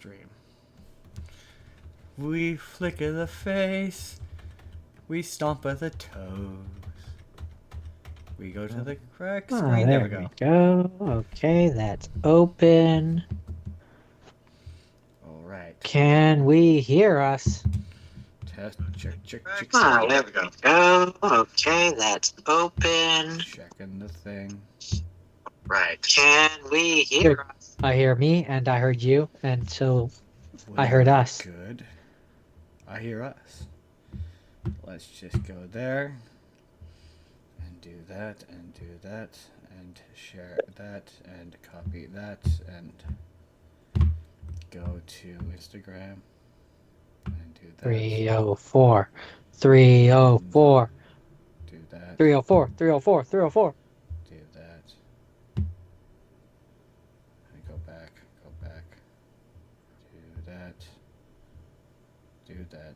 stream. We flicker the face. We stomp at the toes. We go to the correct screen. There we go. Okay, that's open. All right. Can we hear us? Test. Check. There we go. Okay, that's open. Checking the thing. Right. Can we hear us? I hear me, and I heard you, and so I heard us. Good. I hear us. Let's just go there. And do that, and do that, and share that, and copy that, and go to Instagram. And do that. 304. 304. Do that. 304. 304. 304. Do that. And go back. Do that. Do that.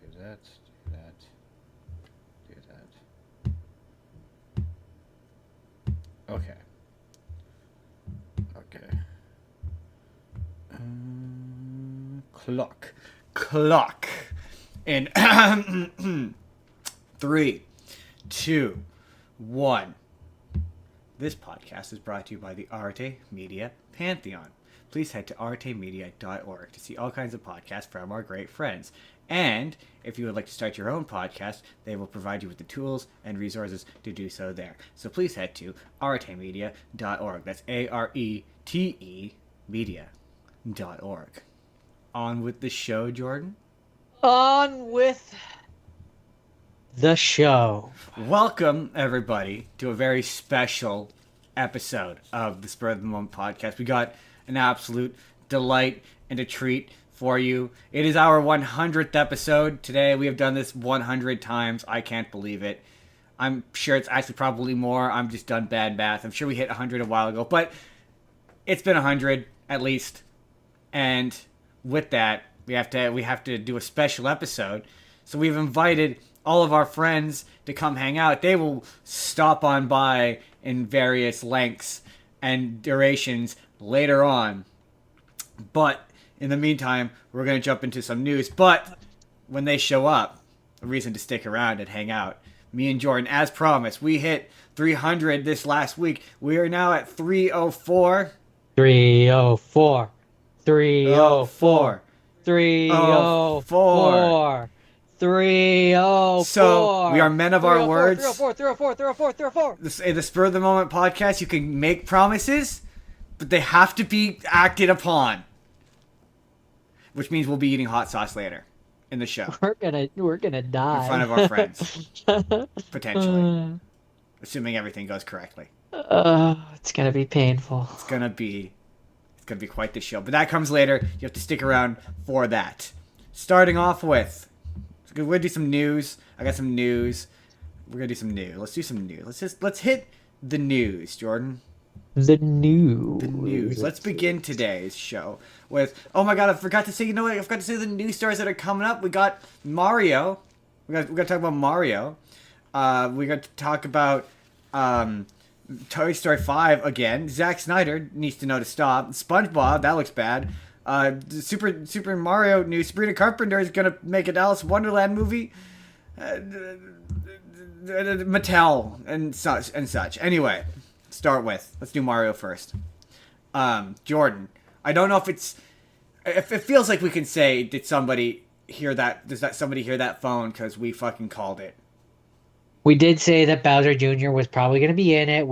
Do that. Do that. Do that. Okay. Clock. In 3, 2, 1. This podcast is brought to you by the Arte Media Pantheon. Please head to artemedia.org to see all kinds of podcasts from our great friends. And if you would like to start your own podcast, they will provide you with the tools and resources to do so there. So please head to artemedia.org. That's ARETE media.org. On with the show, Jordan. On with the show. Welcome, everybody, to a very special episode of the Spur of the Moment podcast. We got an absolute delight and a treat for you. It is our 100th episode. Today, we have done this 100 times. I can't believe it. I'm sure it's actually probably more. I'm just done bad math. I'm sure we hit 100 a while ago, but it's been 100 at least. And with that, we have to do a special episode. So we've invited all of our friends to come hang out. They will stop on by in various lengths and durations later on. But in the meantime, we're going to jump into some news. But when they show up, a reason to stick around and hang out. Me and Jordan, as promised, we hit 300 this last week. We are now at 304. 304. 304. 304. 304. So, we are men of our words. 304. The Spur of the Moment podcast, you can make promises, but they have to be acted upon. Which means we'll be eating hot sauce later in the show. We're gonna die. In front of our friends. Potentially. Assuming everything goes correctly. It's gonna be painful. It's gonna be quite the show. But that comes later. You have to stick around for that. Starting off with, we're gonna do some news. I got some news. We're gonna do some news. Let's do some news. Let's hit the news, Jordan. The news. Let's begin today's show with, oh my god, I forgot to say, you know what? I forgot to say the news stories that are coming up. We got Mario. We're gonna talk about Mario. We got to talk about Toy Story 5 again. Zack Snyder needs to know to stop. SpongeBob, that looks bad. Super Mario news. Sabrina Carpenter is gonna make an Alice in Wonderland movie. Mattel and such. Anyway, let's do Mario first. Jordan, I don't know if it feels like we can say, did somebody hear that? Does somebody hear that phone? Because we fucking called it. We did say that Bowser Jr. was probably going to be in it.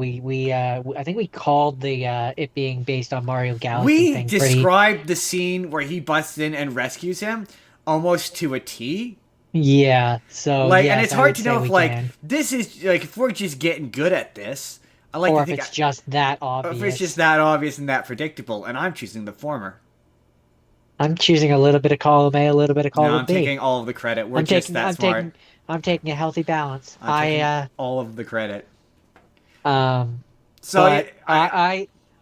I think we called the it being based on Mario Galaxy. We described the scene where he busts in and rescues him almost to a T. Yeah. So yes, and it's I hard to know if this is if we're just getting good at this. I like or to if think it's just that obvious. If it's just that obvious and that predictable, and I'm choosing the former. I'm choosing a little bit of column A, a little bit of column B. No, I'm taking all of the credit. We're smart. I'm taking a healthy balance. I'm taking all of the credit. So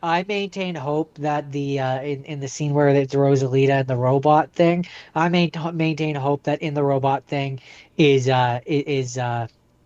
I maintain hope that the in the scene where it's Rosalita and the robot thing, I maintain hope that in the robot thing is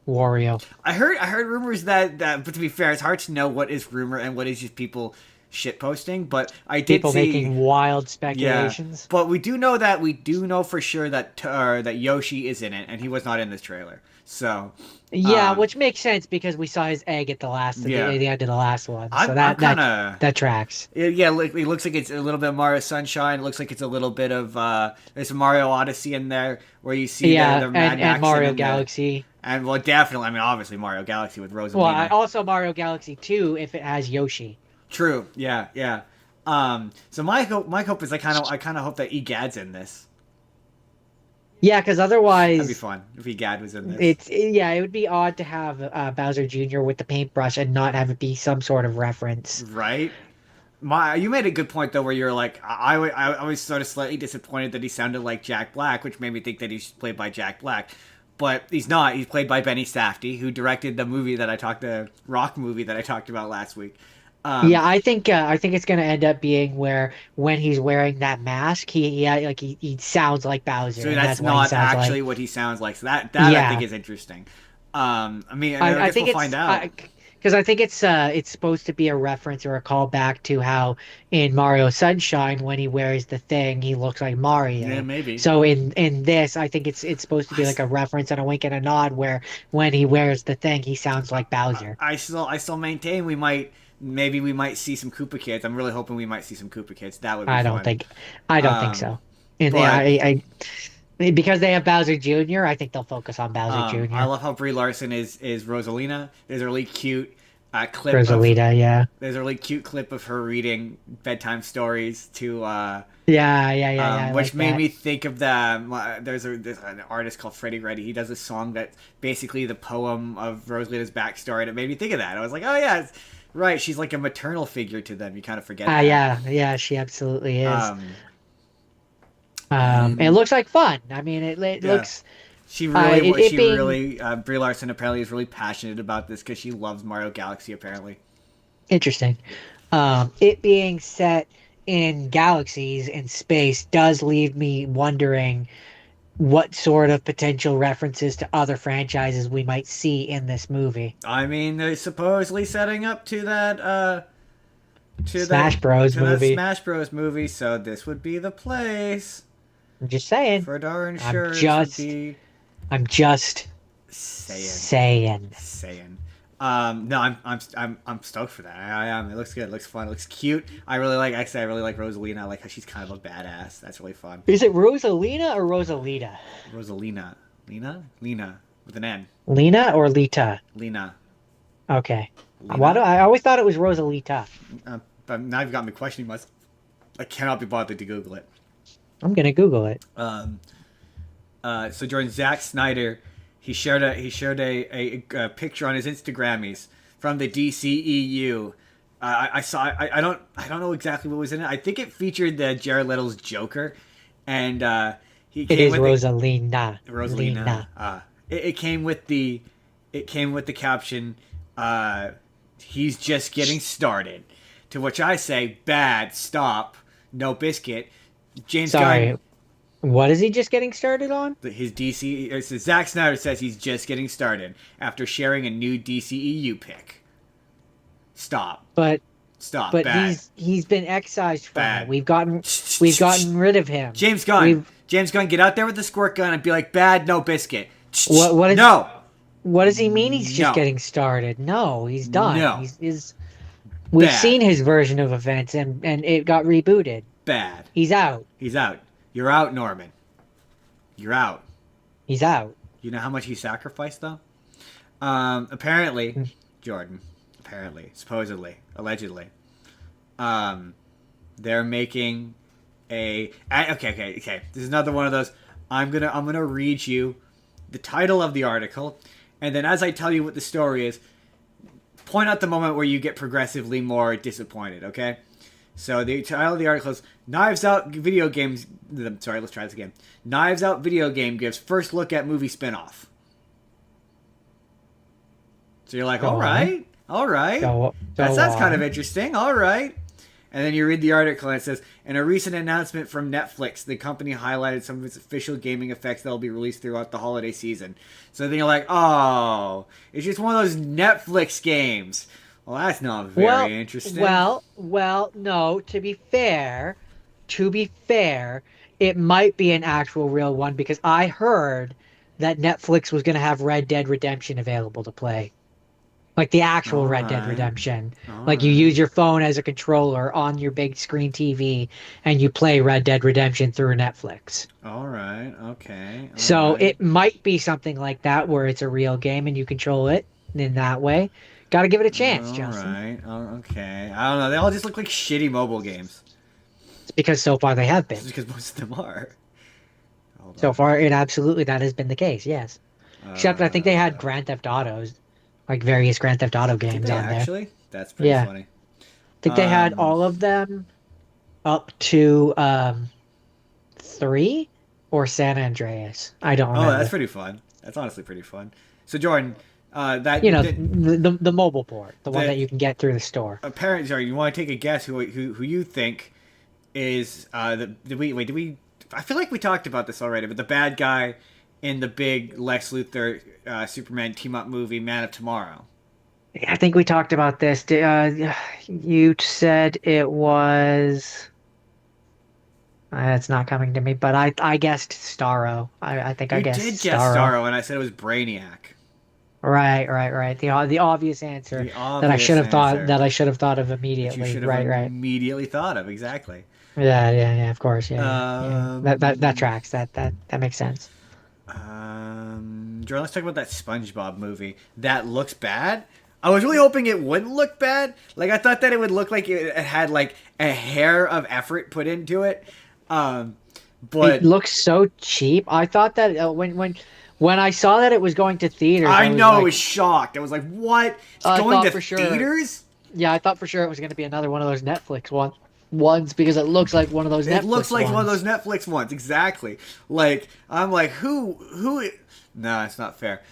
Wario. I heard rumors that but to be fair, it's hard to know what is rumor and what is just people shitposting, but I did People see making wild yeah. speculations. But we do know for sure that Yoshi is in it, and he was not in this trailer. So Yeah, which makes sense because we saw his egg at yeah, the end of the last one. So I'm kind of. that tracks. Yeah, it looks like it's a little bit of Mario Sunshine. It looks like it's a little bit of there's a Mario Odyssey in there where you see Yeah, the Mad and Max Mario and the Galaxy. and well definitely I mean obviously Mario Galaxy with Well, Rosalina. also Mario Galaxy 2 if it has Yoshi. True. Yeah. Yeah. So my hope is I kind of hope that Egad's in this. Yeah, because That'd be otherwise fun if Egad was in this. it would be odd to have Bowser Jr. with the paintbrush and not have it be some sort of reference. Right. You made a good point though, where you're like, I was sort of slightly disappointed that he sounded like Jack Black, which made me think that he's played by Jack Black, but he's not. He's played by Benny Safdie, who directed the rock movie that I talked about last week. Yeah, I think it's gonna end up being where when he's wearing that mask, he sounds like Bowser, So and that's that's what he not sounds actually like. what he sounds like. So that I Yeah, think is interesting. I mean, I guess think we'll find out. because I think it's supposed to be a reference or a callback to how in Mario Sunshine when he wears the thing he looks like Yeah, Mario. maybe. So in this I think it's supposed to be like a reference and a wink and a nod where when he wears the thing he sounds like Bowser. I still maintain we might see some Koopa Kids. I'm really hoping we might see some Koopa Kids. That would be I don't fun. think I don't think Um, so. And but because they have Bowser Jr., I think they'll focus on Bowser I Jr. love how Brie Larson is Rosalina. There's a really cute clip of Rosalita, yeah. there's a really cute clip of her reading bedtime stories to Yeah. I which like made that. me think of there's an artist called Freddie Reddy. He does a song that's basically the poem of Rosalina's backstory, and it made me think of that. I was like, oh yeah, right. She's like a maternal figure to them. You kind of forget that. Yeah, she absolutely is. Um, It and looks like fun. I mean, it yeah. looks She being really, Brie Larson apparently is really passionate about this because she loves Mario Galaxy apparently. interesting. It being set in galaxies in space does leave me wondering what sort of potential references to other franchises we might see in this movie. I mean, they're supposedly setting up to Smash Bros. that movie. Smash Bros. Movie, so this would be the place. I'm just saying. For darn I'm sure, just this would be I'm just saying. saying. No, I'm stoked for that. I am. It looks good. It looks fun. It looks cute. I really like. Actually, I really like Rosalina. I like how she's kind of a badass. That's really fun. Is it Rosalina or Rosalita? Rosalina, Lena with an N. Lena or Lita? Lena. Okay. Lena. Why do I always thought it was Rosalita? But now you've got me questioning myself. I cannot be bothered to Google it. I'm gonna Google it. So Jordan, Zack Snyder, he shared a picture on his Instagrammies from the DCEU. I don't know exactly what was in it. I think it featured the Jared Leto's Joker, and he It came is with Rosalina. Rosalina. Lina. It came with the caption, "He's just getting started." To which I say, "Bad, stop, no biscuit." James Sorry. Gunn. What is he just getting started on? His DC, it says Zack Snyder says he's just getting started after sharing a new DCEU pic. Stop. But Bad. he's been excised from Bad. it. We've gotten rid of him. James Gunn. We've- James Gunn, get out there with the squirt gun and be like, "Bad, no biscuit." What is No. What does he mean? He's just No. getting started. No, he's done. No. We've Bad. seen his version of events, and it got rebooted. Bad. He's out. He's out. You're out, Norman. You're out. He's out. You know how much he sacrificed, though? Apparently, Jordan. Apparently, supposedly, allegedly, they're making okay. This is another one of those. I'm gonna read you the title of the article, and then as I tell you what the story is, point out the moment where you get progressively more disappointed. Okay. So the title of the article is "Knives Out Video Games." Sorry, let's try this again. Knives Out Video Game gives first look at movie spinoff. So you're like, all right. That's kind of interesting. All right. And then you read the article and it says, in a recent announcement from Netflix, the company highlighted some of its official gaming effects that will be released throughout the holiday season. So then you're like, oh, it's just one of those Netflix games. Well, that's not Well, very interesting. well, no, to be fair, it might be an actual real one because I heard that Netflix was going to have Red Dead Redemption available to play. Like the actual All Red Dead right. Redemption. All Like you right. use your phone as a controller on your big screen TV and you play Red Dead Redemption through Netflix. All right. Okay. All So right. it might be something like that where it's a real game and you control it in that way. Got to give it a chance, All Justin. right. Oh, okay. I don't know. They all just look like shitty mobile games. It's because so far they have Just been. because most of them are. Hold So on. far, it absolutely that has been the case. Yes, except I think they had Uh, Grand Theft Autos, like various Grand Theft Auto did games they on there. actually? That's pretty Yeah, I funny. think they had Um. all of them up to 3 or San Andreas. I don't Oh, that's remember. pretty fun. That's honestly pretty fun. So Jordan, that You know, the, the mobile port, the one the that you can get through the store. apparent. Sorry, you want to take a guess who you think is did we I feel like we talked about this already, but the bad guy in the big Lex Luthor Superman team up movie Man of Tomorrow. I think we talked about this. You said it was. It's not coming to me, but I guessed Starro. I think I You guessed did guess Starro. Starro, and I said it was Brainiac. Right. The obvious answer The obvious answer that I should have thought of that you immediately. should have Right. immediately thought of. Exactly. Yeah. Of course. Yeah. That Um, tracks. That makes sense. Jordan, let's talk about that SpongeBob movie. That looks bad. I was really hoping it wouldn't look bad. Like I thought that it would look like it had like a hair of effort put into it. Um, It but looks so cheap. I thought that when I saw that it was going to theaters, I I was know I like, was shocked. I was like, "What? It's I going thought to for sure. theaters? Yeah, I thought for sure it was going to be another one of those ones because it looks like one of those It looks Netflix like one of ones. those Netflix ones, exactly." Like I'm like, who? No, it's not fair.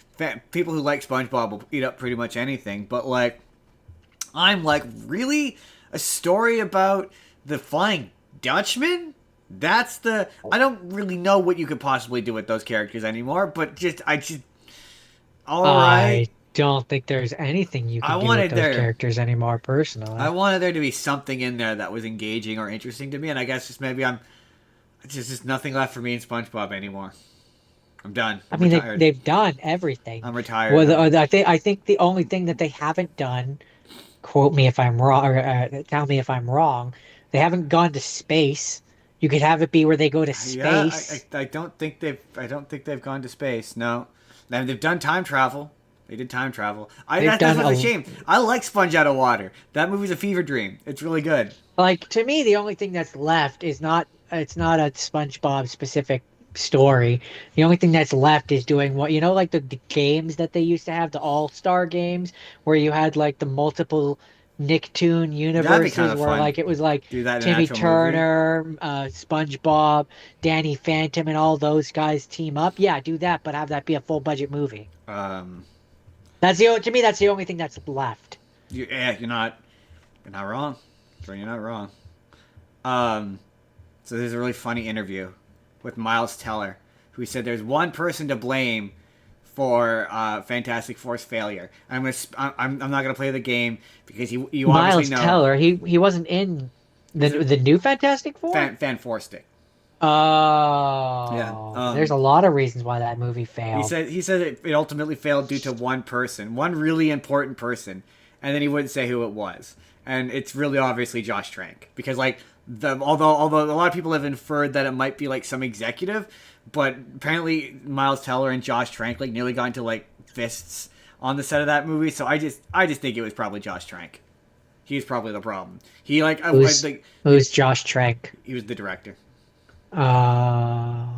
People who like SpongeBob will eat up pretty much anything, but like, I'm like, really, a story about the Flying Dutchman? That's the. I don't really know what you could possibly do with those characters anymore, but just. All right. I don't think there's anything you I can do with wanted those there. characters anymore, I personally. wanted there to be something in there that was engaging or interesting to me, and I guess just maybe I'm. It's just nothing left for me in SpongeBob anymore. I'm done. I I'm mean, retired. they've done everything. I'm retired. Well, I'm. I think the only thing that they haven't done, quote me if I'm wrong, or tell me if I'm wrong, they haven't gone to space. You could have it be where they go to Yeah, space. I don't think they've. I don't think they've gone to space. No, now they've done time travel. They did time travel. They've That's done what's a a shame. I like Sponge Out of Water. That movie's a fever dream. It's really good. Like to me, the only thing that's left is not it's not a SpongeBob specific story. The only thing that's left is doing what like the games that they used to have, the All-Star games, where you had like the multiple Nicktoon That'd be kind universes of where fun. like it was like Do that in an Timmy actual movie. Turner, SpongeBob, Danny Phantom, and all those guys team up. Yeah, do that, but have that be a full budget movie. Um, To me, that's the only thing that's left. yeah, you're not wrong. Jordan, you're not wrong. Um, so there's a really funny interview with Miles Teller, who said there's one person to blame for Fantastic Four's failure. I'm not gonna play the game because you Miles obviously know Teller, he wasn't in the new Fantastic Four. Fan Forstic. Yeah. Oh, there's a lot of reasons why that movie failed. He said it ultimately failed due to one person, one really important person, and then he wouldn't say who it was. And it's really obviously Josh Trank because like although a lot of people have inferred that it might be like some executive, but apparently Miles Teller and Josh Trank like nearly got into like fists on the set of that movie. So I just think it was probably Josh Trank. He's probably the problem. He like Who's Josh Trank? he was the director. Oh,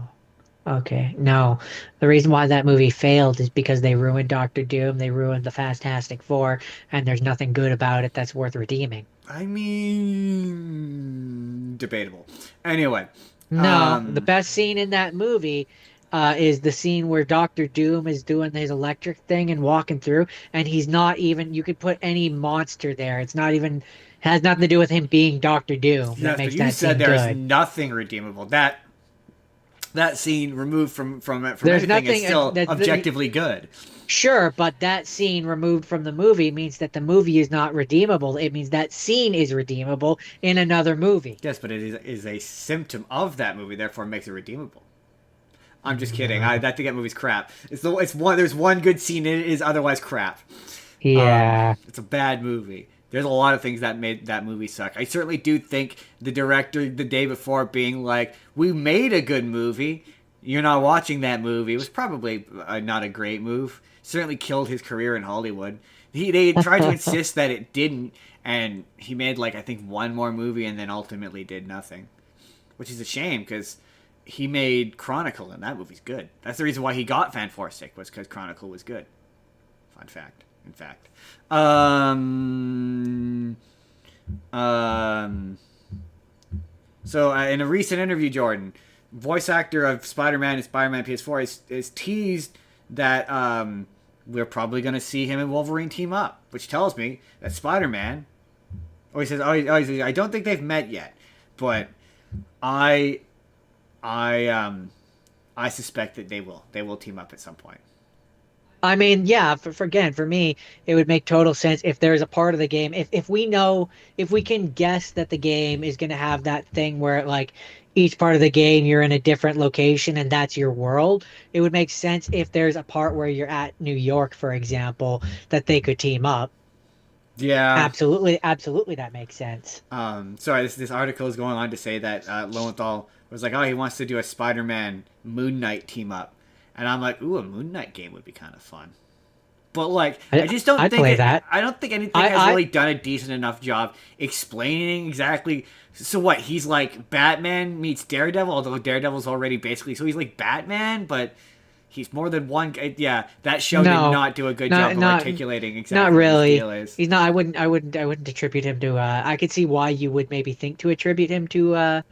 okay. No, the reason why that movie failed is because they ruined Doctor Doom, they ruined the Fantastic Four, and there's nothing good about it that's worth redeeming. I mean, debatable. Anyway, No, the best scene in that movie is the scene where Doctor Doom is doing his electric thing and walking through, and he's not even. You could put any monster there. It's not even has nothing to do with him being Doctor Doom. That yes, but makes you that said scene there is good. nothing redeemable. That that scene removed from There's anything is nothing still that objectively good. sure, but that scene removed from the movie means that the movie is not redeemable. It means that scene is redeemable in another movie. Yes, but it is a symptom of that movie, therefore makes it redeemable. I'm just kidding. I No. think that movie's crap. It's one. There's one good scene in it. Is otherwise crap. Yeah. It's a bad movie. There's a lot of things that made that movie suck. I certainly do think the director the day before being like, "We made a good movie. You're not watching that movie." It was probably not a great move. Certainly killed his career in Hollywood. They tried to insist that it didn't, and he made like I think one more movie and then ultimately did nothing, which is a shame because he made Chronicle and that movie's good. That's the reason why he got Fan Forstic was because Chronicle was good. Fun fact. In fact. So in a recent interview, Jordan, voice actor of Spider-Man and Spider-Man PS4 is teased that we're probably going to see him and Wolverine team up, which tells me that Spider-Man. Oh, he says, he says, I don't think they've met yet, but I suspect that they will. They will team up at some point. I mean, yeah, for me, it would make total sense if there's a part of the game, if we know, if we can guess that the game is going to have that thing where like each part of the game you're in a different location and that's your world, it would make sense if there's a part where you're at New York, for example, that they could team up. Yeah. Absolutely, absolutely, that makes sense. Sorry, this article is going on to say that Lowenthal was like, oh, he wants to do a Spider-Man Moon Knight team up, and I'm like, ooh, a Moon Knight game would be kind of fun. But like, I just don't I'd think play that. I don't think anything has really done a decent enough job explaining exactly. So what? He's like Batman meets Daredevil, although Daredevil's already basically so he's like Batman, but he's more than one. Yeah, that show did not do a good job of articulating exactly not what his really. deal is. He's not. I wouldn't attribute him to. I could see why you would maybe think to attribute him to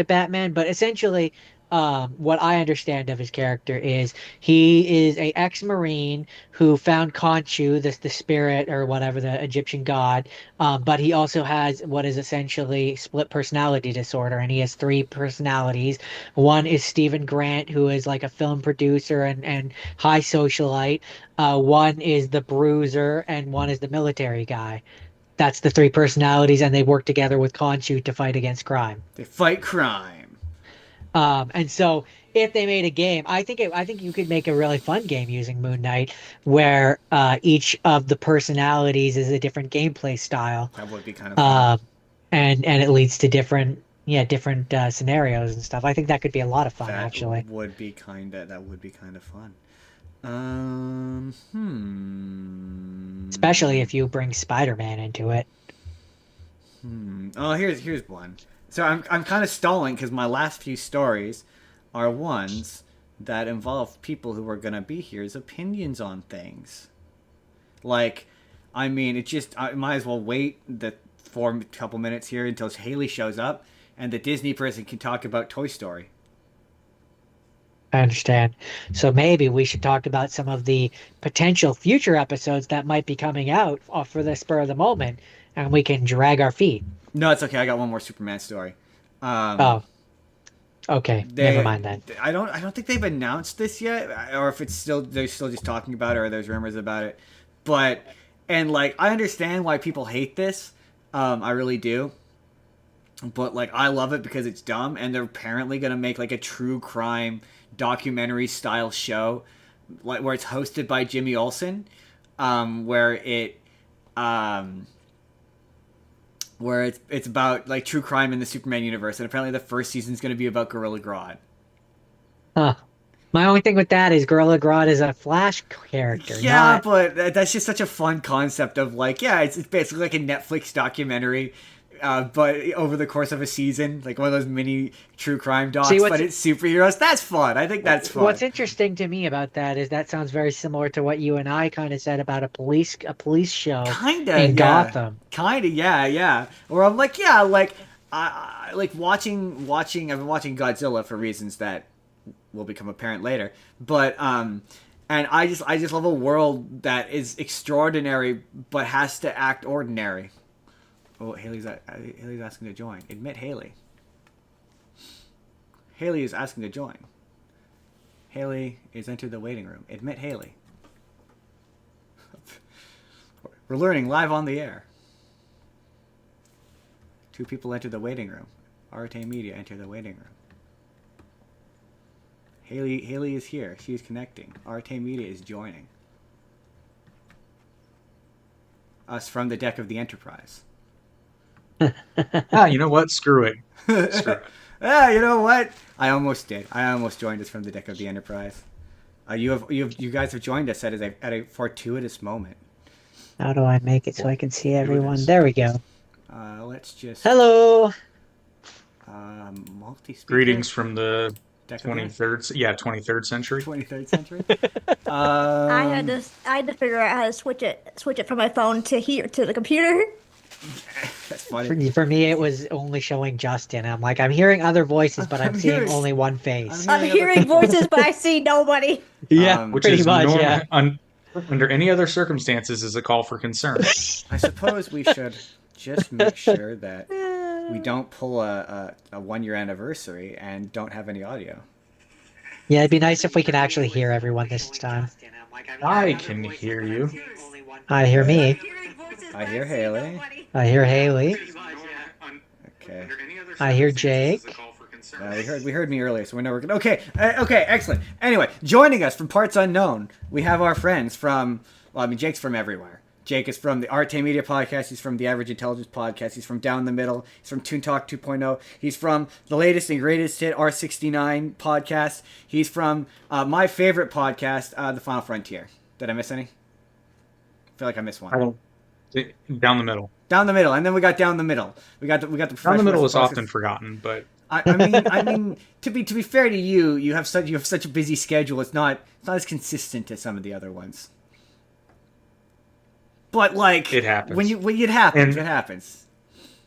Batman, but essentially, what I understand of his character is he is a ex-Marine who found Khonshu, the spirit or whatever, the Egyptian god. But he also has what is essentially split personality disorder, and he has three personalities. One is Stephen Grant, who is like a film producer and high socialite. One is the bruiser, and one is the military guy. That's the three personalities, and they work together with Khonshu to fight against crime. They fight crime. And so if they made a game, I think you could make a really fun game using Moon Knight where each of the personalities is a different gameplay style. That would be kind of fun. And it leads to different scenarios and stuff. I think that could be a lot of fun actually. That would be kind of fun. Especially if you bring Spider-Man into it. Oh, here's one. So I'm kind of stalling because my last few stories are ones that involve people who are gonna be here's opinions on things. Like, I mean, I might as well wait for a couple minutes here until Haley shows up and the Disney person can talk about Toy Story. I understand. So maybe we should talk about some of the potential future episodes that might be coming out for the spur of the moment, and we can drag our feet. No, it's okay. I got one more Superman story. Oh, okay. Never mind then. I don't think they've announced this yet, or if they're still just talking about it, or there's rumors about it. But like I understand why people hate this. I really do. But like I love it because it's dumb, and they're apparently gonna make like a true crime documentary style show, like where it's hosted by Jimmy Olsen, where it's about like true crime in the Superman universe, and apparently the first season is going to be about Gorilla Grodd. Huh. My only thing with that is Gorilla Grodd is a Flash character. Yeah, but that's just such a fun concept of like, yeah, it's basically like a Netflix documentary, but over the course of a season, like one of those mini true crime docs, but it's superheroes. That's fun. I think that's fun. What's interesting to me about that is that sounds very similar to what you and I kind of said about a police show in Gotham. Kinda, yeah. Or I'm like, yeah, like I like watching. I've been watching Godzilla for reasons that will become apparent later, but and I just love a world that is extraordinary but has to act ordinary. Oh, Haley's asking to join. Admit Haley. Haley is asking to join. Haley is entered the waiting room. Admit Haley. We're learning live on the air. 2 people enter the waiting room. Arte Media enter the waiting room. Haley is here. She is connecting. Arte Media is joining. Us from the deck of the Enterprise. You know what? Screw it. Screw it. You know what? I almost did. I almost joined us from the deck of the Enterprise. You guys have joined us at a fortuitous moment. How do I make it so I can see everyone? There we go. Let's just... Hello! Multi-speaker. Greetings from the 23rd century. 23rd century? I had to figure out how to switch it from my phone to the computer. That's funny. For me, it was only showing Justin. I'm like, I'm hearing other voices, but I'm seeing only one face. I'm hearing voices, but I see nobody. Yeah, which pretty is much, yeah. Under any other circumstances is a call for concern. I suppose we should just make sure that we don't pull a 1-year anniversary and don't have any audio. Yeah, it'd be nice if we could actually hear everyone this time. I can hear you. I hear me. I hear Haley. I hear Haley. Okay. I hear Jake. We heard me earlier, so we know we're good. Okay, excellent. Anyway, joining us from parts unknown, we have our friends from. Well, I mean, Jake's from everywhere. Jake is from the Arte Media podcast. He's from the Average Intelligence podcast. He's from Down the Middle. He's from Toon Talk 2.0. He's from the latest and greatest hit R69 podcast. He's from my favorite podcast, The Final Frontier. Did I miss any? I feel like I missed one. I don't. Down the middle. Down the middle, and then we got Down the Middle. We got the Down the middle is often forgotten, but I mean, to be fair to you, you have such a busy schedule. It's not as consistent as some of the other ones. But like it happens when it happens, it happens.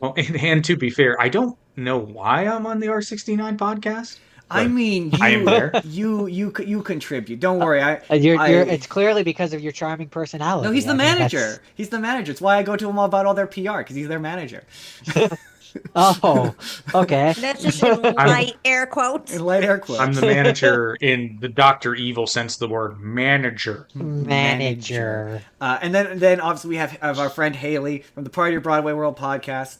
Well, and to be fair, I don't know why I'm on the R69 podcast. I mean, I am there. You contribute. Don't worry. It's clearly because of your charming personality. No, he's the manager. He's the manager. It's why I go to him all about all their PR, because he's their manager. Oh, okay. That's just in light air quotes. In light air quotes. I'm the manager in the Dr. Evil sense of the word manager. Manager. And then obviously we have our friend Haley from the Party of Broadway World podcast.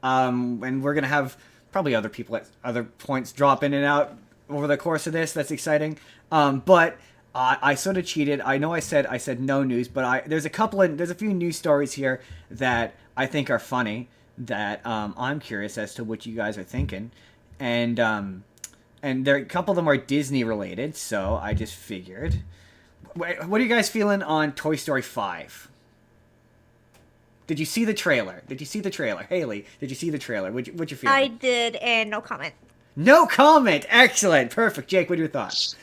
And we're going to have probably other people at other points drop in and out over the course of this. That's exciting. But I sort of cheated. I know I said no news, but there's a few news stories here that I think are funny that I'm curious as to what you guys are thinking. And there a couple of them are Disney related, so I just figured. What are you guys feeling on Toy Story 5? Did you see the trailer? Haley, did you see the trailer? What you feeling? I did, and no comment. No comment! Excellent! Perfect. Jake, what are your thoughts?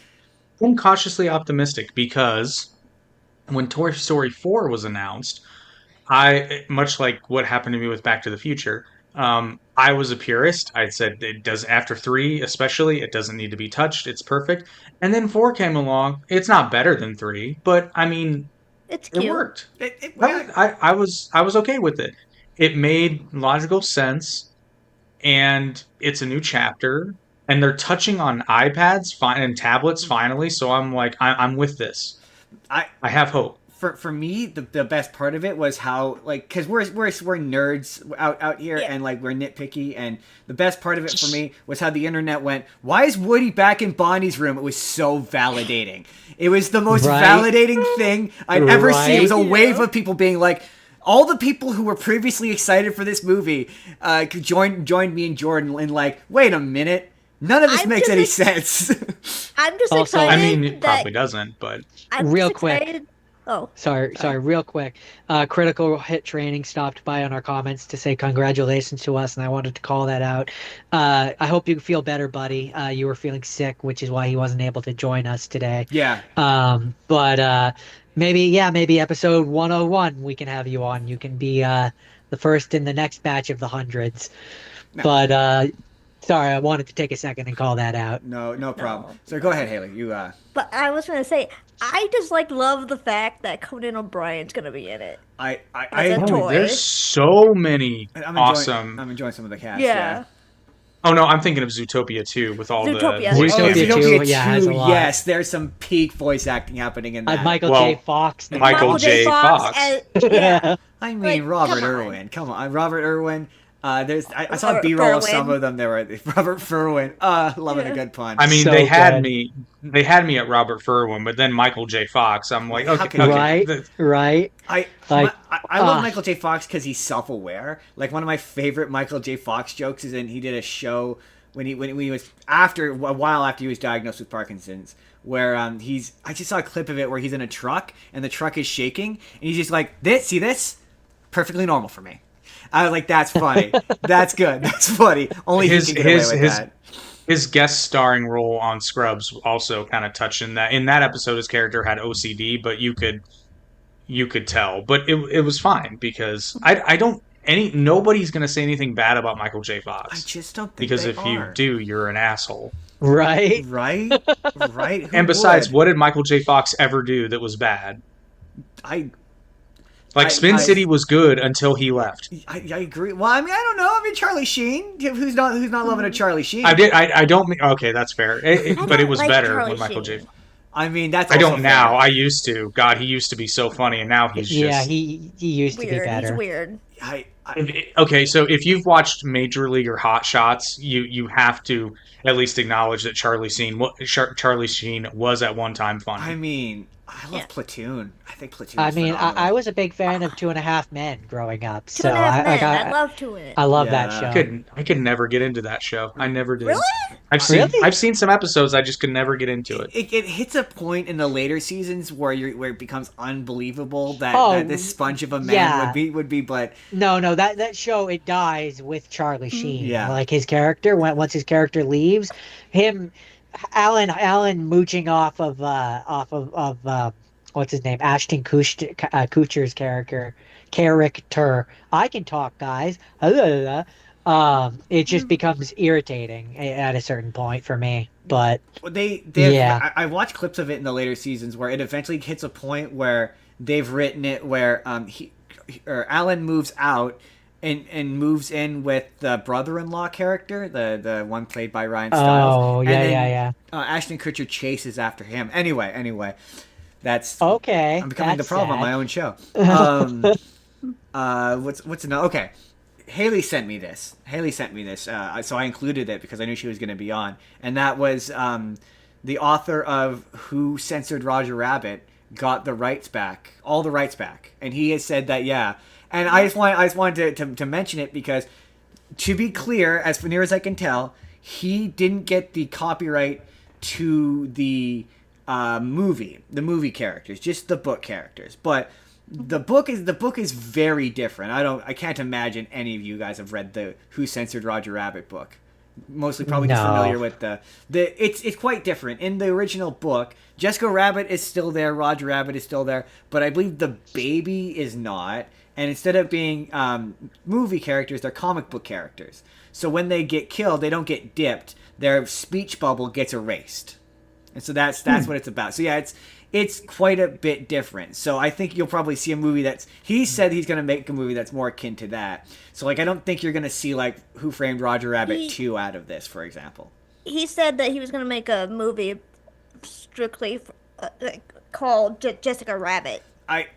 I'm cautiously optimistic because when Toy Story 4 was announced, much like what happened to me with Back to the Future, I was a purist. I said it does after 3 especially, it doesn't need to be touched. It's perfect. And then 4 came along. It's not better than 3, but I mean, it's cute. It worked. I was okay with it. It made logical sense, and it's a new chapter, and they're touching on iPads and tablets finally. So I'm like, I'm with this. I have hope. For me, the best part of it was how, like, because we're nerds out here, yeah. And like we're nitpicky, and the best part of it for me was how the internet went, why is Woody back in Bonnie's room? It was so validating. It was the most validating thing I'd ever seen. It was a wave of people being like, all the people who were previously excited for this movie joined me and Jordan in like, wait a minute, none of this makes any sense. I'm just also, excited. I mean, it probably doesn't, but real quick. Excited. Oh, sorry, real quick. Critical Hit Training stopped by on our comments to say congratulations to us, and I wanted to call that out. I hope you feel better, buddy. You were feeling sick, which is why he wasn't able to join us today. Yeah. But maybe episode 101 we can have you on. You can be the first in the next batch of the hundreds. No. But sorry, I wanted to take a second and call that out. No problem. So go ahead, Haley. You. But I was gonna say, I just love the fact that Conan O'Brien's gonna be in it. There's so many awesome. I'm enjoying some of the cast. Yeah. Oh no, I'm thinking of Zootopia 2 with all Zootopia. the voice Zootopia acting. 2, yeah, has a lot. Yes, there's some peak voice acting happening in that. Michael Well, J. Fox. Michael J. Fox. Yeah. I mean, Like, Robert come on. Irwin. Come on, Robert Irwin. I saw Robert B-roll of Furwin. some of them. They were Robert Furwin. Loving a good pun. I mean, So they had good. me. They had me at Robert Furwin, but then Michael J. Fox. I'm like, How okay, can okay. Right, right. I Like, I love Michael J. Fox because he's self-aware. Like one of my favorite Michael J. Fox jokes is he did a show when he was a while after he was diagnosed with Parkinson's, where I just saw a clip of it where he's in a truck and the truck is shaking and he's just like, see this, perfectly normal for me. I was like, that's funny. That's good. That's funny. Only he can get away with that. His guest starring role on Scrubs also kind of touched in that. In that episode, his character had OCD, but you could tell. But it was fine because nobody's gonna say anything bad about Michael J. I Fox just don't think because they if are. you do, you're an asshole. right. Right? Right? Who And besides, would? what did Michael J. Fox ever do that was bad? I Spin City was good until he left. I agree. Well, I mean, I don't know. I mean, Charlie Sheen. Who's not loving a Charlie Sheen? I don't mean okay, that's fair. But it don't was like better Charlie when Michael J. Sheen. I mean, that's. I also don't now. fair. I used to. God, he used to be so funny, and now he's just. Yeah, he used to be Weird. better. He's weird. Okay, so if you've watched Major League or Hot Shots, you have to at least acknowledge that Charlie Sheen was at one time funny. I mean, I love Yeah. Platoon. I think Platoon. I is mean, phenomenal. I was a big fan of 2.5 Men growing up, Two so and a Half Men. I I love Two and I love Yeah. that show. I could never get into that show. I never did. Really? Really? I've seen some episodes. I just could never get into it. It hits a point in the later seasons where it becomes unbelievable that, Oh, that this sponge of a man yeah. would be. But No, that show, it dies with Charlie Sheen. Yeah. Like his character, once his character leaves, Alan mooching off of what's his name, Ashton Kutcher's character. I can talk, guys. It just becomes irritating at a certain point for me. But Yeah. I watched clips of it in the later seasons where it eventually hits a point where they've written it where Alan moves out and moves in with the brother-in-law character, the one played by Ryan Stiles. Oh, And yeah, then, yeah. Ashton Kutcher chases after him. Anyway, that's Okay. I'm becoming the that's problem on sad. my own show. What's another? Okay, Haley sent me this. So I included it because I knew she was going to be on, and that was the author of Who Censored Roger Rabbit got all the rights back, and he has said that And I just wanted to mention it because, to be clear, as near as I can tell, he didn't get the copyright to the movie characters, just the book characters. But the book is very different. I can't imagine any of you guys have read the Who Censored Roger Rabbit book. Mostly probably just No. familiar with it's quite different. In the original book, Jessica Rabbit is still there, Roger Rabbit is still there, but I believe the baby is not. And instead of being movie characters, they're comic book characters. So when they get killed, they don't get dipped. Their speech bubble gets erased. And so that's what it's about. So yeah, it's quite a bit different. So I think you'll probably see a movie he said he's going to make a movie that's more akin to that. So like I don't think you're going to see like Who Framed Roger Rabbit 2 out of this, for example. He said that he was going to make a movie strictly called Jessica Rabbit.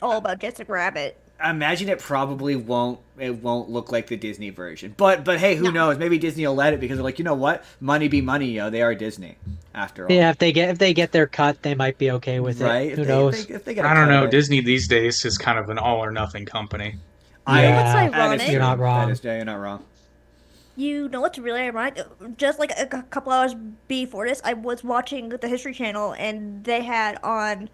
All about Jessica Rabbit. I imagine it probably won't look like the Disney version. But hey, who knows? Maybe Disney will let it because they're like, you know what? Money be money, yo. They are Disney, after all. Yeah, if they get their cut, they might be okay with Right? it. Who knows? If they get a I don't cut know. of it. Disney these days is kind of an all or nothing company. What's Yeah, ironic? you're not wrong. You're not wrong. You know what's really ironic? Just like a couple hours before this, I was watching the History Channel, and they had on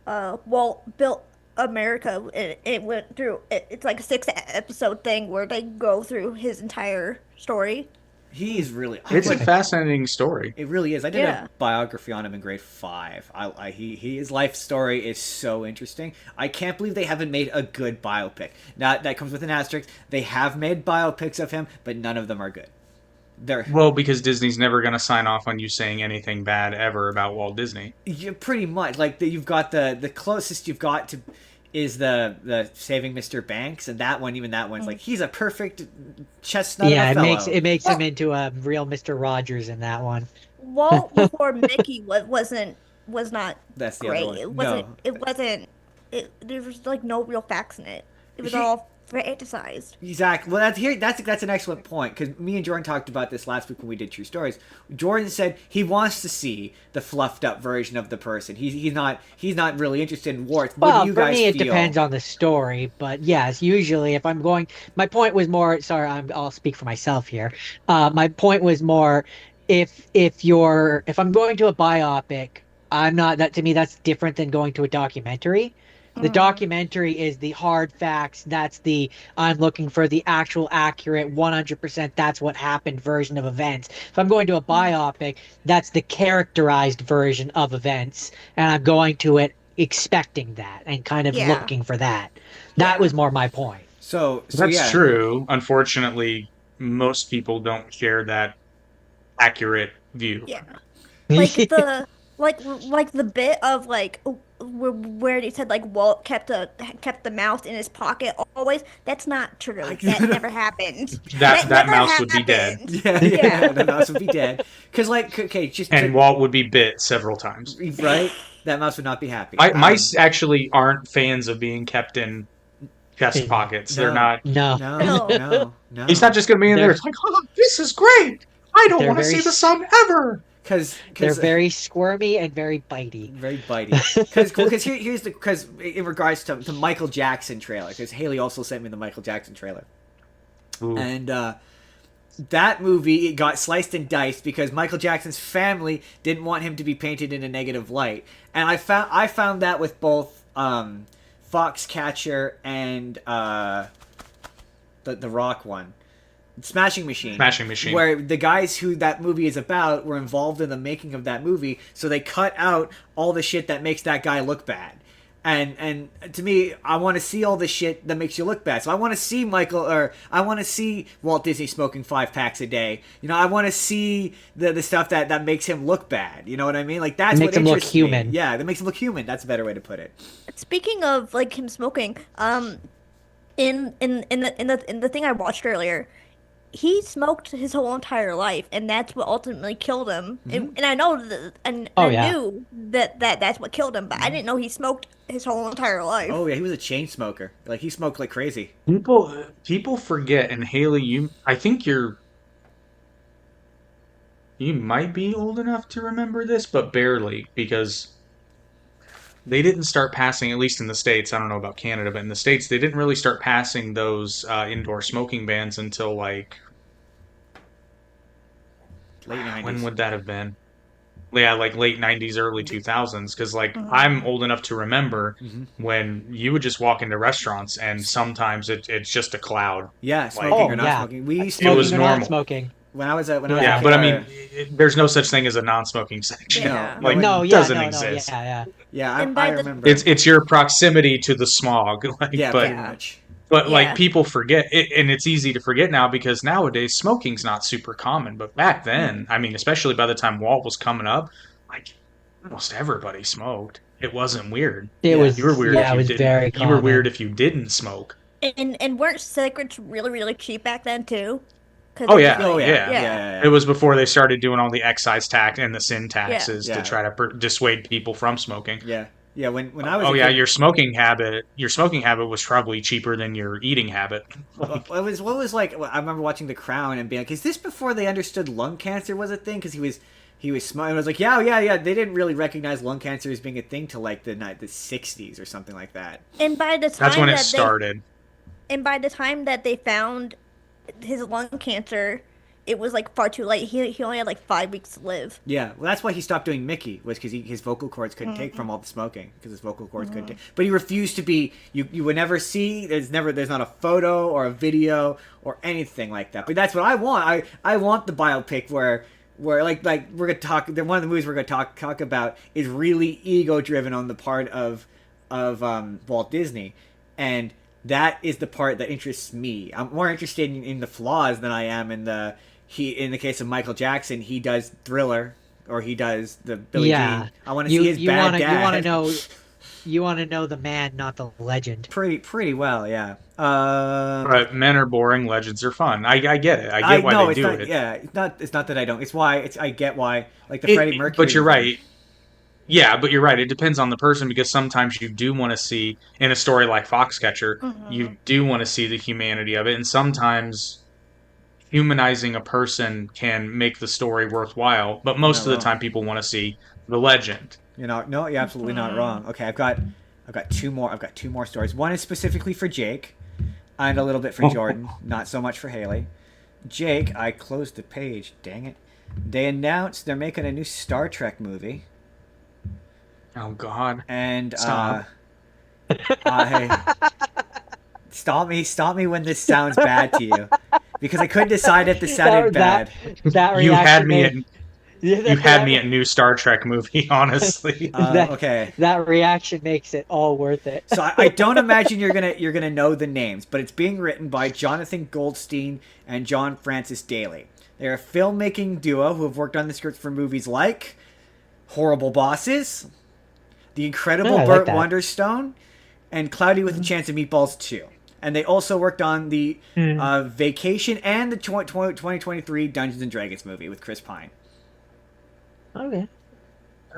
Walt Built America. It went through. It's like a 6-episode thing where they go through his entire story. He's really. It's a fascinating story. It really is. I did Yeah. a biography on him in grade 5. His life story is so interesting. I can't believe they haven't made a good biopic. Now that comes with an asterisk. They have made biopics of him, but none of them are good. Well, because Disney's never going to sign off on you saying anything bad ever about Walt Disney. Pretty much like you've got the closest you've got to the Saving Mr. Banks, and that one's like he's a perfect chestnut Yeah, of a fellow. it makes him into a real Mr. Rogers in that one. Walt before Mickey was not That's the great. other one. There was like no real facts in it. It was all fantasized. Exactly. Well, that's an excellent point, because me and Jordan talked about this last week when we did True Stories. Jordan said he wants to see the fluffed up version of the person. He's not really interested in warts. What Well, do you for guys me, it feel? depends on the story, but yes, usually if I'm going, my point was more. Sorry, I'll speak for myself here. My point was more, if I'm going to a biopic, I'm not that to me that's different than going to a documentary. The documentary is the hard facts. That's I'm looking for the actual accurate 100%. That's what happened version of events. If I'm going to a biopic, that's the characterized version of events, and I'm going to it expecting that and kind of Yeah. looking for that. That was more my point. So That's yeah. true. Unfortunately, most people don't share that accurate view. Yeah. Like the bit of like where they said like Walt kept the mouse in his pocket always. That's not true. That never happened. That never mouse would be happened. dead. Yeah, the mouse would be dead. Because, like, okay, just And Walt would be bit several times. right, that mouse would not be happy. Mice actually aren't fans of being kept in chest pockets. They're not. No. No. He's not just going to be in there. It's like, oh, this is great. I don't They're want to very see the sun ever. Because They're very squirmy and very bitey. very bitey. Because in regards to Michael Jackson trailer, because Haley also sent me the Michael Jackson trailer, Ooh. and that movie, it got sliced and diced because Michael Jackson's family didn't want him to be painted in a negative light, and I found that with both Foxcatcher and the Rock one. Smashing Machine. Where the guys who that movie is about were involved in the making of that movie, so they cut out all the shit that makes that guy look bad. And to me, I want to see all the shit that makes you look bad. So I want to see I want to see Walt Disney smoking 5 packs a day. You know, I want to see the stuff that makes him look bad. You know what I mean? Like that's makes what him look interests me. human. Yeah, that makes him look human. That's a better way to put it. Speaking of like him smoking, in the thing I watched earlier, he smoked his whole entire life, and that's what ultimately killed him. And I know I knew that's what killed him, but I didn't know he smoked his whole entire life. Oh yeah, he was a chain smoker. Like he smoked like crazy. People forget, and Haley, I think you might be old enough to remember this, but barely, because they didn't start passing, at least in the States, I don't know about Canada, but in the States, they didn't really start passing those indoor smoking bans until, like, Late 90s. when would that have been? Yeah, like late 90s, early 2000s, because, like, I'm old enough to remember when you would just walk into restaurants, and sometimes it's just a cloud. Yeah, smoking or not yeah. smoking. We used It was Smoking or normal. not smoking. when I was a Yeah, kid, but I mean, there's no such thing as a non-smoking section. Yeah. Like, No, it yeah, doesn't no, exist. no, yeah. yeah, And I by the- remember. It's your proximity to the smog. Like, yeah, but pretty much. But Yeah. like people forget it, and it's easy to forget now because nowadays smoking's not super common. But back then, I mean, especially by the time Walt was coming up, like almost everybody smoked. It wasn't weird. It was. You were weird. Yeah, if it you was didn't. very You common. were weird if you didn't smoke. And weren't cigarettes really cheap back then too? 'Cause Oh it yeah, was like- yeah. It was before they started doing all the excise tax and the sin taxes Yeah. to try to dissuade people from smoking. Yeah. When I was Oh a yeah, kid, your smoking habit was probably cheaper than your eating habit. what was like I remember watching The Crown and being like, is this before they understood lung cancer was a thing? Because he was smoking. I was like, yeah. They didn't really recognize lung cancer as being a thing till like the 60s or something like that. And by the time That's when it that started. and by the time that they found his lung cancer, it was like far too late. He only had like 5 weeks to live. Yeah, well, that's why he stopped doing Mickey, was because his vocal cords couldn't take from all the smoking, because his vocal cords couldn't take. But he refused to be. You would never see. There's not a photo or a video or anything like that. But that's what I want. I want the biopic where like we're gonna talk. One of the movies we're gonna talk about is really ego driven on the part of Walt Disney, and that is the part that interests me. I'm more interested in the flaws than I am in the. In the case of Michael Jackson, he does Thriller, or he does the Billie Jean. I want to see his bad dad. You want to know You want to know the man, not the legend. Pretty well, yeah. But men are boring, legends are fun. I get it. I I get why no, they it's do not. it. Yeah, it's not that I don't. It's why I get why, like the Freddie Mercury But you're one. right. Yeah, but you're right. It depends on the person because sometimes you do want to see in a story like Foxcatcher, Mm-hmm. you do want to see the humanity of it, and sometimes humanizing a person can make the story worthwhile. But You're most not of the wrong. time, people want to see the legend. You're not. No, you're absolutely not wrong. Okay, I've got two more. I've got two more stories. One is specifically for Jake, and a little bit for Jordan. Not so much for Haley. Jake, I closed the page. Dang it! They announced they're making a new Star Trek movie, Oh God! and Stop. I stop me when this sounds bad to you, because I couldn't decide if this sounded bad. That You had reaction me at made you had me at new Star Trek movie. Honestly, Okay. that reaction makes it all worth it. So I don't imagine you're gonna know the names, but it's being written by Jonathan Goldstein and John Francis Daly. They're a filmmaking duo who have worked on the scripts for movies like Horrible Bosses, The Incredible Oh, I like Burt that. Wonderstone, and Cloudy with a Chance of Meatballs 2. And they also worked on the Vacation and the 2023 Dungeons and Dragons movie with Chris Pine. Okay.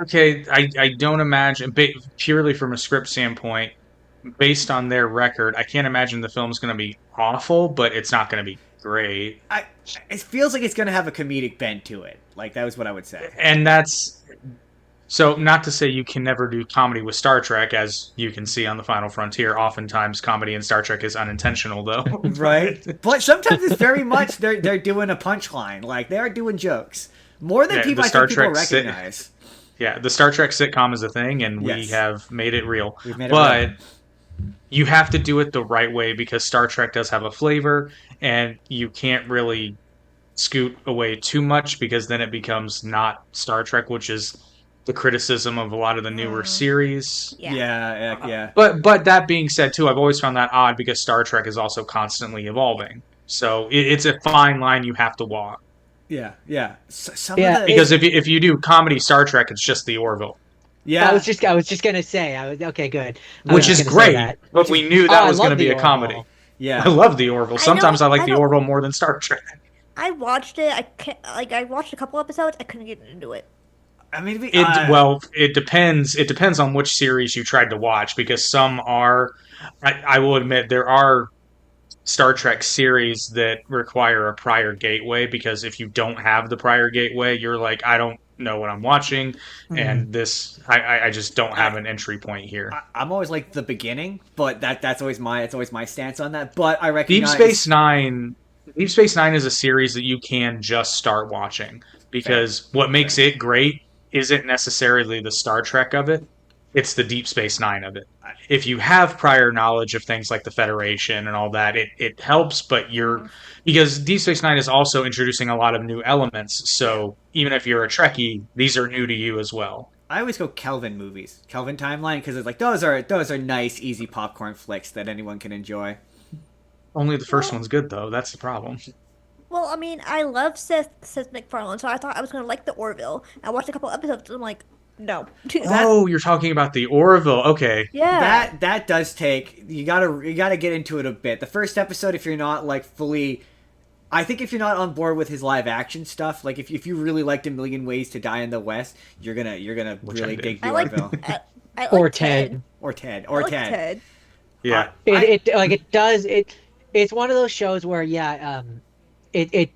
okay. I don't imagine purely from a script standpoint, based on their record, I can't imagine the film's going to be awful, but it's not going to be great. It feels like it's gonna have a comedic bent to it. Like that was what I would say. And that's so not to say you can never do comedy with Star Trek, as you can see on The Final Frontier. Oftentimes, comedy in Star Trek is unintentional, though. Right? But sometimes it's very much they're doing a punchline. Like they are doing jokes. More than Yeah, people the I Star think people Trek sit- recognize. Yeah, the Star Trek sitcom is a thing, and we Yes. have made it real. We've made it But real. you have to do it the right way because Star Trek does have a flavor, and you can't really scoot away too much because then it becomes not Star Trek, which is the criticism of a lot of the newer series. Yeah. Yeah. But that being said, too, I've always found that odd because Star Trek is also constantly evolving. So it's a fine line you have to walk. Yeah. Some Yeah, of the Because if you do comedy Star Trek, it's just the Orville, yeah. I was just gonna say. Okay, good. I which was is gonna say great. that. But we knew that I was love going to be the a comedy. Orville. Yeah. I love the Orville. Sometimes I like the don't- Orville more than Star Trek. I watched it. I watched a couple episodes. I couldn't get into it. I mean, It depends. It depends on which series you tried to watch because some are. I will admit there are Star Trek series that require a prior gateway because if you don't have the prior gateway, you're like, I don't know what I'm watching, and this I just don't have an entry point here. I'm always like the beginning, but that's always my stance on that. But I Deep recognize Space Nine. Deep Space Nine is a series that you can just start watching because what makes it great isn't necessarily the Star Trek of it. It's the Deep Space Nine of it. If you have prior knowledge of things like the Federation and all that, it helps, but because Deep Space Nine is also introducing a lot of new elements, so even if you're a Trekkie, these are new to you as well. I always go Kelvin movies, Kelvin timeline, because it's like those are nice, easy popcorn flicks that anyone can enjoy. Only the first one's good though, that's the problem. Well, I mean, I love Seth MacFarlane, so I thought I was gonna like the Orville. I watched a couple episodes, and I'm like, no. Oh, you're talking about the Orville. Okay. Yeah. That does take you gotta get into it a bit. The first episode, if you're not like fully, I think if you're not on board with his live action stuff, like if you really liked A Million Ways to Die in the West, you're gonna Which I really did. dig the I like Orville I like Or Ted. Ted. or Ted I or like Ted. Ted. Yeah. It's one of those shows where it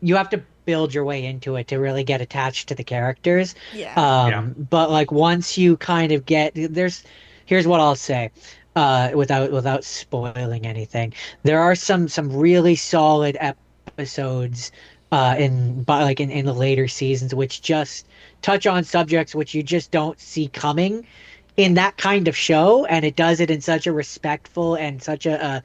you have to build your way into it to really get attached to the characters. Yeah. But like once you kind of here's what I'll say, without spoiling anything. There are some really solid episodes in the later seasons which just touch on subjects which you just don't see coming in that kind of show, and it does it in such a respectful and such a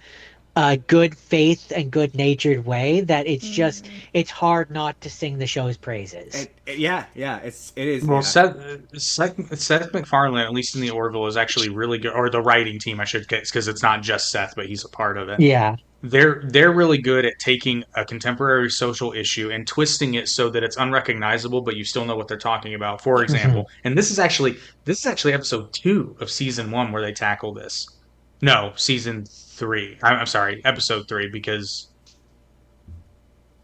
good faith and good natured way that it's hard not to sing the show's praises. Yeah, it is. Well, Yeah. Seth MacFarlane, at least in the Orville, is actually really good, or the writing team, I should get, because it's not just Seth, but he's a part of it. Yeah. They're really good at taking a contemporary social issue and twisting it so that it's unrecognizable, but you still know what they're talking about. For example, and this is actually episode 2 of season 1 where they tackle this. No, season 3. I'm sorry, episode 3, because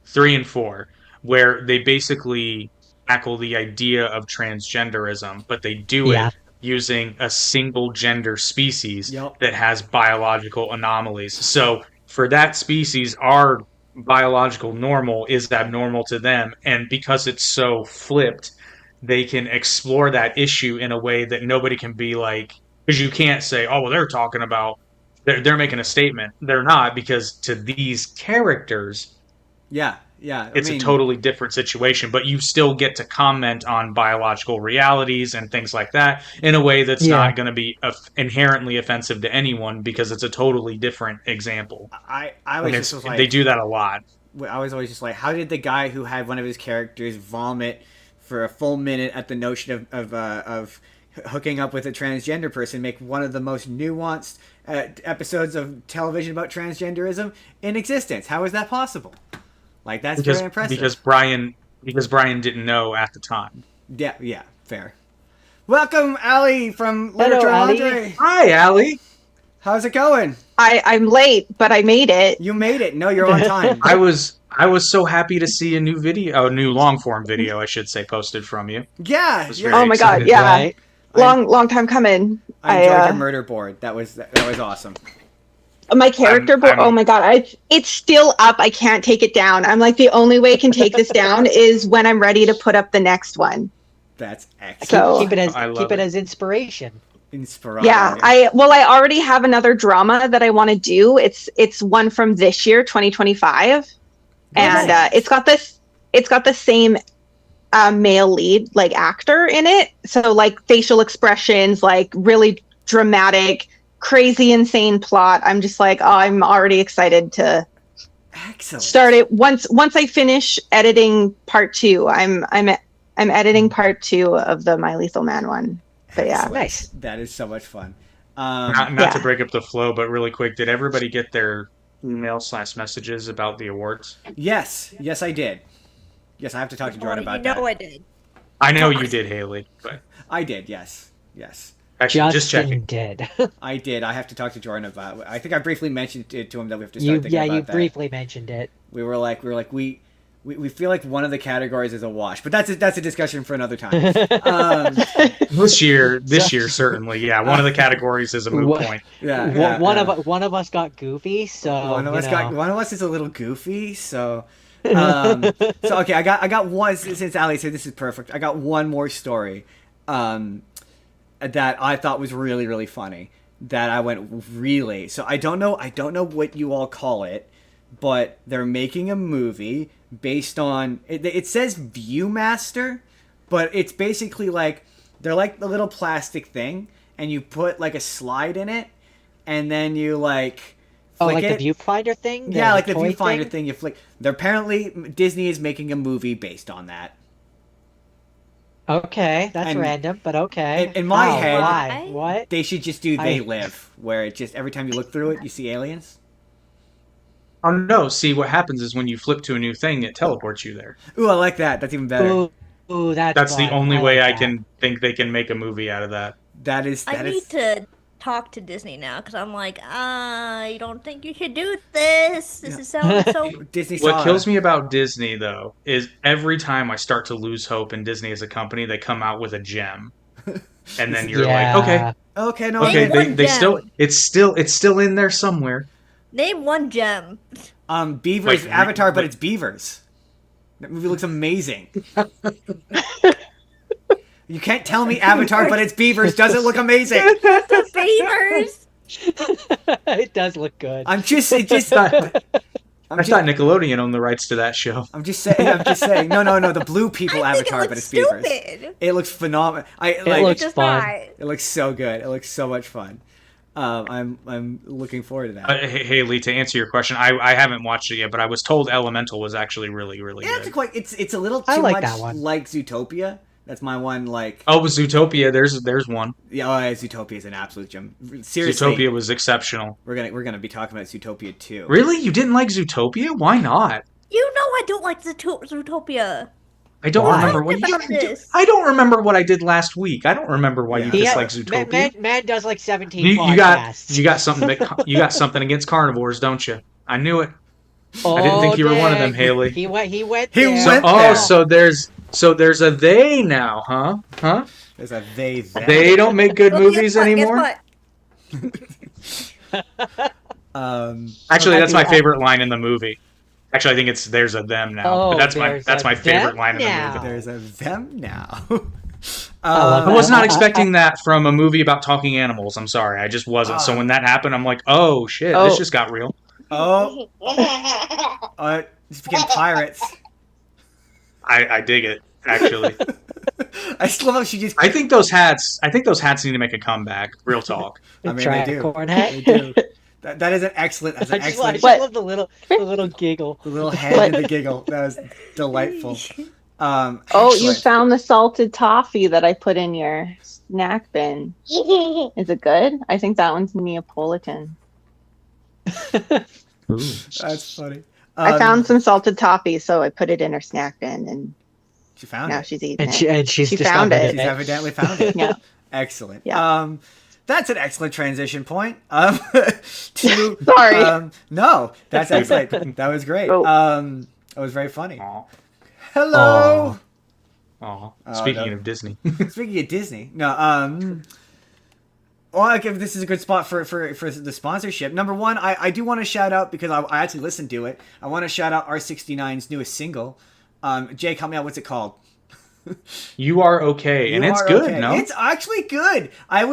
3 and 4, where they basically tackle the idea of transgenderism, but they do it using a single gender species that has biological anomalies. So for that species, our biological normal is abnormal to them, and because it's so flipped, they can explore that issue in a way that nobody can be like, because you can't say, oh, well, they're talking about, they're making a statement. They're not, because to these characters, it's a totally different situation, but you still get to comment on biological realities and things like that in a way that's not going to be inherently offensive to anyone, because it's a totally different example. They do that a lot. I was always just like, how did the guy who had one of his characters vomit for a full minute at the notion of hooking up with a transgender person make one of the most nuanced episodes of television about transgenderism in existence? How is that possible? Like, that's very impressive. Because Brian didn't know at the time. Yeah, fair. Welcome, Allie from Hello, Literature Allie. Andre. Hi, Allie. How's it going? I'm late, but I made it. You made it. No, you're on time. I was so happy to see a new long form video, I should say, posted from you. Yeah. Oh my god, yeah. Right? Long time coming. I enjoyed your murder board. That was awesome. My character board. Oh my god, it's still up. I can't take it down. I'm like, the only way I can take this down is when I'm ready to put up the next one. That's excellent. So keep it as inspiration. Inspiration. Yeah, I already have another drama that I want to do. It's one from this year, 2025, and it's got the same male lead, like, actor in it. So, like, facial expressions, like, really dramatic, crazy, insane plot. I'm just like, oh, I'm already excited to start it. Once I finish editing part 2, I'm editing part 2 of the My Lethal Man one. But yeah, nice. That is so much fun. Not to break up the flow, but really quick, did everybody get their email/messages about the awards? Yes, I did. Yes, I have to talk to Jordan about that. I did. I know you did, Haley, but I did. Yes. Actually, just checking. Did. I did. I have to talk to Jordan about it. I think I briefly mentioned it to him that we have to start thinking about that. Yeah, you briefly mentioned it. We were like, we feel like one of the categories is a wash, but that's a discussion for another time. This year certainly, yeah. One of the categories is a moot point. Yeah, one of us got goofy, so one of us is a little goofy, so. So okay, I got one, since Ali said this is perfect. I got one more story, that I thought was really, really funny. That I went, really. So I don't know what you all call it, but they're making a movie based on it says Viewmaster, but it's basically like they're like the little plastic thing, and you put like a slide in it, and then you like flick like it. the viewfinder thing. Yeah, like the viewfinder thing. You flick. They're apparently Disney is making a movie based on that. Okay, that's random, but okay. In my head, why? What? They should just do They Live, where it just every time you look through it, you see aliens. Oh no! See, what happens is when you flip to a new thing, it teleports you there. Ooh, I like that. That's even better. Ooh, that's the only way I that. can think they can make a movie out of that. I need to talk to Disney now, because I'm like, I don't think you should do this. This is so. Disney. What kills me about Disney, though, is every time I start to lose hope in Disney as a company, they come out with a gem, and then you're like, okay, it's still in there somewhere. Name one gem. Beavers, Avatar, but it's beavers. That movie looks amazing. You can't tell me Avatar, but it's beavers doesn't look amazing. The beavers. It does look good. I thought Nickelodeon owned the rights to that show. I'm just saying. No. The blue people Avatar, but it's beavers. It looks phenomenal. It looks fun. It looks so good. It looks so much fun. I'm looking forward to that. Haley, to answer your question, I haven't watched it yet, but I was told Elemental was actually really, really Yeah, good. it's a little too I like much that one. like Zootopia. That's my one. Like, Oh, with Zootopia, there's one. yeah, Zootopia is an absolute gem. Seriously, Zootopia was exceptional. we're gonna be talking about Zootopia too. Really? You didn't like Zootopia? Why not? You know I don't like Zootopia. I don't Why? remember what About you. this. I don't remember what I did last week. I don't remember why Yeah. you He dislike Man, Zootopia. man does like 17 You podcasts. got something against carnivores, don't you? I knew it. Oh, I didn't think you were one of them, dang. Haley. He went He there. went Oh, there. so there's a they now, huh? Huh? There's a they. They don't make good Well, movies guess what? anymore. Actually, I that's do- my favorite line in the movie. Actually, I think it's "There's a them now," Oh, but that's there's my a favorite them line in the now. movie. There's a them now. love I was not I- expecting that from a movie about talking animals. I'm sorry, I just wasn't. So when that happened, I'm like, "Oh shit, this Oh. just got real." Oh, just became pirates. I dig it. Actually, I still love how she just. I think those hats need to make a comeback. Real talk. I mean, Try they a do. corn hat. They do. That is an excellent. That's I an just excellent. What? love the little giggle. The little head and the giggle. That was delightful. Oh, you Excellent. found the salted toffee that I put in your snack bin. Is it good? I think that one's Neapolitan. That's funny. I found some salted toffee, so I put it in her snack bin, and She found now it. she's eating And it. she's She found discovered it. She's evidently found it. Yeah. Excellent. Yeah. That's an excellent transition point. To Sorry. no, that's excellent. That was great. Oh. That was very funny. Aw. Hello. Aw. Oh, Speaking no. of Disney, Speaking of Disney, no. Well, I give this is a good spot for the sponsorship. Number one, I do want to shout out because I actually listened to it. I want to shout out R69's newest single. Jake, help me out. What's it called? You Are Okay, and You it's Are good. Okay. No, It's actually good. I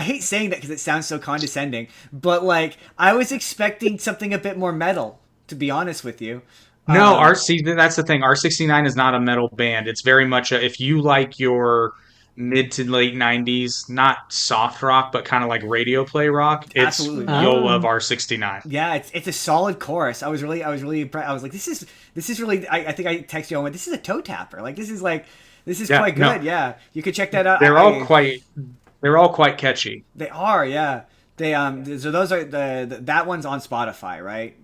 hate saying that because it sounds so condescending, but like I was expecting something a bit more metal. To be honest with you. no. That's the thing. R69 is not a metal band. It's very much if you like your mid to late 90s, not soft rock, but kind of like radio play rock. Absolutely. You'll Oh. love R69. Yeah, it's a solid chorus. I was really impressed. I was like, this is really. I think I texted you. I went, this is a toe tapper. Like this is Yeah, quite no. good. Yeah, you could check that out. They're all quite catchy. They are. Yeah. They So those are that one's on Spotify, right?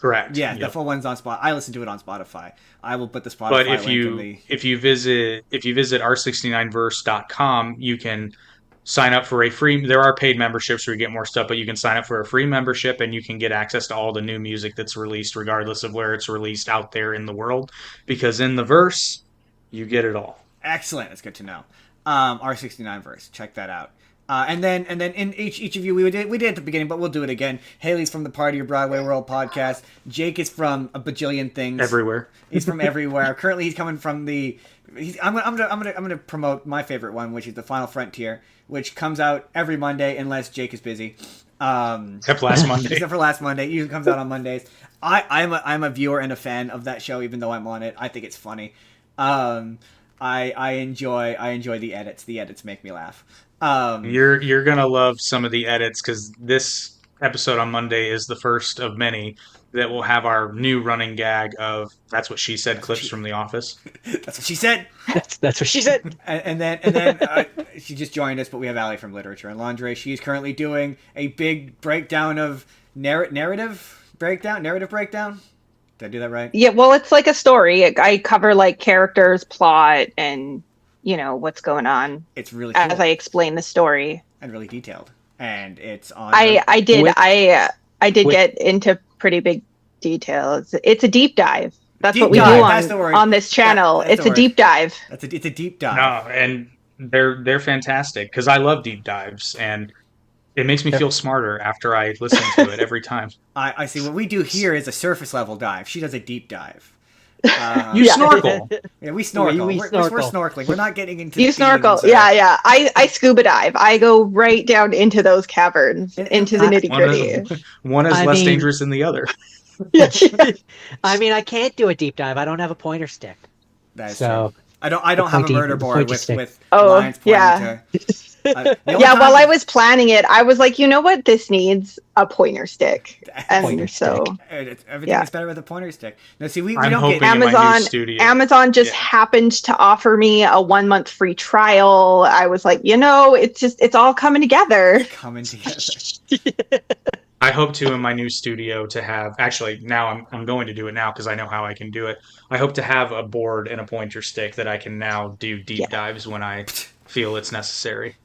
Correct. Yeah, Yep. the full one's on Spotify. I listen to it on Spotify. I will put the Spotify But link in the. if you visit r69verse.com, you can sign up for a free. There are paid memberships where you get more stuff, but you can sign up for a free membership and you can get access to all the new music that's released, regardless of where it's released out there in the world. Because in the verse, you get it all. Excellent. That's good to know. R69 verse. Check that out. And then in each of you we did at the beginning, but we'll do it again. Haley's from the Party Your Broadway World podcast. Jake is from a bajillion things. Everywhere. He's from everywhere. Currently, he's coming from the. I'm gonna promote my favorite one, which is the Final Frontier, which comes out every Monday unless Jake is busy. Except last Monday. Except for last Monday, it usually comes out on Mondays. I'm a viewer and a fan of that show, even though I'm on it. I think it's funny. I enjoy the edits. The edits make me laugh. You're gonna love some of the edits because this episode on Monday is the first of many that will have our new running gag of "That's what she said" clips from The Office. That's what she said. That's what she said. And then she just joined us, but we have Allie from Literature and Laundry. She is currently doing a big breakdown of narrative breakdown. Did I do that right? Yeah, well, it's like a story. I cover like characters, plot, and what's going on It's really cool as I explain the story. and really detailed, and it's on. I did With- I did with- get into pretty big details. It's a deep dive. That's Deep what we dive, do that's the word. on this channel. That's It's the a word. deep dive. It's a deep dive. No, and they're fantastic because I love deep dives and it makes me feel smarter after I listen to it every time. I see. What we do here is a surface level dive. She does a deep dive. You Yeah. snorkel. Yeah, we snorkel. We We're snorkel. snorkeling. We're not getting into. You the snorkel. feelings Yeah. I scuba dive. I go right down into those caverns, into the nitty gritty. One is I less mean- dangerous than the other. I mean, I can't do a deep dive. I don't have a pointer stick. That is So true. I don't have a pointy- murder board pointy with stick. with Oh, lines pointing yeah. to. While I was planning it, I was like, you know what? This needs a pointer stick. And Everything is better with a pointer stick. No, see, we I'm don't hoping get in my new studio. Amazon just happened to offer me a 1 month free trial. I was like, it's all coming together. I hope to in my new studio to have, actually now I'm going to do it now because I know how I can do it. I hope to have a board and a pointer stick that I can now do deep dives when I feel it's necessary.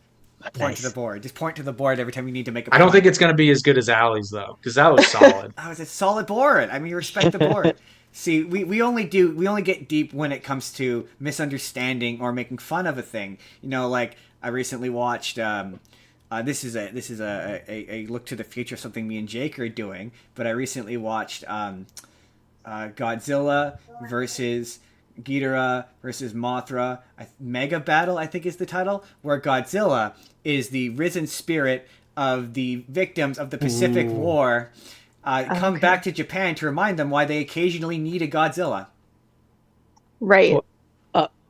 Point to the board. Just point to the board every time you need to make a point. I don't think it's going to be as good as Allie's though, because that was solid. It's a solid board. I mean, you respect the board. See, we only get deep when it comes to misunderstanding or making fun of a thing. Like I recently watched. This is a look to the future, something me and Jake are doing. But I recently watched Godzilla versus Ghidorah versus Mothra. Mega Battle, I think is the title, where Godzilla is the risen spirit of the victims of the Pacific War. Come back to Japan to remind them why they occasionally need a Godzilla. Right.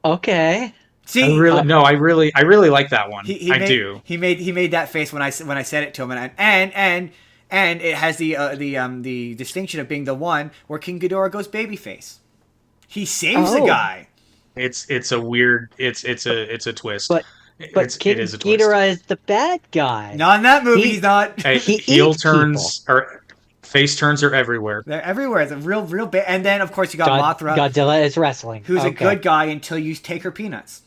Okay. See, I really like that one. I do. He made that face when I said it to him, and it has the distinction of being the one where King Ghidorah goes babyface. He saves the guy. It's a weird. It's a twist. But King Ghidorah is the bad guy. Not in that movie. He's not. Heel turns or face turns are everywhere. They're everywhere. It's a real bad. And then of course you got Mothra. Godzilla is wrestling. Who's a good guy until you take her peanuts.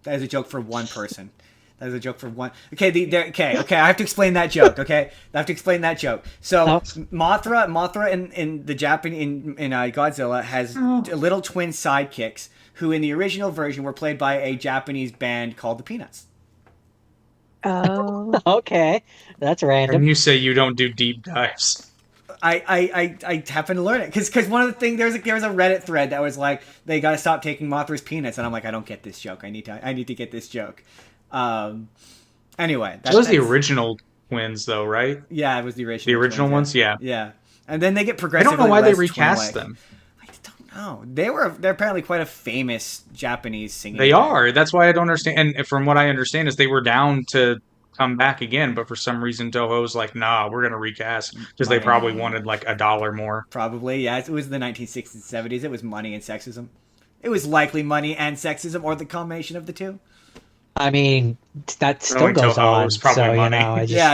That is a joke for one person. That is a joke for one. Okay, okay. I have to explain that joke. Okay, I have to explain that joke. So Mothra in the Japanese in Godzilla has little twin sidekicks who in the original version were played by a Japanese band called the Peanuts. Oh, okay, that's random. And you say you don't do deep dives. I happen to learn it because one of the things there was a Reddit thread that was like they got to stop taking Mothra's peanuts, and I'm like, I don't get this joke. I need to get this joke. Anyway, that was the original twins though, right? Yeah, it was the original. The original twins, ones, yeah. Yeah, and then they get progressively. I don't know why they recast them. I don't know. They're apparently quite a famous Japanese singer. They are. That's why I don't understand. And from what I understand is they were down to come back again, but for some reason Toho's like, nah, we're gonna recast because they probably wanted like $1 more. Probably, yeah. It was the 1960s and 70s. It was money and sexism. It was likely money and sexism, or the combination of the two. I mean, that still goes on. Was probably money.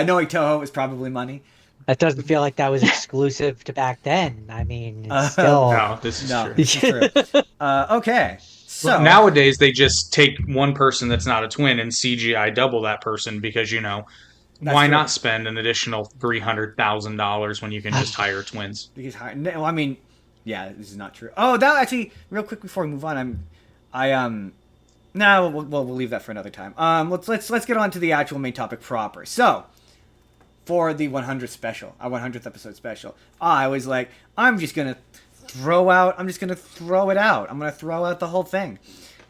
Knowing Toho was probably money. That doesn't feel like that was exclusive to back then. I mean, it's still. No, this is true. This is true. Okay. So well, nowadays they just take one person that's not a twin and CGI double that person because why not spend an additional $300,000 when you can just hire twins? Because I mean, yeah, this is not true. Oh, that actually, real quick before we move on, no, we'll leave that for another time. Let's get on to the actual main topic proper. So, for the 100th special, our 100th episode special, I was like, I'm just gonna throw it out. I'm gonna throw out the whole thing,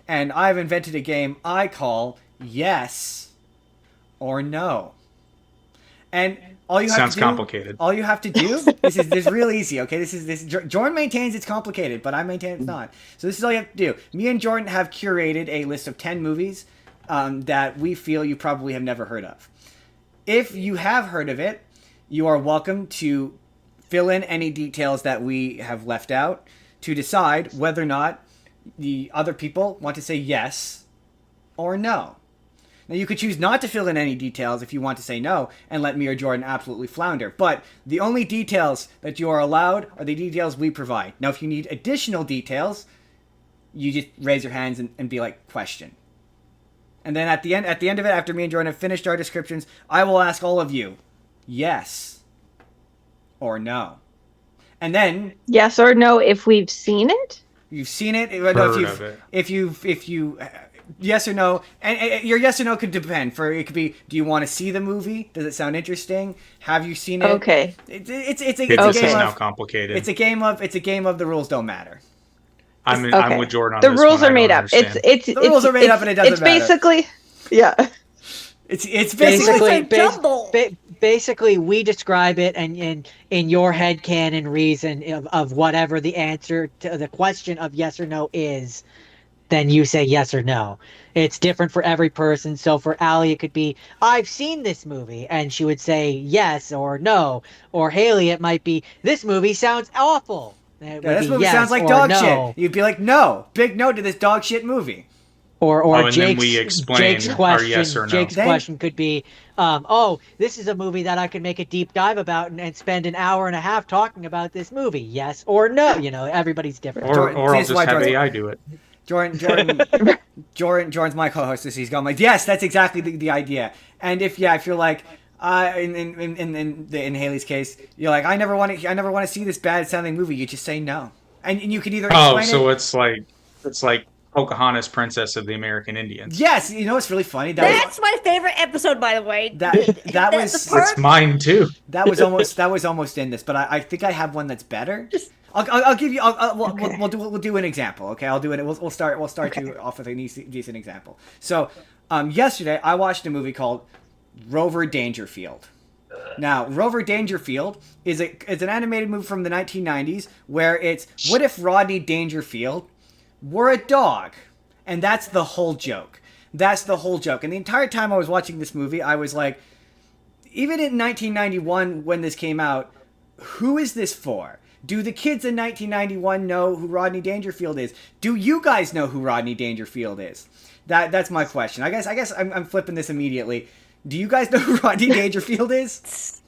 and I've invented a game I call Yes or No. And all you have sounds to do, complicated. All you have to do, this is real easy. Okay, Jordan maintains it's complicated, but I maintain it's not. So this is all you have to do. Me and Jordan have curated a list of 10 movies that we feel you probably have never heard of. If you have heard of it, you are welcome to fill in any details that we have left out to decide whether or not the other people want to say yes or no. Now, you could choose not to fill in any details if you want to say no and let me or Jordan absolutely flounder. But the only details that you are allowed are the details we provide. Now, if you need additional details, you just raise your hands and be like, question. And then at the end of it, after me and Jordan have finished our descriptions, I will ask all of you, yes or no. And then... Yes or no if we've seen it? You've seen it? If you yes or no, and your yes or no could depend. It could be, do you want to see the movie? Does it sound interesting? Have you seen it? Okay. It's a game of, now complicated. It's a game of the rules don't matter. I'm with Jordan on the this. The rules are made up. The rules are made up, and it doesn't matter. It's basically, yeah. It's basically basically we describe it, and in your head canon reason of whatever the answer to the question of yes or no is. then you say yes or no. It's different for every person. So for Allie, it could be, I've seen this movie, and she would say yes or no. Or Haley, it might be, this movie sounds awful. It Yeah, would this be movie yes sounds like or dog no. shit. You'd be like, no, big no to this dog shit movie. Or and then we explain Jake's our question. yes or no. Jake's Then- question could be, "Oh, this is a movie that I could make a deep dive about and spend an hour and a half talking about this movie. Yes or no?" You know, everybody's different. Or I'll This is just why have Jordan- AI do it. Jordan's my co-host. He's going like, yes, that's exactly the idea. And if you're like, in Haley's case, you're like, I never want to see this bad sounding movie. You just say no, and you can either explain So it. it's like Pocahontas, Princess of the American Indians. Yes, you know what's really funny? That's my favorite episode, by the way. That was the part- It's mine too. that was almost in this, but I think I have one that's better. I'll give you. We'll do an example. Okay, I'll do it. We'll start you off with a decent example. So, yesterday I watched a movie called Rover Dangerfield. Now, Rover Dangerfield is an animated movie from the 1990s where it's what if Rodney Dangerfield were a dog, and that's the whole joke. That's the whole joke. And the entire time I was watching this movie, I was like, even in 1991 when this came out, who is this for? Do the kids in 1991 know who Rodney Dangerfield is? Do you guys know who Rodney Dangerfield is? That's my question. I guess I'm flipping this immediately. Do you guys know who Rodney Dangerfield is?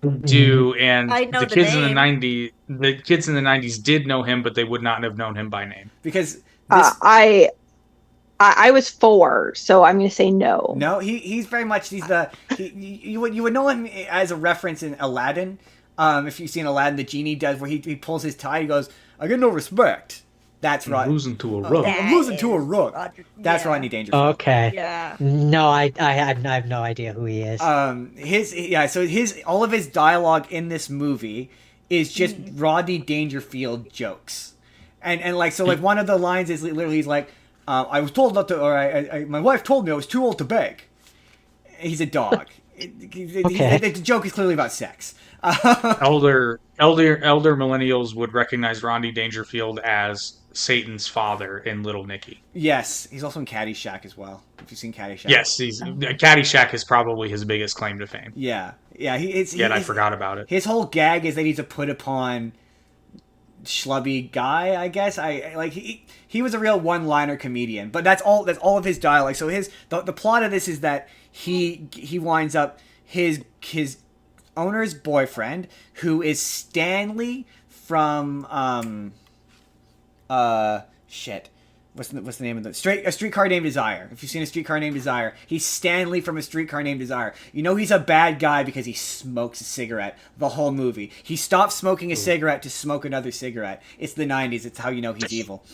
And I know the the kids in name. the '90s did know him, but they would not have known him by name. Because this, I was 4, so I'm going to say no. no, he's very much you would know him as a reference in Aladdin. If you've seen Aladdin, the genie does where he pulls his tie. He goes, "I get no respect." That's right. Losing to a rook. I'm losing to a rook. That's yeah. Rodney Dangerfield. Okay. Yeah. No, I have no idea who he is. All of his dialogue in this movie is just Rodney Dangerfield jokes, and like one of the lines is literally he's like, I was told not to, or my wife told me I was too old to beg. He's a dog. Okay. The joke is clearly about sex. Elder millennials would recognize Rodney Dangerfield as Satan's father in Little Nicky. Yes, he's also in Caddyshack as well. If you've seen Caddyshack. Yes, Caddyshack is probably his biggest claim to fame. Yeah. I forgot about it. His whole gag is that he's a put upon schlubby guy, I guess. He was a real one-liner comedian, but that's all of his dialogue. So the plot of this is that he winds up his owner's boyfriend, who is Stanley from what's the name of A Streetcar Named Desire. If you've seen A Streetcar Named Desire, he's Stanley from A Streetcar Named Desire. You know he's a bad guy because he smokes a cigarette the whole movie. He stopped smoking a cigarette to smoke another cigarette. It's the 90s. It's how you know he's evil.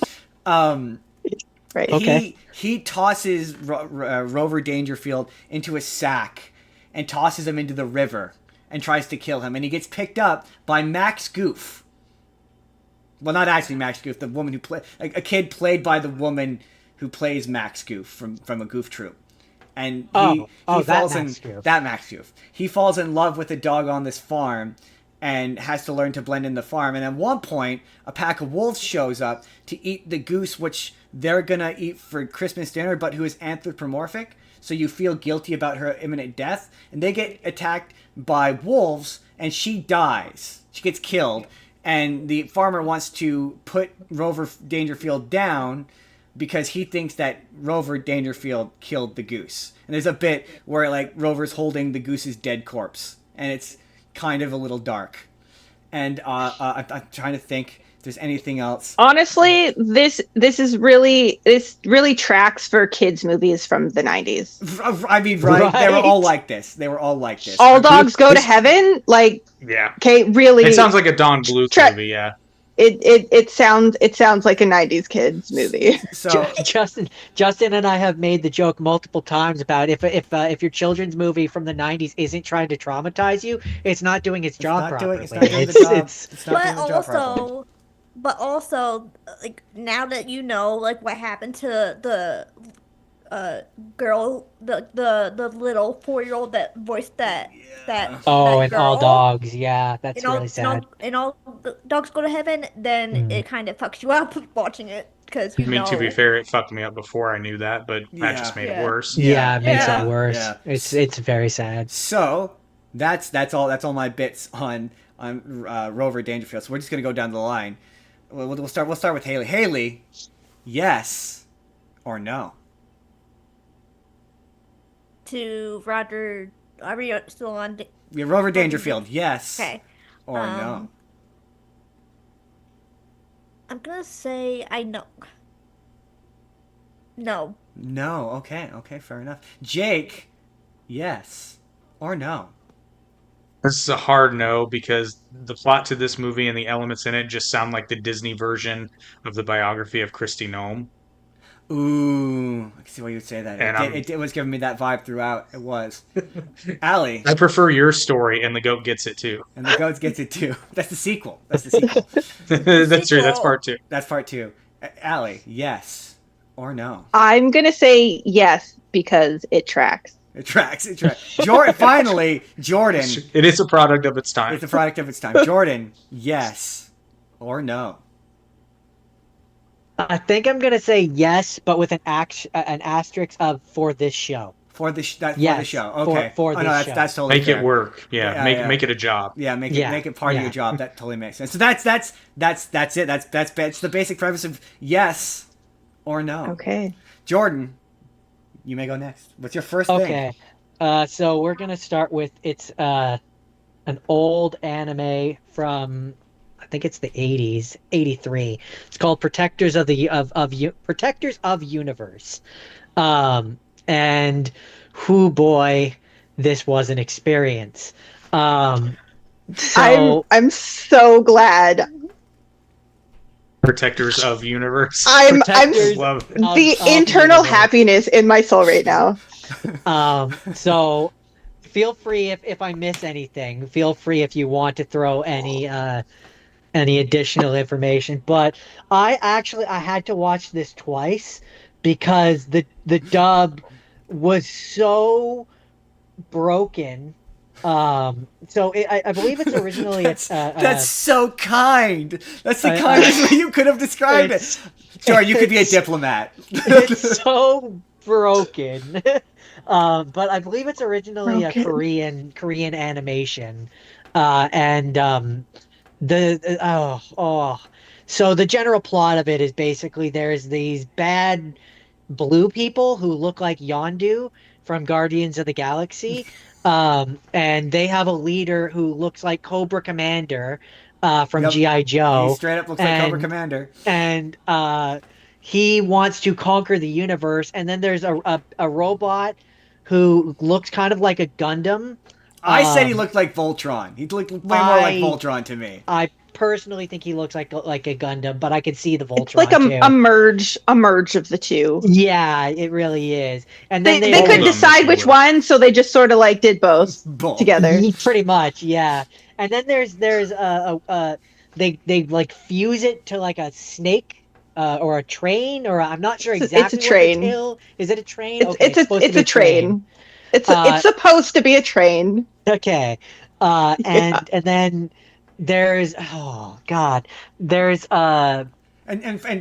Right. Okay. He tosses Rover Dangerfield into a sack and tosses him into the river and tries to kill him. And he gets picked up by Max Goof. Well, not actually Max Goof, the woman who a kid played by the woman who plays Max Goof from a Goof troop. And he falls in that Max Goof. He falls in love with a dog on this farm and has to learn to blend in the farm. And at one point, a pack of wolves shows up to eat the goose, which they're gonna eat for Christmas dinner, but who is anthropomorphic. So you feel guilty about her imminent death. And they get attacked by wolves, and she dies. She gets killed. And the farmer wants to put Rover Dangerfield down because he thinks that Rover Dangerfield killed the goose. And there's a bit where Rover's holding the goose's dead corpse, and it's kind of a little dark. And I'm trying to think if there's anything else. Honestly, this really tracks for kids movies from the 90s. I mean, right? They were all like this. All dogs go to heaven. Yeah. Okay, really. It sounds like a Don Bluth movie. Yeah. It sounds like a 90s kids movie. So Justin and I have made the joke multiple times about if your children's movie from the 90s isn't trying to traumatize you, it's not doing its job properly. But also, now that you know, what happened to the girl, the little 4-year-old that voiced Oh, that and all girl. dogs. Yeah, that's And all, really sad. and all the dogs go to heaven, then Mm. it kind of fucks you up watching it because I mean, to be fair, it fucked me up before I knew that, but that just made it Yeah. worse. Yeah, it makes it Yeah. worse. Yeah. It's very sad. So that's all my bits on Rover Dangerfield. So we're just gonna go down the line. We'll start with Haley. Haley, yes or no? To Roger, are we still on? Yeah, Rover Dangerfield, yes Okay. or no? I'm gonna say I know. No. No. Okay, fair enough. Jake, yes or no? This is a hard no because the plot to this movie and the elements in it just sound like the Disney version of the biography of Christy Nome. Ooh, I can see why you would say that. And It was giving me that vibe throughout. It was. Allie, I prefer your story, and the goat gets it too. and the goats gets it too. That's the sequel. That's the sequel. That's true. That's part two. That's part two. Allie, yes or no? I'm gonna say yes because it tracks. It tracks. It tracks. Jordan, finally, Jordan. It is a product of its time. It's a product of its time. Jordan, yes or no? I think I'm gonna say yes, but with an asterisk of for this show. For the for the Yes, show. Okay. for oh, this no, that's show. that's totally Make fair. it work. Yeah, Yeah, make it a job. Yeah, make Yeah, it part of yeah. your job. That totally makes sense. So that's it. That's the basic premise of yes or no. Okay. Jordan, you may go next. What's your first thing? Okay. So we're gonna start with an old anime from I think it's the 80s, 83. It's called Protectors of Protectors of Universe. And whoo boy, this was an experience. So I'm so glad. Protectors of universe. I'm Protectors Love it. the of internal universe. happiness in my soul right now. So feel free if I miss anything. Feel free if you want to throw any additional information. But I had to watch this twice because the dub was so broken. I believe it's originally That's so kind. That's the kindest way you could have described it. Jordan, you could be a diplomat. it's so broken. But I believe it's originally a Korean animation. So the general plot of it is basically there's these bad blue people who look like Yondu from Guardians of the Galaxy. And they have a leader who looks like Cobra Commander from Yep. G.I. Joe. He straight up looks like Cobra Commander. And he wants to conquer the universe. And then there's a robot who looks kind of like a Gundam. I said he looked like Voltron. He looked way more like Voltron to me. I personally think he looks like a Gundam, but I can see the Voltron It's like too. a merge of the two. Yeah, it really is. And then They Hold couldn't them, decide if you which will. one, so they just sort of like did both Both. together. Pretty much, yeah. And then there's they like fuse it to like a snake or a train, or I'm not sure exactly. It's a train. Is it a train? It's a train. It's supposed to be a train. Okay. And then there's there's And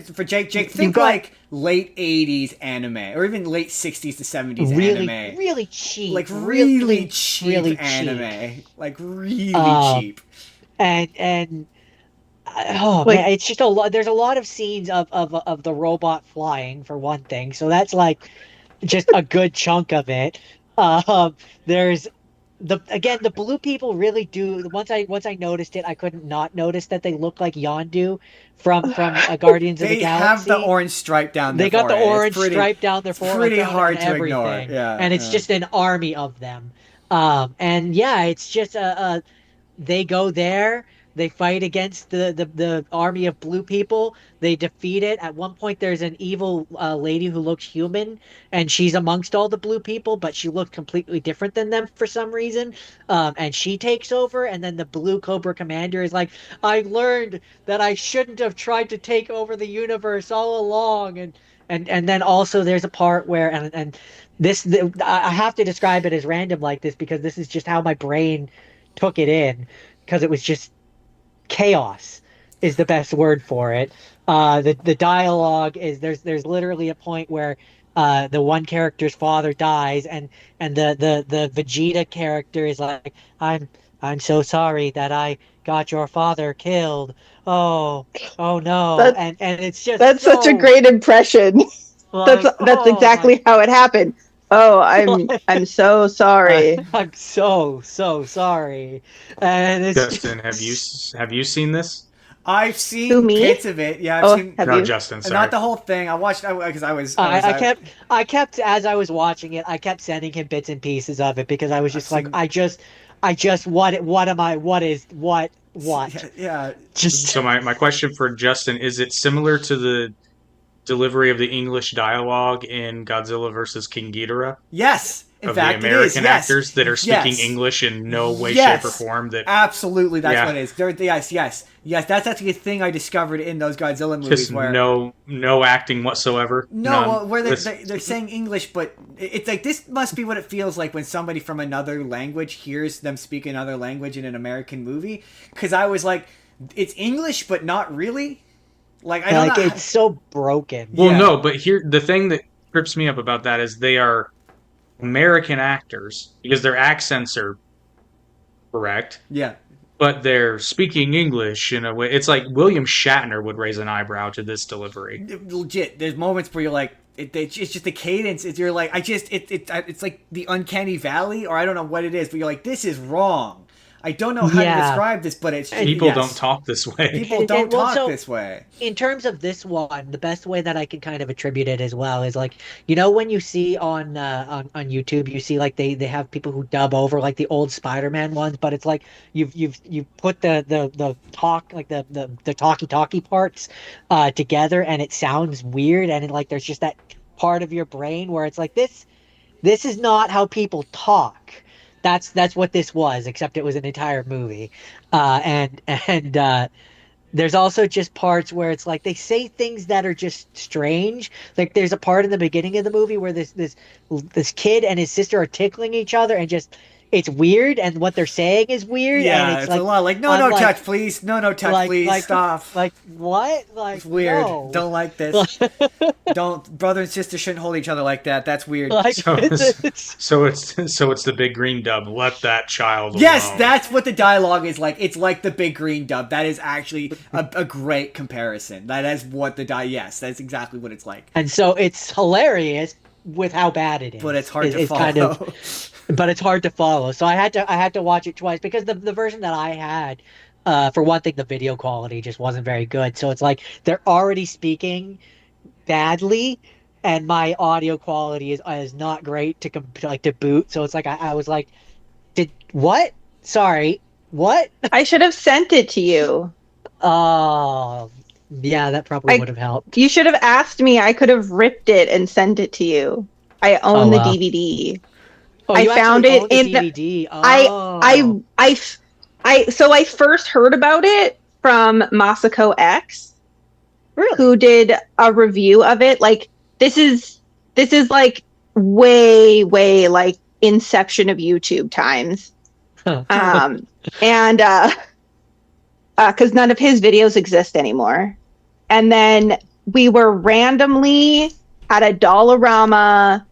for Jake, think like late 80s anime, or even late 60s to 70s anime. really cheap. Like really cheap anime. Like really cheap. And man, it's just a lot. There's a lot of scenes of the robot flying for one thing, so that's like just a good chunk of it. There's the blue people really do. Once I noticed it, I couldn't not notice that they look like Yondu from Guardians of the Galaxy. They have the orange stripe down their They got forehead. the orange stripe down their forehead. Pretty hard and to everything. ignore. Yeah, and it's just an army of them. And yeah, it's just they go there. They fight against the army of blue people. They defeat it. At one point, there's an evil lady who looks human, and she's amongst all the blue people, but she looks completely different than them for some reason. And she takes over, and then the blue Cobra Commander is like, I learned that I shouldn't have tried to take over the universe all along. and then also there's a part where and I have to describe it as random like this because this is just how my brain took it in because it was just chaos is the best word for it. The dialogue is there's literally a point where the one character's father dies and the Vegeta character is like, I'm so sorry that I got your father killed. Oh, oh no. And it's just That's so, such a great impression. like, That's exactly how it happened. Oh, I'm so sorry. I'm so sorry. And it's Justin, just, have you seen this? I've seen Who, me? bits of it. Yeah, I've Oh, seen have No, you? Justin. Sorry. not the whole thing. I watched because I kept as I was watching it, I kept sending him bits and pieces of it because I was just like, what? Yeah. Just So my question for Justin, is it similar to the delivery of the English dialogue in Godzilla versus King Ghidorah? Yes. In Of fact, the it is. American Yes. actors that are speaking Yes. English in no way, Yes. shape, or form. That Absolutely, that's Yeah. what it is. Yes. That's actually a thing I discovered in those Godzilla movies just where no acting whatsoever. None. well, where This- they're saying English, but it's like this must be what it feels like when somebody from another language hears them speak another language in an American movie. Because I was like, it's English, but not really. Like I don't like know. it's so broken. Well, Yeah. no, but here the thing that trips me up about that is they are American actors because their accents are correct, Yeah. but they're speaking English in a way. It's like William Shatner would raise an eyebrow to this delivery. Legit. There's moments where you're like, it's just the cadence. You're like, it's like the uncanny valley, or I don't know what it is, but you're like, this is wrong. I don't know how to Yeah. describe this, but it's People yes. don't talk this way. People don't Well, talk so- this way. In terms of this one, the best way that I can kind of attribute it as well is like, you know, when you see on YouTube, you see like they have people who dub over like the old Spider-Man ones, but it's like you've put the talk like the talkie parts together, and it sounds weird, and like there's just that part of your brain where it's like this is not how people talk. That's what this was, except it was an entire movie, and there's also just parts where it's like they say things that are just strange. Like there's a part in the beginning of the movie where this kid and his sister are tickling each other, and just it's weird, and what they're saying is weird. Yeah, and it's like, a lot like no I'm like- touch, please. No touch, like- please. like- Stop. Like what? Like It's weird. no. Don't like this. Don't brother and sister shouldn't hold each other like that. That's weird. Like, So it's- So it's the big green dub. Let that child Yes, alone. that's what the dialogue is like. It's like the big green dub. That is actually a great comparison. That is what yes, that's exactly what it's like. and so it's hilarious with how bad it is. But it's hard to It's follow. kind of, but it's hard to follow. So I had to watch it twice because the version that I had, for one thing, the video quality just wasn't very good. So it's like they're already speaking badly, and my audio quality is not great to boot. So it's like I was like, did what? Sorry, what? I should have sent it to you. Oh, yeah, that probably I- would have helped. You should have asked me. I could have ripped it and sent it to you. I own the wow. DVD. Oh, I you found actually it own the in- DVD. Oh. So I first heard about it from Masako X, Really? who did a review of it. Like this is like way like inception of YouTube times. And because none of his videos exist anymore. And then we were randomly at a Dollarama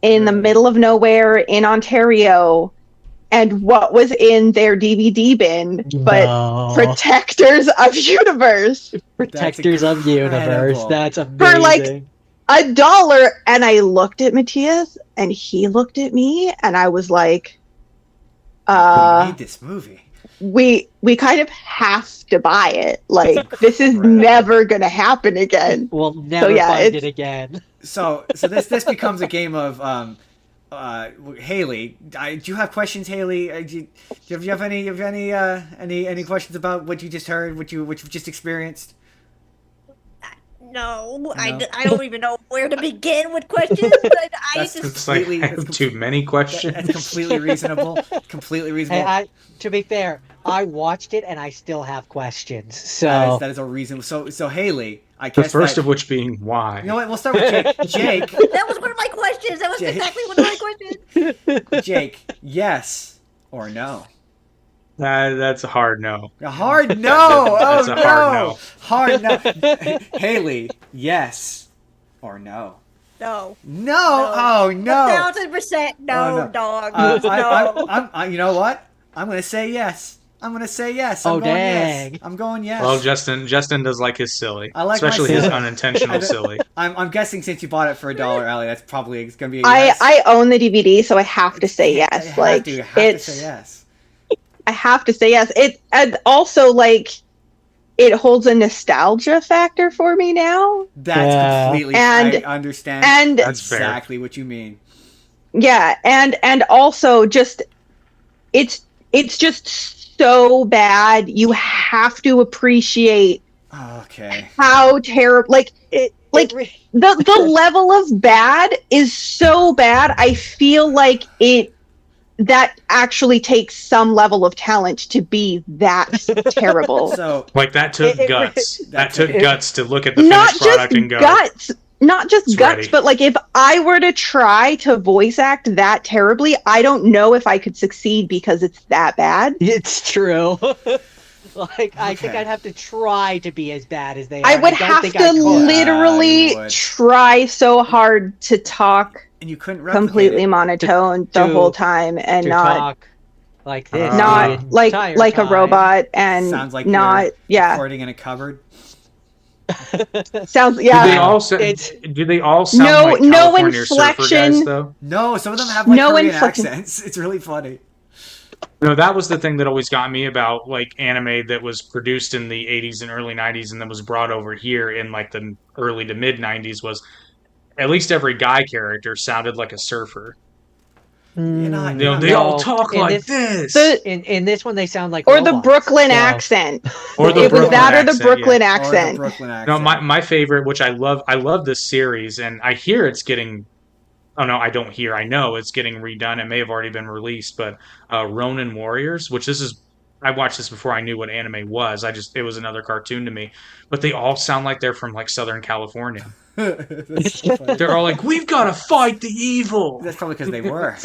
in the middle of nowhere in Ontario, and what was in their DVD bin but No. Protectors of Universe. Protectors of Universe. incredible. That's amazing. For, like, $1. And I looked at Matthias and he looked at me and I was like, Who made this movie? we kind of have to buy it. Like this is Right. never gonna happen again. We'll never yeah, find it's- it again. So this becomes a game of Haley. Do you have questions, Haley? Do you have any questions about what you just heard, what you've just experienced? No, No. I don't even know where to begin with questions. I That's just It's like Completely- I have too many questions. That's completely reasonable. Completely Hey, reasonable. to be fair, I watched it and I still have questions. That So is, that is a reason. So Haley, I The guess first that, of which being why. you know what? We'll start with Jake. Jake, that was one of my questions. That was Jake. exactly one of my questions. Jake, yes or no? That's a hard no. A hard no. Oh That's a no. hard no. Hard no. Haley, yes or no? No. No. Oh no. 1,000% no, Oh, no. dog. I, no. you know what? I'm gonna say yes. I'm gonna say yes. I'm Oh, going dang. yes. I'm going yes. Well, Justin does like his silly, I like my especially his silly. unintentional silly. I'm guessing since you bought it for $1, Allie, that's probably it's gonna be a I yes. I own the DVD, so I have to say You yes. have Like to, you have to it's say yes. I have to say yes. It and also like it holds a nostalgia factor for me now. That's Yeah. completely. And- I understand. and- That's fair. exactly what you mean. Yeah, and also just it's just so bad. You have to appreciate Okay. how terrible like it, Like, it re- the level of bad is so bad. I feel like that actually takes some level of talent to be that terrible. So Like that took It- guts. That that's took it. guts to look at the Not finished just product and go. guts, not just It's guts, ready. but like if I were to try to voice act that terribly, I don't know if I could succeed because it's that bad. it's true. Like I think Okay. I'd have to try to be as bad as they are. I and would don't have think to I could. literally would. try so hard to talk and you couldn't replicate completely it. monotone the to- whole time and to not talk like this. not the like entire like a time. robot and Sounds like not you're yeah recording in a cupboard. sounds Do yeah they all sound No- like no California surfer inflection. guys though? No, some of them have like No Korean inflection. accents. It's really funny. No, that was the thing that always got me about like anime that was produced in the 80s and early 90s and then was brought over here in like the early to mid 90s was at least every guy character sounded like a surfer. You're not- Mm, you're not- They all no. talk In like this- this. In this one, they sound like or the robots, Brooklyn so- accent. Or the It was Brooklyn that or the accent, Brooklyn yeah. Or the accent. Brooklyn accent. No, my favorite, which I love this series, and I hear it's getting. Oh no, I don't hear. I know it's getting redone. It may have already been released, but Ronin Warriors, which this is. I watched this before I knew what anime was. It was another cartoon to me, but they all sound like they're from like Southern California. That's so funny. They're all like, "We've got to fight the evil." That's probably because they were.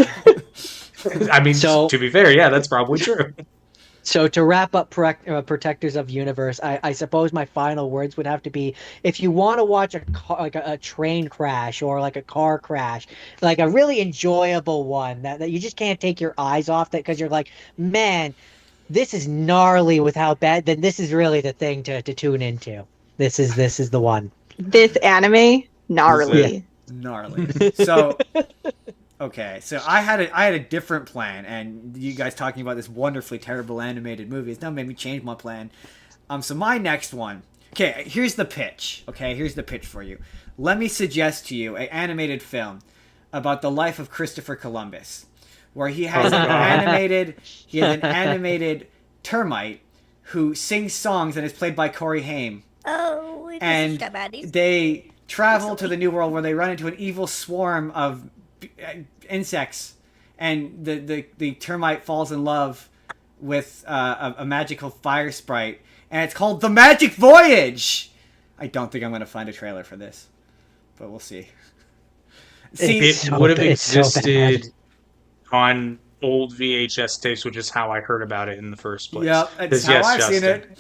I mean, So- to be fair, yeah, that's probably true. So to wrap up Protectors of Universe, I suppose my final words would have to be: if you want to watch a train crash or like a car crash, like a really enjoyable one that you just can't take your eyes off that because you're like, man, this is gnarly with how bad. Then this is really the thing to tune into. This is the one. This anime gnarly. Gnarly. So, okay, so I had a different plan, and you guys talking about this wonderfully terrible animated movie has now made me change my plan. So my next one. Okay, here's the pitch. Okay, here's the pitch for you. Let me suggest to you an animated film about the life of Christopher Columbus, where he has an animated termite who sings songs and is played by Corey Haim. Oh, it And got bad. they travel to the new world where they run into an evil swarm of insects, and the termite falls in love with a magical fire sprite, and it's called The Magic Voyage. I don't think I'm going to find a trailer for this, but we'll see. See, It so would have bad. It's so existed on old VHS tapes, which is how I heard about it in the first place. yeah, that's 'Cause how yes, I've seen Justin, it.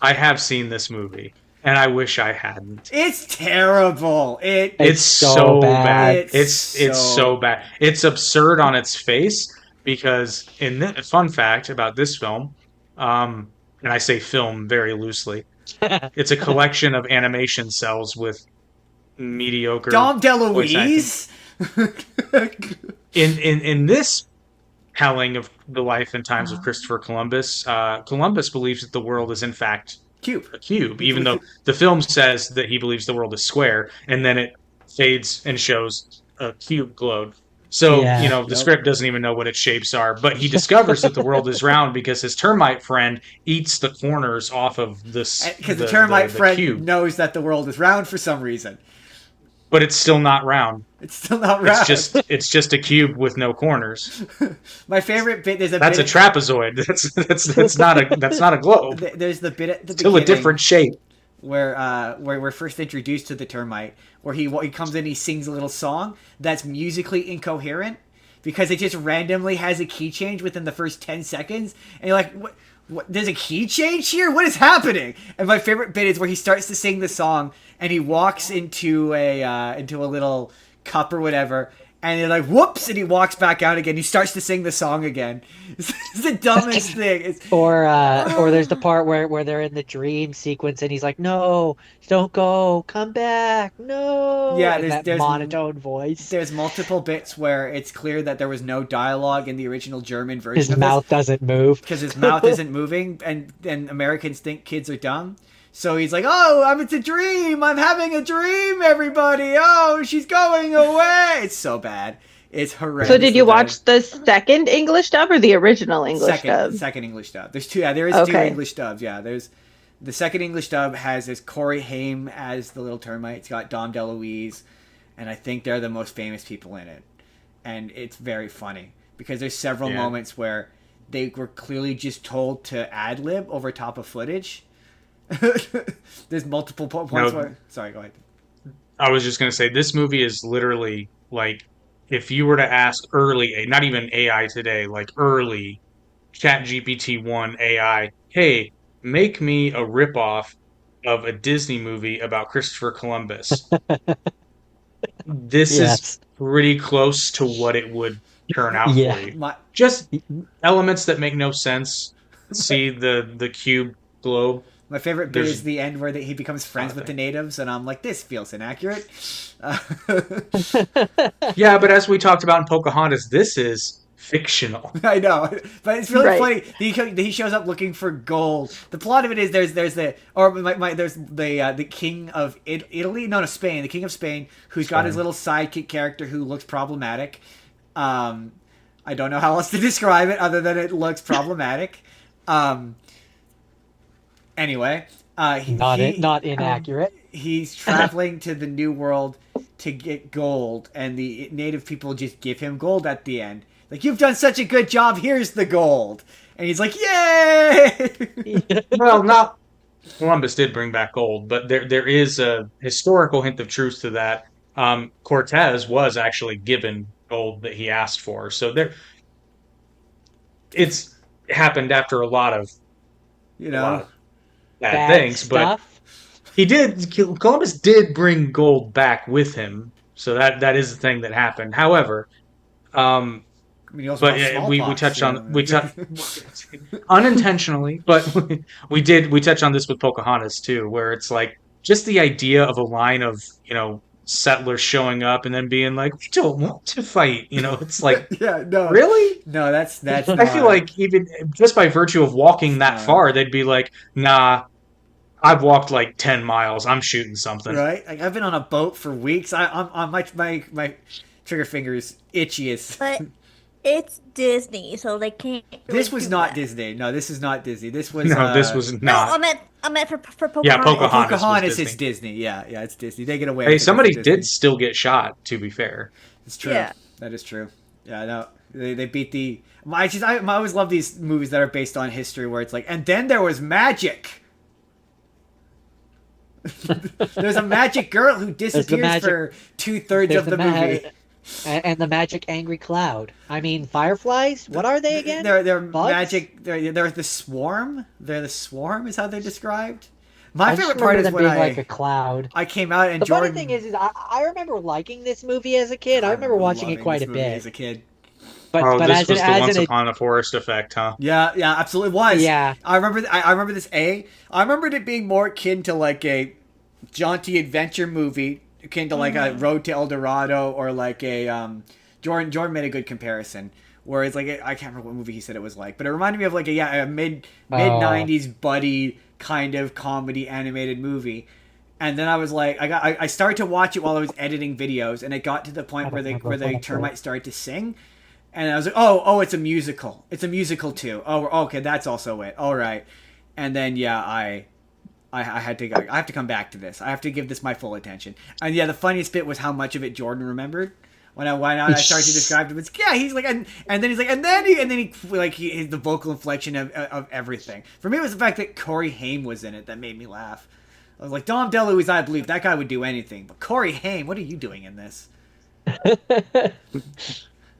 I have seen this movie, and I wish I hadn't. It's terrible. It's so bad. It's It's so- so bad. It's absurd on its face because fun fact about this film, and I say film very loosely, it's a collection of animation cells with mediocre Dom voice DeLuise. in this telling of the life and times of Christopher Columbus, Columbus believes that the world is in fact Cube. a cube, even though the film says that he believes the world is square, and then it fades and shows a cube globe So, Yeah. the script doesn't even know what its shapes are, but he discovers that the world is round because his termite friend eats the corners off of Because the termite friend cube, knows that the world is round for some reason. but it's still not round. It's still not round. It's just a cube with no corners. My favorite bit. That's a trapezoid. That's not a globe. There's the bit at the Still a beginning different shape. where we're first introduced to the termite, where he comes in, he sings a little song that's musically incoherent because it just randomly has a key change within the first 10 seconds, and you're like, what, there's a key change here? What is happening? And my favorite bit is where he starts to sing the song and he walks into a little cup or whatever, and you're like, whoops, and he walks back out again. He starts to sing the song again. It's the dumbest thing. Or there's the part where they're in the dream sequence and he's like, "No, don't go, come back, no." Yeah, in that there's monotone voice. There's multiple bits where it's clear that there was no dialogue in the original German version. His mouth doesn't move because his mouth isn't moving, and Americans think kids are dumb. So he's like, "Oh, it's a dream. I'm having a dream, everybody. Oh, she's going away." It's so bad. It's horrendous. So did you watch the second English dub or the original English dub? Second English dub. There's two. Yeah, there is two English dubs. Yeah, there's the second English dub there's Corey Haim as the little termite. It's got Dom DeLuise, and I think they're the most famous people in it. And it's very funny because there's several moments where they were clearly just told to ad-lib over top of footage. There's multiple points where... Sorry, go ahead. I was just going to say, this movie is literally like, if you were to ask early, not even AI today, like early ChatGPT-1 AI, hey, make me a ripoff of a Disney movie about Christopher Columbus. This is pretty close to what it would turn out for you. Just elements that make no sense. See the cube globe. My favorite bit is the end where he becomes friends with the natives, and I'm like, this feels inaccurate. Yeah, but as we talked about in Pocahontas, this is fictional. I know, but it's really funny. He shows up looking for gold. The plot of it is there's the king of Italy, no, Spain, the king of Spain, who's got his little sidekick character who looks problematic. I don't know how else to describe it other than it looks problematic. Anyway, not inaccurate. He's traveling to the New World to get gold, and the native people just give him gold at the end. Like, you've done such a good job, here's the gold. And he's like, yay! Well, not Columbus did bring back gold, but there is a historical hint of truth to that. Cortez was actually given gold that he asked for. So it's happened after a lot of bad things, stuff. But Columbus did bring gold back with him, so that is the thing that happened. However, we touched on unintentionally, but we touch on this with Pocahontas too, where it's like just the idea of a line of settlers showing up and then being like, we don't want to fight, it's like, really? No, that's I feel like even just by virtue of walking that far, they'd be like, nah, I've walked like 10 miles, I'm shooting something. Right? Like, I've been on a boat for weeks. I'm my trigger finger is itchiest. But it's Disney, so they can't really This was not Disney. No, this is not Disney. This was this was not. No, I meant for Pocahontas. Yeah, Pocahontas. Pocahontas is Disney. Yeah, it's Disney. They get away. Hey, somebody did still get shot. To be fair, it's true. Yeah. That is true. Yeah, no, they beat the. I always love these movies that are based on history, where it's like, and then there was magic. There's a magic girl who disappears for 2/3 of the movie. And the magic angry cloud. I mean, fireflies? What are they again? They're Bugs? magic. They're the swarm. They're the swarm is how they're described. My favorite part is when like a cloud. I came out and the Jordan... funny thing is I remember liking this movie as a kid. I remember watching it quite a bit as a kid. But this was the Once Upon a Forest effect, huh? Yeah, absolutely was. Yeah, I remember this. I remembered it being more akin to like a jaunty adventure movie, akin to like a Road to El Dorado, or like a Jordan made a good comparison where it's like I can't remember what movie he said it was like, but it reminded me of like a mid 90s buddy kind of comedy animated movie. And then I was like, I started to watch it while I was editing videos, and it got to the point where the termite started to sing, and I was like, oh, it's a musical. It's a musical too. Oh, okay, that's also it. All right. And then yeah, I had to go. I have to come back to this. I have to give this my full attention. And yeah, the funniest bit was how much of it Jordan remembered. When I started to describe him, it's yeah. He's like, and then he's like, and then he like the vocal inflection of everything. For me, it was the fact that Corey Haim was in it that made me laugh. I was like, Dom DeLuise, I believe that guy would do anything, but Corey Haim, what are you doing in this?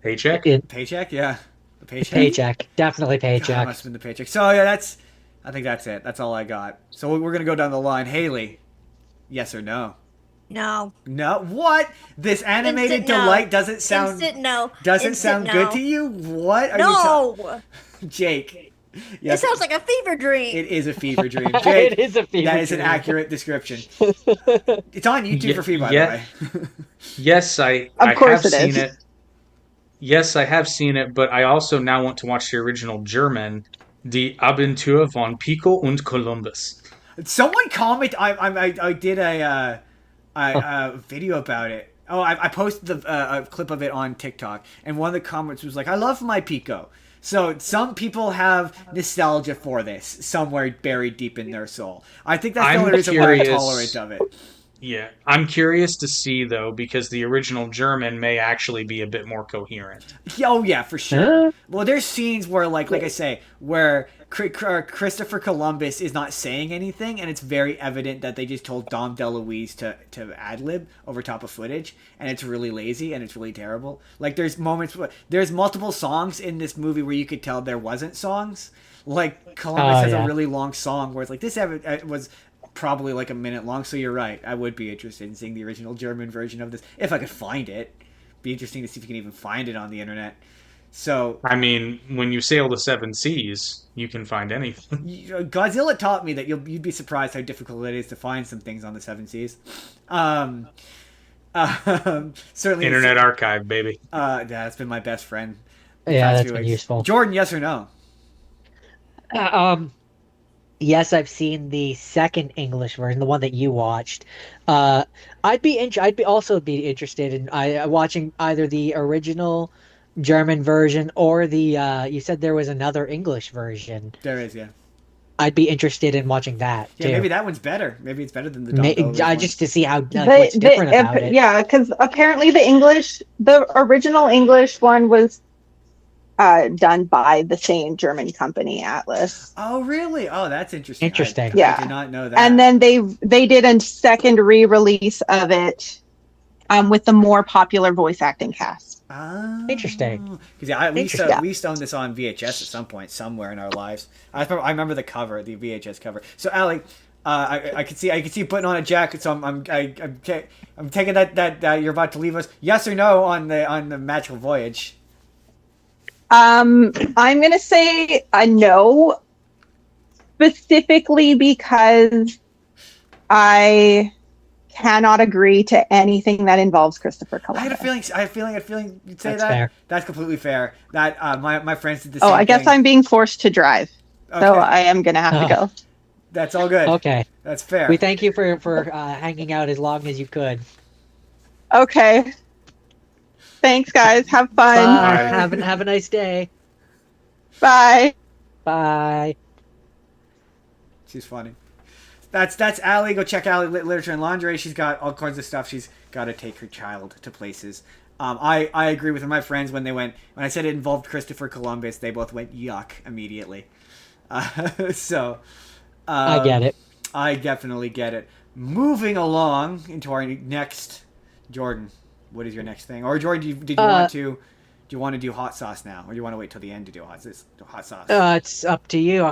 Paycheck? Paycheck, yeah, the paycheck. Paycheck, definitely paycheck. God, must have been the paycheck. So yeah, I think that's it. That's all I got. So we're gonna go down the line. Haley, yes or no? No. No. What? This animated Instant no. delight doesn't sound Instant no. doesn't Instant sound good no. to you? What are No. you Jake? It Yes, sounds like a fever dream. it is a fever dream. Jake, It is a fever that is an dream. accurate description. It's on YouTube for free, by the way. Yes, I course have it seen is. it. Yes, I have seen it, but I also now want to watch the original German, Die Abenteuer von Pico und Columbus. Someone comment. I did a video about it. Oh, I posted a clip of it on TikTok, and one of the comments was like, "I love my Pico." So some people have nostalgia for this somewhere buried deep in their soul. I think that's the I'm only reason why I'm curious. tolerant of it. Yeah, I'm curious to see though, because the original German may actually be a bit more coherent. Oh yeah, for sure. Huh? Well, there's scenes where, like I say, where Christopher Columbus is not saying anything, and it's very evident that they just told Dom DeLuise to ad lib over top of footage, and it's really lazy and it's really terrible. Like there's moments where there's multiple songs in this movie where you could tell there wasn't songs. Like Columbus has a really long song where it's like this was probably like a minute long. So you're right. I would be interested in seeing the original German version of this if I could find it. Be interesting to see if you can even find it on the internet. So I mean, when you sail the seven seas, you can find anything. Godzilla taught me that you'd be surprised how difficult it is to find some things on the seven seas. Certainly, Internet Archive, baby. That's been my best friend. the Yeah, past that's few been weeks. useful. Jordan, yes or no? Yes, I've seen the second English version, the one that you watched. I'd also be interested in watching either the original German version or the. You said there was another English version. There is, yeah. I'd be interested in watching that Yeah, too. maybe that one's better. Maybe it's better than the Don Dover's one. Just to see how what's different about it. Yeah, because apparently the original English one was done by the same German company, Atlas. Oh, really? Oh, that's interesting. Interesting. I Yeah. did not know that. And then they did a second re-release of it with the more popular voice acting cast. Oh. Interesting. Because yeah, we Interesting. used to own this on VHS at some point, somewhere in our lives. I remember the cover, the VHS cover. So, Allie, I could see you putting on a jacket. So I'm taking that you're about to leave us. Yes or no on the Magical Voyage? I'm gonna say a no, specifically because I cannot agree to anything that involves Christopher I had Columbus. a feeling you'd say That's that. fair. That's completely fair. That my friends did the same Oh, I guess thing. I'm being forced to drive, so Okay. I am gonna have to go. That's all good. Okay. That's fair. We thank you for hanging out as long as you could. Okay. Thanks, guys. Have fun. Bye. Bye. Have a nice day. Bye. Bye. She's funny. That's Allie. Go check Allie Literature and Lingerie. She's got all kinds of stuff. She's got to take her child to places. I agree with her. My friends, when I said it involved Christopher Columbus, they both went yuck immediately. So I get it. I definitely get it. Moving along into our next, Jordan. What is your next thing? Or Jordan, do you want to do hot sauce now, or do you want to wait till the end to do hot sauce? It's up to you.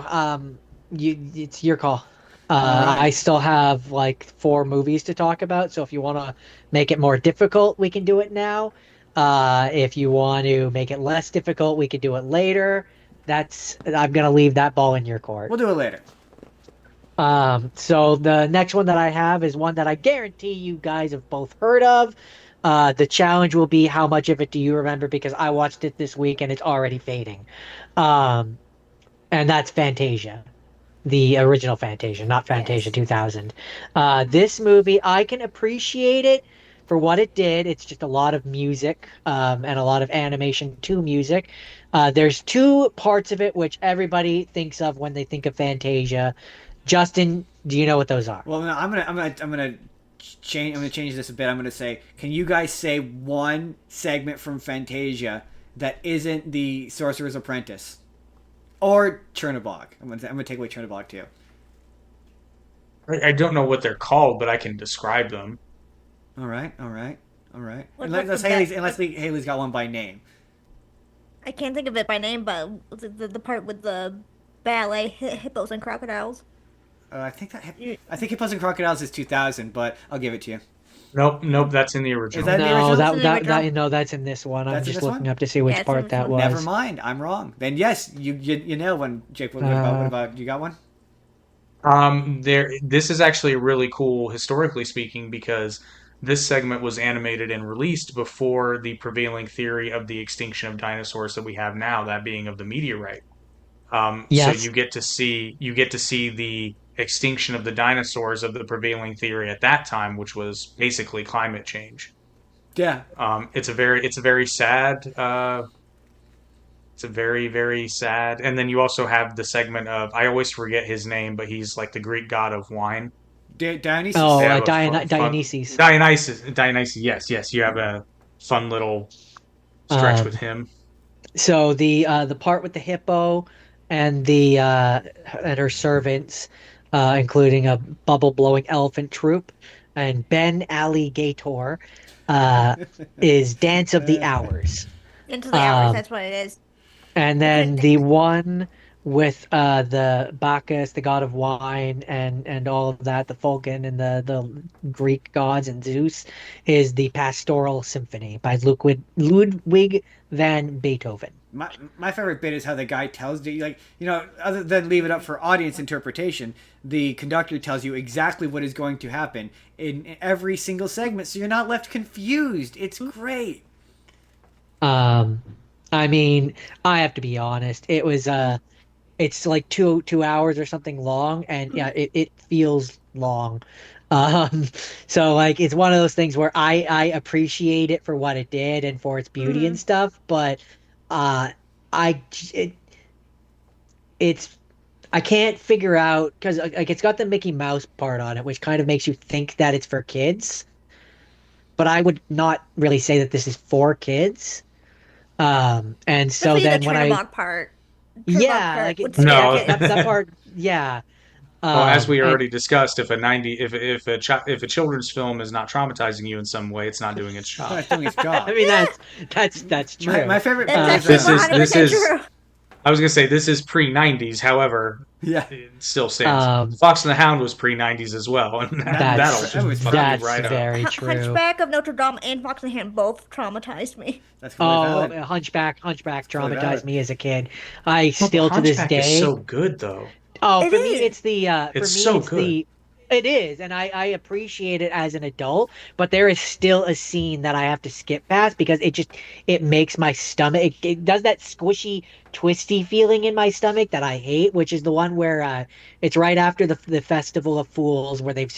It's your call. Alright. I still have like 4 movies to talk about, so if you want to make it more difficult, we can do it now. If you want to make it less difficult, we can do it later. I'm gonna leave that ball in your court. We'll do it later. So the next one that I have is one that I guarantee you guys have both heard of. The challenge will be how much of it do you remember, because I watched it this week and it's already fading. And that's Fantasia. the original Fantasia, not Fantasia Yes. 2000. This movie, I can appreciate it for what it did. It's just a lot of music and a lot of animation to music. There's two parts of it which everybody thinks of when they think of Fantasia. Justin, do you know what those are? Well, no, I'm gonna change. I'm gonna change this a bit. I'm gonna say, can you guys say one segment from Fantasia that isn't the Sorcerer's Apprentice or Chernobog? I'm gonna take away Chernobog too. I don't know what they're called, but I can describe them. All right, all right, all right. What Unless, about the Haley's got one by name. I can't think of it by name, but the part with the ballet hippos and crocodiles. I think Hippos and Crocodiles is 2000, but I'll give it to you. Nope, that's in the original. Is that the No, original? no, that's in this one. I'm That's in just this looking one? up to see which Yeah, it's in part this that one. was. Never mind, I'm wrong. Then yes, you know one. Jake, what about you? Got one? This is actually really cool historically speaking because this segment was animated and released before the prevailing theory of the extinction of dinosaurs that we have now, that being of the meteorite. So Yes. you get to see the extinction of the dinosaurs of the prevailing theory at that time, which was basically climate change. Yeah. It's a very sad. It's a very, very sad. And then you also have the segment of, I always forget his name, but he's like the Greek god of wine. Dionysus. Oh, They have a Dionysus. Dionysus. Yes. You have a fun little stretch Um, with him. So the part with the hippo and the and her servants, including a bubble blowing elephant troop, and Ben Alligator, is Dance of the Hours. Into the hours, Um, that's what it is. And then the one with the Bacchus, the god of wine, and all of that, the Vulcan and the Greek gods and Zeus, is the Pastoral Symphony by Ludwig van Beethoven. My favorite bit is how the guy tells you, like, other than leave it up for audience interpretation, the conductor tells you exactly what is going to happen in every single segment, so you're not left confused. It's great. I mean, I have to be honest. It was it's like two hours or something long, and yeah, it feels long. Um, so like it's one of those things where I appreciate it for what it did and for its beauty and stuff, but I it, it's I can't figure out because like it's got the Mickey Mouse part on it, which kind of makes you think that it's for kids, but I would not really say that this is for kids. And so Especially then the when I Chernobog part. yeah, Part like would No. scare kids. that part, yeah. Well, as we And already discussed, if a children's film is not traumatizing you in some way, it's not doing its It's job. not doing its job. I mean that's true. My favorite That's part actually is This 100% is true. I was gonna say this is pre-90s. However, yeah. it still stands. Um, Fox and the Hound was pre-90s as well, and that's that'll was fuck you that's right up. very true. Hunchback of Notre Dame and Fox and the Hand both traumatized me. That's completely valid. Hunchback really traumatized valid. me as a kid. I But still to this Hunchback is day. so good though. Oh, It for me, is. it's the for It's me so it's good. the it is, and I appreciate it as an adult, but there is still a scene that I have to skip past because it makes my stomach it does that squishy, twisty feeling in my stomach that I hate, which is the one where it's right after the Festival of Fools where they've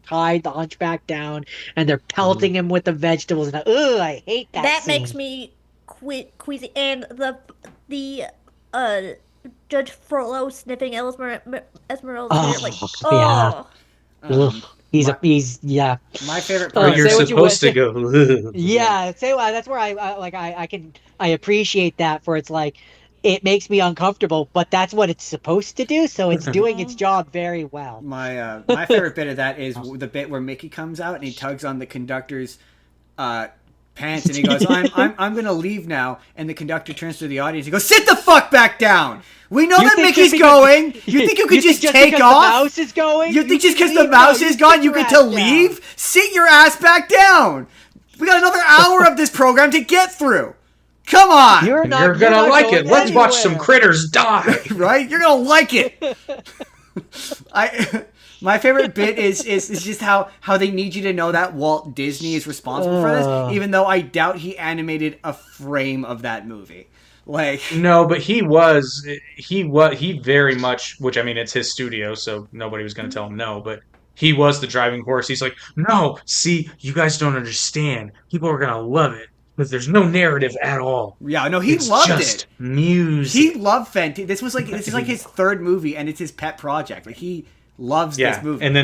tied the hunchback down and they're pelting him with the vegetables and I hate that That scene. makes me queasy. And the uh Judge Frollo sniffing Esmeralda's Oh, hair, like, yeah. oh. Ugh. He's yeah. My favorite Oh, Or part. you're say what you supposed to want. go. Yeah, that's where I appreciate that for it's like it makes me uncomfortable, but that's what it's supposed to do, so it's doing its job very well. My favorite bit of that is the bit where Mickey comes out and he tugs on the conductor's pants and he goes, I'm gonna leave now, and the conductor turns to the audience. He goes, sit the fuck back down. We know You that think Mickey's just because- going. You think you could just take because off? The mouse is going? You think just can because the leave? mouse No, is you gone, sit you your get ass to down. leave? Sit your ass back down. We got another hour of this program to get through. Come on, You're You're gonna not like going it. Let's watch some anywhere. critters die. right? You're gonna like it. My favorite bit is just how they need you to know that Walt Disney is responsible for Ugh. this, even though I doubt he animated a frame of that movie. Like, No, but he very much, which I mean, it's his studio, so nobody was going to tell him no, but he was the driving force. He's like, no, see, you guys don't understand. People are going to love it because there's no narrative at all. yeah, no, he It's loved just it. music. He loved Fantasia. This is like his third movie, and it's his pet project. Like, he loves Yeah, this movie. and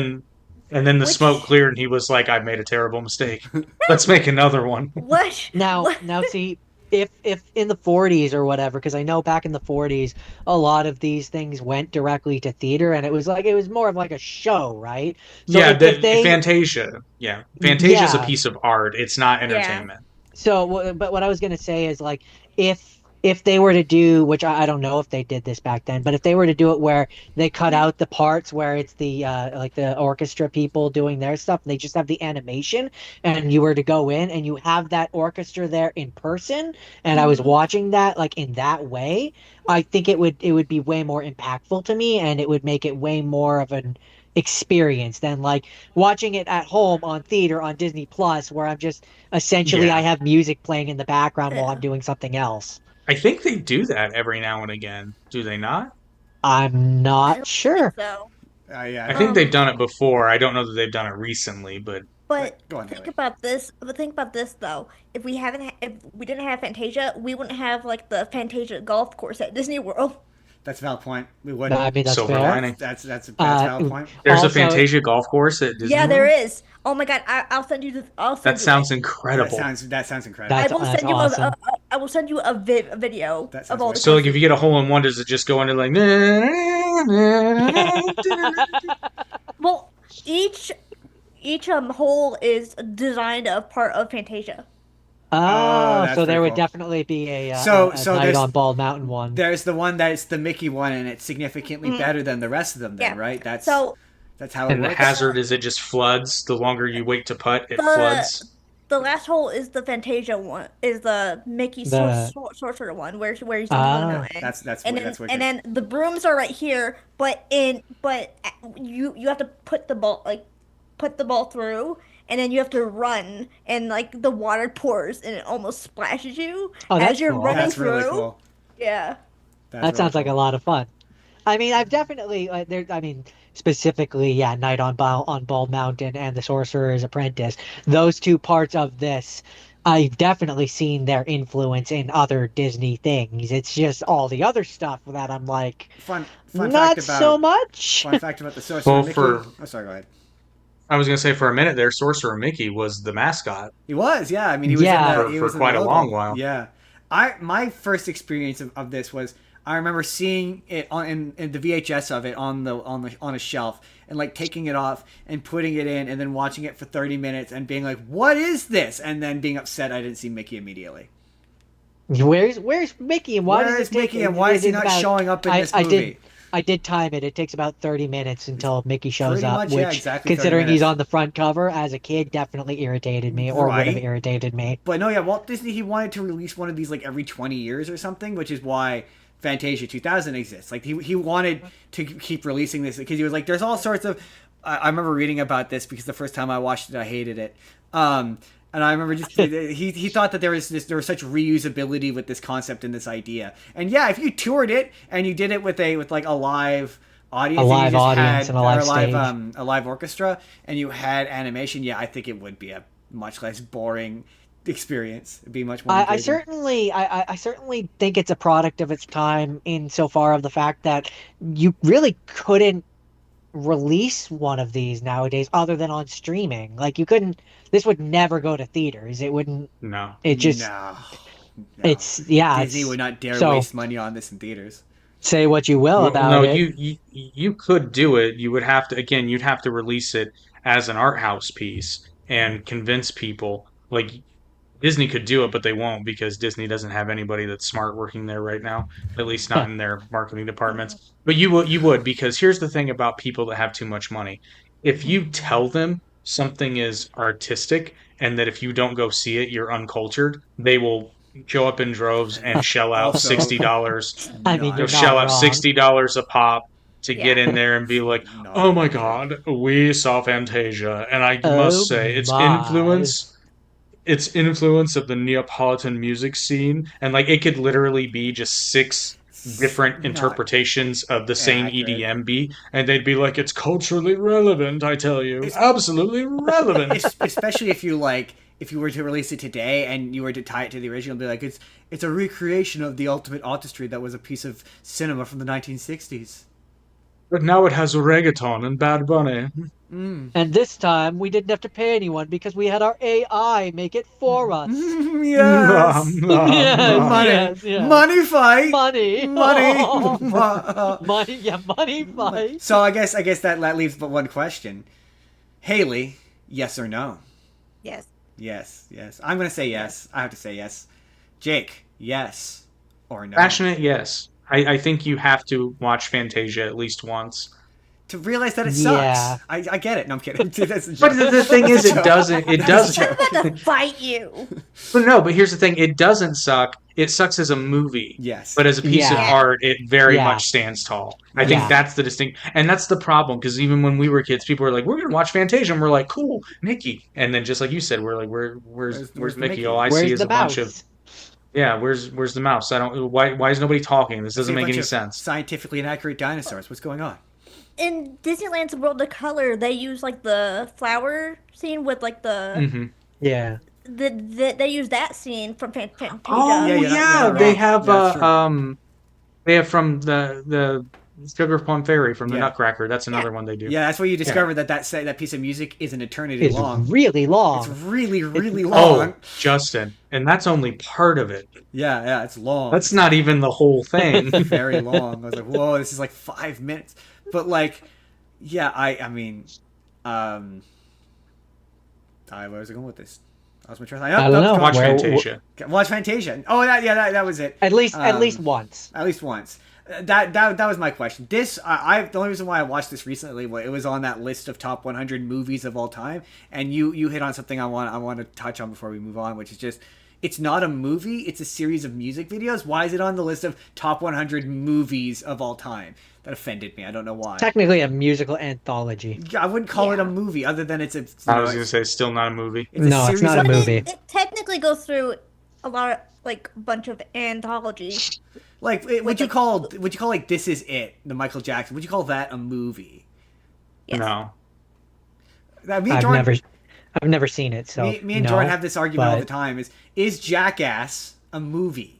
then the smoke cleared, and he was like, "I've made a terrible mistake. Let's make another one." What? Now, What? now, see, if in the 40s or whatever, because I know back in the 40s, a lot of these things went directly to theater, and it was more of like a show, right? So Yeah, if they, Fantasia. Yeah, Fantasia's a Yeah. piece of art. It's not entertainment. but what I was gonna say is like if they were to do, which I don't know if they did this back then, but if they were to do it where they cut out the parts where it's the like the orchestra people doing their stuff, and they just have the animation, and you were to go in and you have that orchestra there in person, and I was watching that like in that way, I think it would be way more impactful to me, and it would make it way more of an experience than like watching it at home on theater on Disney Plus, where I'm just essentially Yeah. I have music playing in the background while Yeah. I'm doing something else. I think they do that every now and again. Do they not? I'm I not don't sure. think so. Yeah, I think they've done it before. I don't know that they've done it recently, but But Go on, think Haley. about this. But think about this though. If we didn't have Fantasia, we wouldn't have like the Fantasia golf course at Disney World. that's a valid point. We No, wouldn't. I mean that's Silver fair. lining. That's a valid point. There's Also- a Fantasia golf course at Disney. Yeah, there World? is. Oh my God, I'll send you the. I'll send That you sounds it. incredible. That sounds incredible. I That's- will that's send you awesome. I will send you a video That sounds of all the. So like, if you get a hole in one, does it just go into like? Well, each hole is designed a part of Fantasia. Oh, that's so there pretty would cool. definitely be a So night there's- on Bald Mountain one. There's the one that's the Mickey one, and it's significantly better than the rest of them. Then, Yeah. right? That's So how it And the works. hazard is it just floods. The longer you wait to putt, it The- floods. the last hole is the Fantasia one. Is the Mickey The- sorcerer one where he's on the mountain. That's and then that's wicked. and then the brooms are right here, but you have to put the ball through, and then you have to run, and like the water pours and it almost splashes you Oh, that's as you're cool. running That's through. really cool. Yeah. That sounds like a lot of fun. I mean, I've definitely specifically, yeah, Night on Bald Mountain and The Sorcerer's Apprentice. Those two parts of this, I've definitely seen their influence in other Disney things. It's just all the other stuff that I'm like, fun not fact about so much. fun fact about the sorcerer Well, Mickey. for- Oh, sorry, go ahead. I was gonna say for a minute there, Sorcerer Mickey was the mascot. He was, yeah. I mean, he was Yeah. in the, he For was in quite the a logo. long while. Yeah, my first experience of this was I remember seeing it in the VHS of it on a shelf, and like taking it off and putting it in, and then watching it for 30 minutes and being like, "What is this?" And then being upset I didn't see Mickey immediately. Where's Mickey and why Where does is it take? Mickey and why is he it's not about- showing up in this I movie? did time it. It takes about 30 minutes until Mickey shows Pretty up, much, which, yeah, exactly 30 considering he's minutes. on the front cover as a kid, definitely irritated me, or would have Right. irritated me. But no, yeah, Walt Disney, he wanted to release one of these like every 20 years or something, which is why Fantasia 2000 exists. Like he wanted to keep releasing this because he was like, there's all sorts of. I remember reading about this because the first time I watched it, I hated it. And I remember just he thought that there was such reusability with this concept and this idea. And yeah, if you toured it and you did it with like a live audience, A and you live just audience and a live stage. a live orchestra, and you had animation, yeah, I think it would be a much less boring experience. It'd be much more. I engaging. certainly think it's a product of its time insofar of the fact that you really couldn't release one of these nowadays other than on streaming. Like you couldn't. This would never go to theaters. It wouldn't. No. It just. no. It's yeah. Disney it's- would not dare so- waste money on this in theaters. Say what you will Well, about no, it. you could do it. You would have to again. You'd have to release it as an art house piece and convince people. Like Disney could do it, but they won't because Disney doesn't have anybody that's smart working there right now. At least not in their marketing departments. But you would because here's the thing about people that have too much money. If you tell them something is artistic and that if you don't go see it, you're uncultured, they will show up in droves and shell out Also- $60. I mean, No, you're They'll not shell out wrong. $60 a pop to get Yeah. in there and be like, No. "Oh my God, we saw Fantasia," and I Oh must say, its my. influence its influence of the Neapolitan music scene, and like it could literally be just six different Not interpretations of the same accurate. EDM beat, and they'd be like, "It's culturally relevant, I tell you, absolutely relevant." Especially if you were to release it today and you were to tie it to the original, be like, it's a recreation of the ultimate artistry that was a piece of cinema from the 1960s. But now it has reggaeton and Bad Bunny. And this time we didn't have to pay anyone because we had our AI make it for us. Yes. Yes, Money. yes, yes. Money fight. Money. Money. Money, yeah, money fight. So I guess that leaves but one question. Haley, yes or no? Yes. Yes. I'm gonna say yes. I have to say yes. Jake, yes or no? Passionate, yes. I think you have to watch Fantasia at least once. To realize that it sucks. Yeah. I get it. No, I'm kidding. That's a But joke. the thing is, it doesn't. It does. I'm about to fight you. But no. But here's the thing: it doesn't suck. It sucks as a movie. Yes. But as a piece of Yeah. art, it very Yeah. much stands tall. I think Yeah. that's the distinct, and that's the problem. Because even when we were kids, people were like, "We're gonna watch Fantasia," and we're like, "Cool, Mickey." And then just like you said, we're like, "Where's Where's Mickey?" Mickey? All I Where's see is the a bunch mouse? of where's the mouse? I don't. Why is nobody talking? This doesn't See a make bunch any of sense. Scientifically inaccurate dinosaurs. What's going on? In Disneyland's World of Color, they use like the flower scene with like the hmm Yeah. they use that scene from Fantasia. Oh Yeah, yeah, you're not they wrong. have Yeah, that's they have from the Sugar Plum Fairy from the Yeah. Nutcracker. That's another one they do. Yeah, that's where you discover that piece of music is an eternity It's long. really It's long. really, really Oh, long. Justin, and that's only part of it. Yeah, it's long. That's not even the whole thing. very long. I was like, whoa, this is like 5 minutes. But like, yeah, I mean, where was I going with this? I was trying. I don't know. Watch Where- Fantasia. Watch Fantasia. Oh, that was it. At least Um, once. At least once. That was my question. This the only reason why I watched this recently was it was on that list of top 100 movies of all time, and you hit on something I want to touch on before we move on, which is just it's not a movie, it's a series of music videos. Why is it on the list of top 100 movies of all time? That offended me. I don't know why. Technically a musical anthology. I wouldn't call it Yeah. a movie, other than it's a. I was gonna say, it's still not a movie. It's a No, it's series not a of- But movie. it technically goes through a lot of like a bunch of anthology. Like, would you call like This Is It, the Michael Jackson? Would you call that a movie? Yes. No. Me and Jordan, I've never seen it, so me and no, Jordan have this argument all but- the time: is Jackass a movie?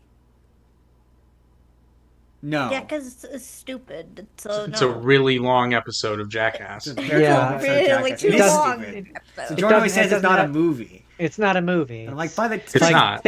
No. Yeah, because it's stupid. So It's no. a really long episode of Jackass. It's a very Yeah. long episode of really Jackass. too It is long. stupid. So episode. Jordan always doesn't- says it it's not a doesn't movie. It's not a movie. And I'm like, by the It's like not.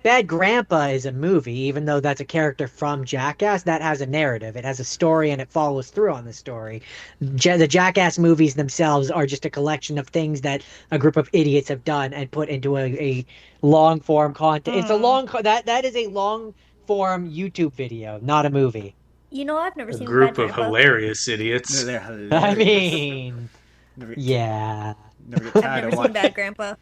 Bad Grandpa is a movie, even though that's a character from Jackass. That has a narrative. It has a story, and it follows through on the story. The Jackass movies themselves are just a collection of things that a group of idiots have done and put into a long form content. It's a that is a long form YouTube video, not a movie. You know, I've never A seen group Bad of Grandpa. hilarious idiots. They're I hilarious. mean, Never, yeah. never get I've tired never of seen watching. Bad Grandpa.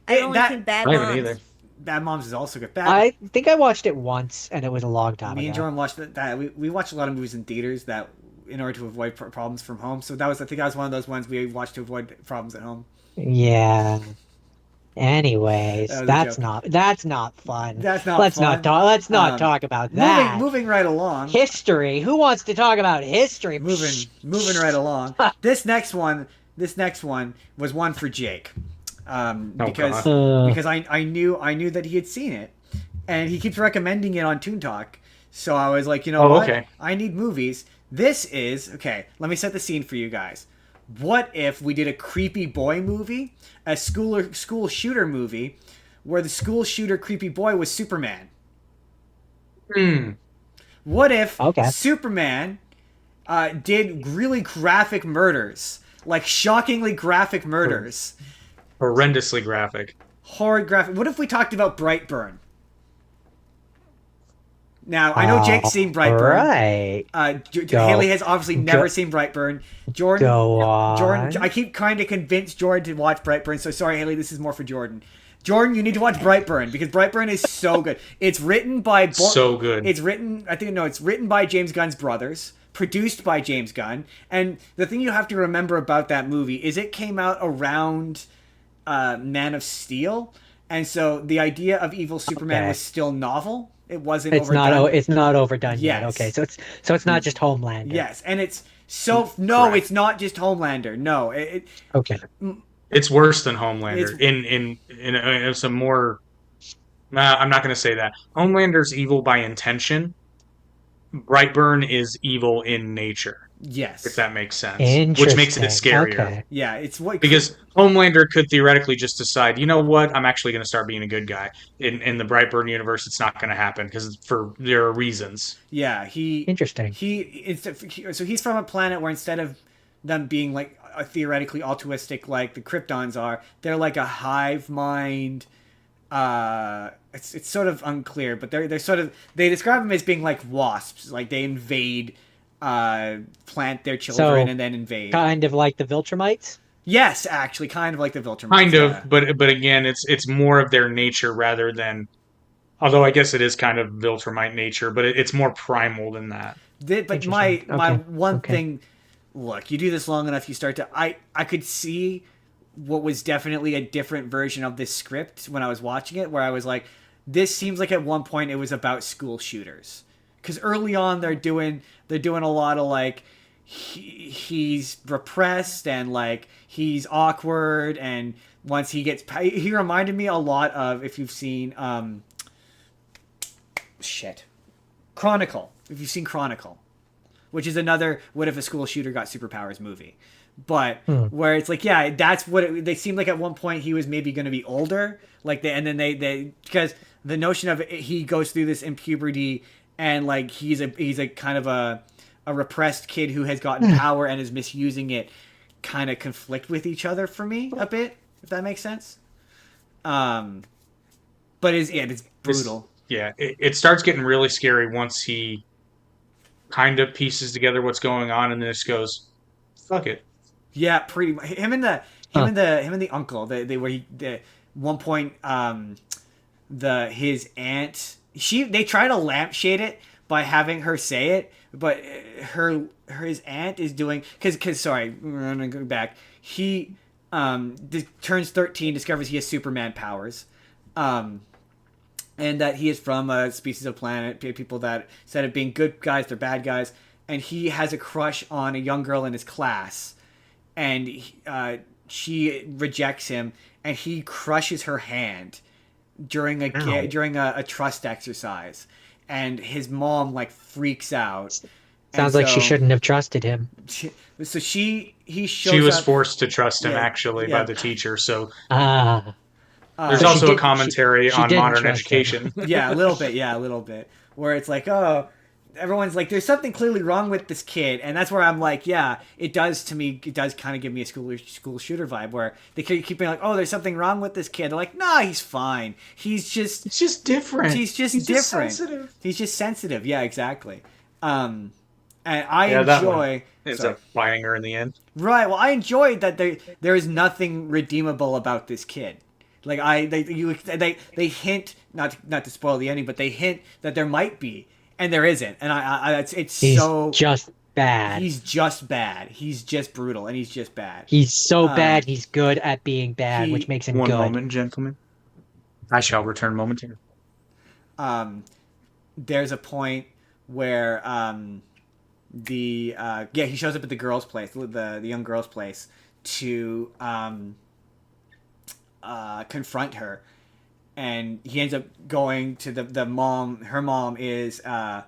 Hey, I've only that- seen Bad I haven't Moms. either. Bad Moms is also good. Bad. I think I watched it once, and it was a long time Me and ago. Jordan watched that. We watched a lot of movies in theaters that in order to avoid problems from home. So I think that was one of those ones we watched to avoid problems at home. Yeah. Anyways, That was a that's joke. not fun. That's not Let's fun. not talk. Let's not Um, talk about that. Moving right along. History. Who wants to talk about history? Moving right along. This next one was one for Jake, because God. because I knew that he had seen it, and he keeps recommending it on Toon Talk. So I was like, you know Oh, what? okay. I need movies. This is okay. Let me set the scene for you guys. What if we did a creepy boy movie, a school shooter movie, where the school shooter creepy boy was Superman? What if Okay. Superman did really graphic murders, like shockingly graphic murders, Horrendously graphic. horrid graphic? What if we talked about Brightburn? Now I know Jake's seen Brightburn. Right. Haley has obviously never seen Brightburn. Jordan, Go on. Jordan, I keep trying to convince Jordan to watch Brightburn. So sorry, Haley, this is more for Jordan. Jordan, you need to watch Brightburn because Brightburn is so good. It's written by So good. It's written by James Gunn's brothers, produced by James Gunn. And the thing you have to remember about that movie is it came out around Man of Steel. And so the idea of evil Superman Okay. was still novel. It wasn't It's overdone. not. It's not overdone yet. Yes. Okay, so it's not just Homelander. Yes, and it's so no, Correct. it's not just Homelander. No, Okay. It's worse than Homelander It's- in some more. Nah, I'm not going to say that. Homelander's evil by intention. Brightburn is evil in nature, yes. if that makes sense. Interesting. Which makes it scarier. Okay. Yeah, it's what Because Homelander could theoretically just decide, you know what, I'm actually going to start being a good guy. In the Brightburn universe, it's not going to happen because there are reasons. Yeah, Interesting. So he's from a planet where instead of them being like theoretically altruistic like the Kryptons are, they're like a hive mind. It's sort of unclear, but they're sort of, they describe them as being like wasps, like they invade, plant their children and then invade. Kind of like the Viltrumites. Yes, actually, kind of like the Viltrumites. Kind of, yeah. but again, it's more of their nature rather than. Although I guess it is kind of Viltrumite nature, but it's more primal than that. But my Okay. one Okay. thing, look, you do this long enough, you start to. I could see what was definitely a different version of this script when I was watching it, where I was like, this seems like at one point it was about school shooters, because early on they're doing a lot of like he's repressed and like he's awkward, and once he reminded me a lot of, if you've seen Chronicle, if you've seen Chronicle, which is another what if a school shooter got superpowers movie, but where it's like, yeah, that's what they seemed like at one point he was maybe going to be older, like they because the notion of he goes through this in puberty and like he's a kind of a repressed kid who has gotten power and is misusing it, kind of conflict with each other for me a bit, if that makes sense. But it's brutal. It starts getting really scary once he kind of pieces together what's going on, and then just goes, "Fuck it." Yeah, pretty much. Him and the uncle. One point, his aunt. They try to lampshade it by having her say it, but his aunt is doing because sorry, I'm gonna go back. He turns 13, discovers he has Superman powers, and that he is from a species of planet, people that instead of being good guys, they're bad guys, and he has a crush on a young girl in his class, and she rejects him, and he crushes her hand during a trust exercise, and his mom like freaks out. Sounds like she shouldn't have trusted him. She was forced to trust him Yeah. by the teacher. So Ah. there's So also she a commentary she on didn't modern trust education. Yeah, a little bit. Where it's like, oh, everyone's like, there's something clearly wrong with this kid, and that's where I'm like, yeah, it does kind of give me a school shooter vibe, where they keep being like, oh, there's something wrong with this kid. They're like, nah, he's fine. It's just different. He's just sensitive. He's just sensitive. Yeah, exactly. And I enjoy. Ends up biting her in the end. Right. Well, I enjoyed that there is nothing redeemable about this kid. Like they hint, not to spoil the ending, but they hint that there might be, and there isn't. And He's just bad. He's just bad. He's just brutal, and he's just bad. He's so bad. He's good at being bad, which makes him One good. moment, gentlemen. I shall return momentarily. There's a point where he shows up at the girl's place, the young girl's place, to confront her, and he ends up going to the mom. Her mom is a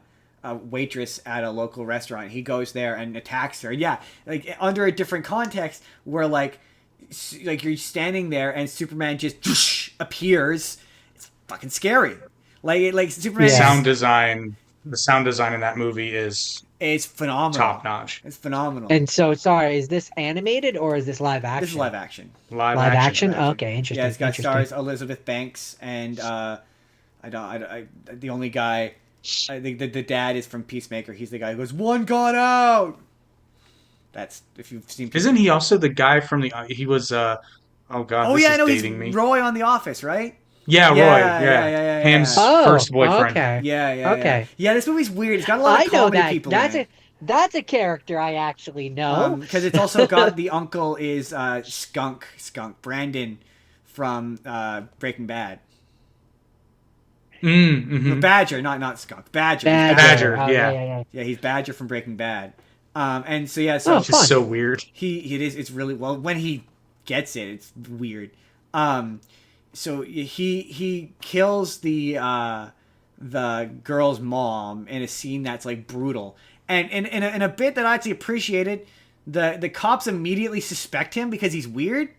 waitress at a local restaurant. He goes there and attacks her. Yeah, like under a different context, where like you're standing there and Superman just appears. It's fucking scary. Like Superman. The sound design in that movie is phenomenal. Top notch. It's phenomenal. And so, sorry, is this animated or is this live action? This is live action. Live action? Okay, interesting. Yeah, it's got stars Elizabeth Banks and the only guy. I think the dad is from Peacemaker. He's the guy who goes, "One got out." That's if you've seen. Peacemaker. Isn't he also the guy from the? He was. Oh God. He's dating me. Roy on The Office, right? Yeah, Roy. Yeah. Ham's first boyfriend. Okay. Yeah. Yeah, this movie's weird. It's got a lot of comedy people in it. That's a character I actually know. Because it's also got the uncle is Skunk Brandon from Breaking Bad. Mm-hmm. Badger, not skunk. Badger. Badger, Oh, yeah. Yeah, he's Badger from Breaking Bad. And so yeah, so Oh, It's just fun. so weird. it's really well when he gets it, it's weird. So he kills the girl's mom in a scene that's like brutal, and in a bit that I actually appreciated, the cops immediately suspect him because he's weird.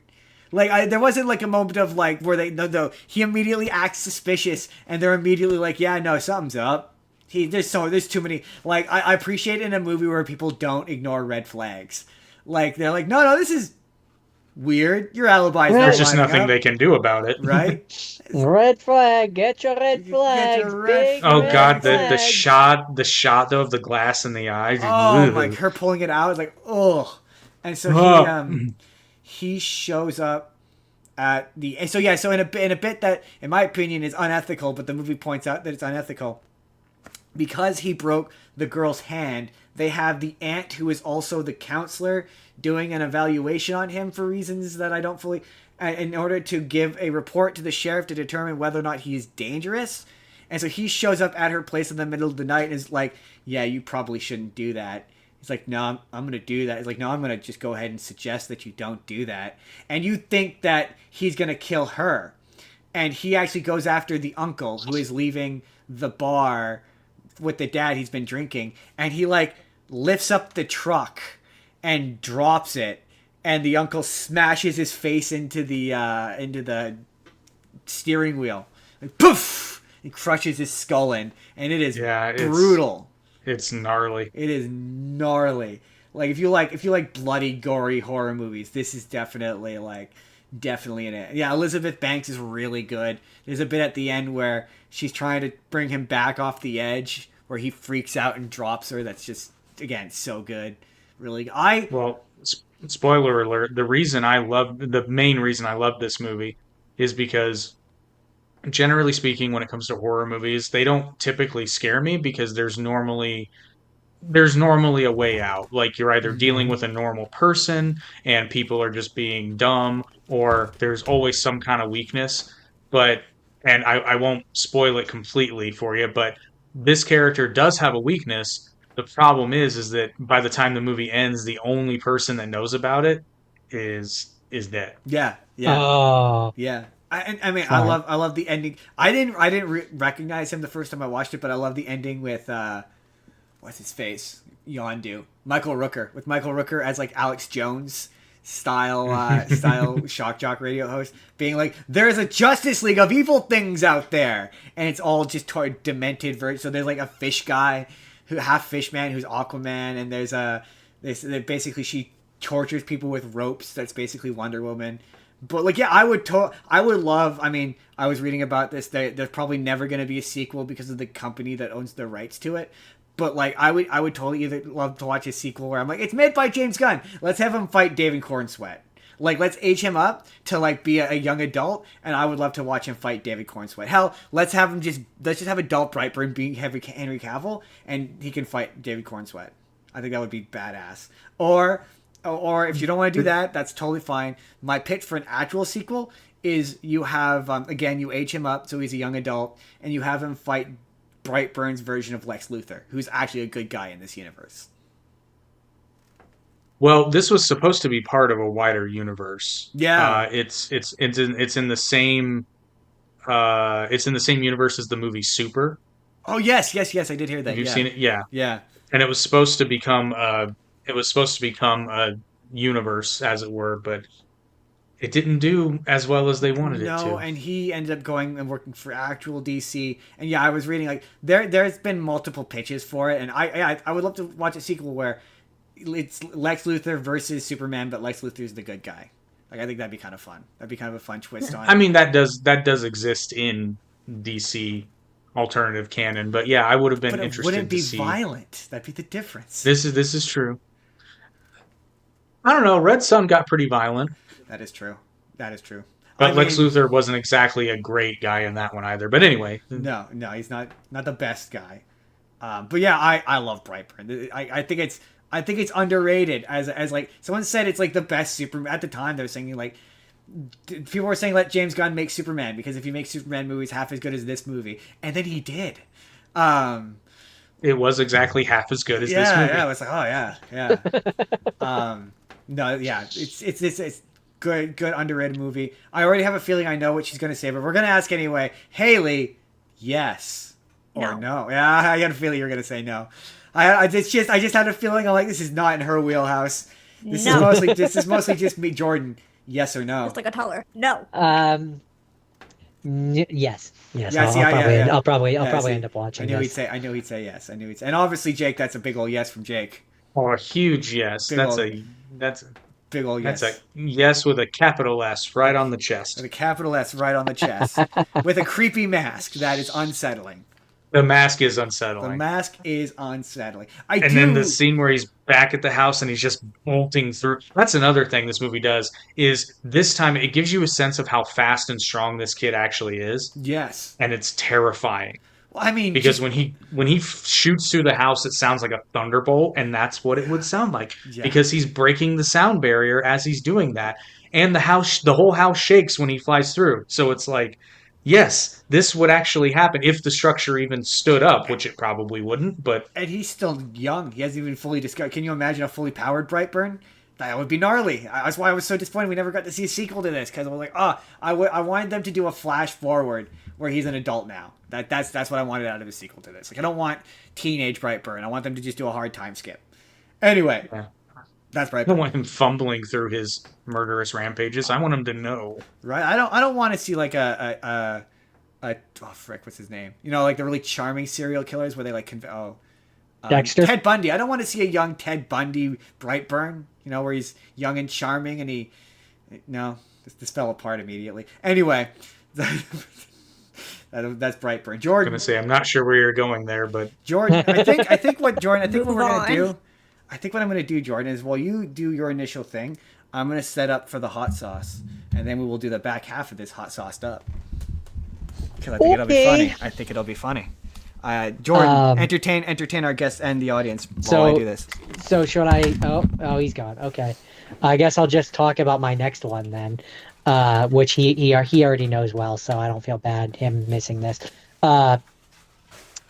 Like there wasn't like a moment of like where they no he immediately acts suspicious and they're immediately like, yeah, no, something's up. There's too many. Like I appreciate in a movie where people don't ignore red flags. Like they're like, no, this is weird. Your alibi's not There's just lining nothing up, they can do about it. right? Red flag, get your red flags. your red big Oh red god, flags. the shot though of the glass in the eye. Oh, Ugh. like her pulling it out is like, oh. And so Oh. he shows up at the so in a bit that in my opinion is unethical, but the movie points out that it's unethical because he broke the girl's hand. They have the aunt who is also the counselor doing an evaluation on him for reasons that I don't fully, in order to give a report to the sheriff to determine whether or not he is dangerous. And so he shows up at her place in the middle of the night and is like, yeah, you probably shouldn't do that. He's like, no, I'm going to do that. He's like, no, I'm going to just go ahead and suggest that you don't do that. And you think that he's going to kill her. And he actually goes after the uncle who is leaving the bar with the dad he's been drinking. And he like lifts up the truck and drops it. And the uncle smashes his face into the steering wheel. Like, poof! He crushes his skull in. And it is brutal. It's gnarly. It is gnarly. Like if you like bloody, gory horror movies, this is definitely in it. Yeah, Elizabeth Banks is really good. There's a bit at the end where she's trying to bring him back off the edge, where he freaks out and drops her. That's just again so good. Really, spoiler alert. The main reason I love this movie is because, generally speaking, when it comes to horror movies, they don't typically scare me because there's normally a way out. Like you're either dealing with a normal person and people are just being dumb, or there's always some kind of weakness. And I won't spoil it completely for you, but this character does have a weakness. The problem is that by the time the movie ends, the only person that knows about it is dead. Yeah. Oh, Yeah. I mean, Fine. I love the ending. I didn't recognize him the first time I watched it, but I love the ending with what's his face, Yondu, Michael Rooker, with Michael Rooker as like Alex Jones style shock jock radio host, being like, "There's a Justice League of evil things out there," and it's all just toward demented version. So there's like a fish guy, who half fish man who's Aquaman, and there's basically she tortures people with ropes. That's basically Wonder Woman. But like, yeah, I would love. I mean, I was reading about this. There's probably never going to be a sequel because of the company that owns the rights to it. But like, I would totally either love to watch a sequel where I'm like, it's made by James Gunn. Let's have him fight David Cornsweet. Like, let's age him up to like be a young adult, and I would love to watch him fight David Cornsweet. Hell, let's just have adult Brightburn being Henry Cavill, and he can fight David Cornsweet. I think that would be badass. Or if you don't want to do that, that's totally fine. My pitch for an actual sequel is you have, again, you age him up so he's a young adult, and you have him fight Brightburn's version of Lex Luthor, who's actually a good guy in this universe. Well, this was supposed to be part of a wider universe. Yeah. It's in the same universe as the movie Super. Oh yes, I did hear that. Have you yeah. seen it? Yeah. Yeah. And it was supposed to become a universe, as it were, but it didn't do as well as they wanted it to. No, and he ended up going and working for actual DC. And yeah, I was reading like there's been multiple pitches for it, and I would love to watch a sequel where it's Lex Luthor versus Superman, but Lex Luthor's the good guy. Like I think that'd be kind of fun. That'd be kind of a fun twist on it. I mean, that does exist in DC alternative canon, but yeah, I would have been But it interested wouldn't to be see. violent. That'd be the difference. This is true. I don't know. Red Sun got pretty violent, That is true. but I Lex mean, Luthor wasn't exactly a great guy in that one either. But anyway, No, he's not the best guy. But yeah, I love Brightburn. I think it's underrated as like someone said it's like the best Superman at the time. They were saying like people were saying let James Gunn make Superman, because if he makes Superman movies half as good as this movie, and then he did. It was exactly half as good as this Yeah, movie. yeah. I was like, oh yeah. No, yeah. It's good underrated movie. I already have a feeling I know what she's gonna say, but we're gonna ask anyway. Haley, yes or no? Yeah, I got a feeling you're gonna say no. I just had a feeling I'm like, this is not in her wheelhouse. This is mostly just me, Jordan. Yes or no? Just like a teller. No. Yes. Yeah, I'll probably see, end up watching. I knew he'd say yes. And obviously Jake, that's a big old yes from Jake. Oh, a huge yes. That's a Big old yes. That's a yes with a capital S right on the chest. With a capital S right on the chest. With a creepy mask that is unsettling. The mask is unsettling. The mask is unsettling. Then the scene where he's back at the house and he's just bolting through. That's another thing this movie does, is this time it gives you a sense of how fast and strong this kid actually is. Yes. And it's terrifying. Well, I mean, because when he shoots through the house, it sounds like a thunderbolt, and that's what it would sound like. Yeah. Because he's breaking the sound barrier as he's doing that. And the whole house shakes when he flies through. So it's like, yes, this would actually happen if the structure even stood up, which it probably wouldn't. And he's still young. He hasn't even fully discovered. Can you imagine a fully powered Brightburn? That would be gnarly. That's why I was so disappointed we never got to see a sequel to this, because I was like, I wanted them to do a flash forward where he's an adult now. That's what I wanted out of a sequel to this. Like, I don't want teenage Brightburn. I want them to just do a hard time skip. Anyway, that's Brightburn. I don't want him fumbling through his murderous rampages. I want him to know. Right? I don't want to see like oh frick, what's his name? You know, like the really charming serial killers where they like Dexter? Ted Bundy. I don't want to see a young Ted Bundy Brightburn. You know, where he's young and charming and this fell apart immediately. Anyway, that's Brightburn. Jordan. I'm gonna say I'm not sure where you're going there, but Jordan, I think what we're gonna do. I think what I'm gonna do, Jordan, is while you do your initial thing, I'm gonna set up for the hot sauce, and then we will do the back half of this hot sauced up. Because I think it'll be funny. I think it'll be funny. Jordan, entertain our guests and the audience while I do this. So should I? Oh, he's gone. Okay, I guess I'll just talk about my next one then, which he already knows well, so I don't feel bad him missing this. My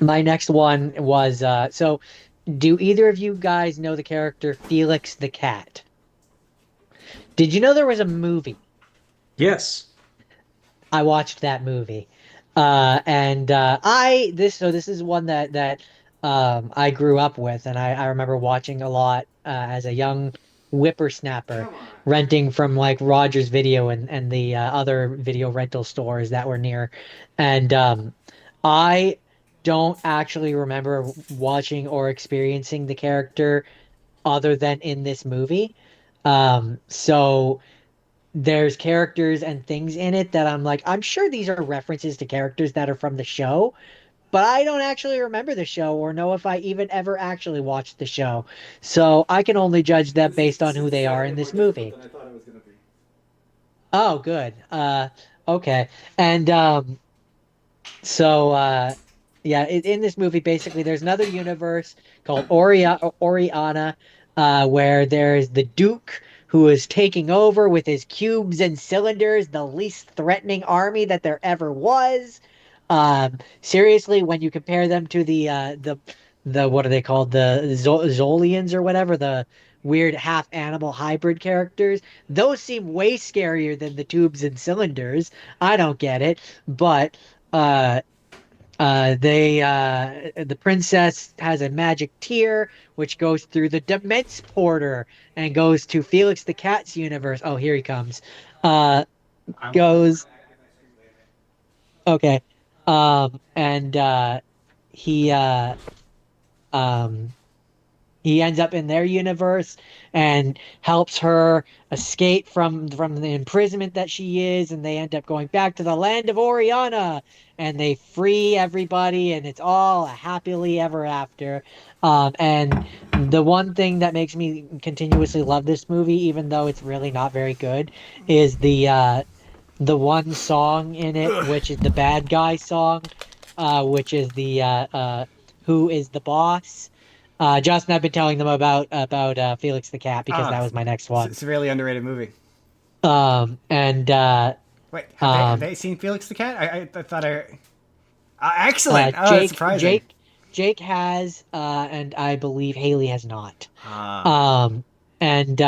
next one was so. Do either of you guys know the character Felix the Cat? Did you know there was a movie? Yes. I watched that movie. This is one that I grew up with, and I remember watching a lot as a young whippersnapper, renting from like Rogers Video and the other video rental stores that were near. And I don't actually remember watching or experiencing the character other than in this movie. So there's characters and things in it that I'm like, I'm sure these are references to characters that are from the show, but I don't actually remember the show or know if I even ever actually watched the show. So I can only judge them based on who they are in this movie. Oh, good. Okay. And in this movie, basically, there's another universe called Oriana, where there's the Duke, who is taking over with his cubes and cylinders, the least threatening army that there ever was. Seriously, when you compare them to the what are they called, the Zolians or whatever, the weird half animal hybrid characters, those seem way scarier than the tubes and cylinders. I don't get it, but the princess has a magic tear which goes through the Demence Porter and goes to Felix the Cat's universe. Oh, here he comes. Goes. Okay. He ends up in their universe and helps her escape from the imprisonment that she is, and they end up going back to the land of Oriana, and they free everybody, and it's all a happily ever after. And the one thing that makes me continuously love this movie, even though it's really not very good, is the one song in it, which is the bad guy song, which is the Who is the Boss? Justin, I've been telling them about Felix the Cat because that was my next one. It's a really underrated movie. And Wait, have they seen Felix the Cat? I thought excellent. That's surprising. Jake has, and I believe Haley has not. Ah. And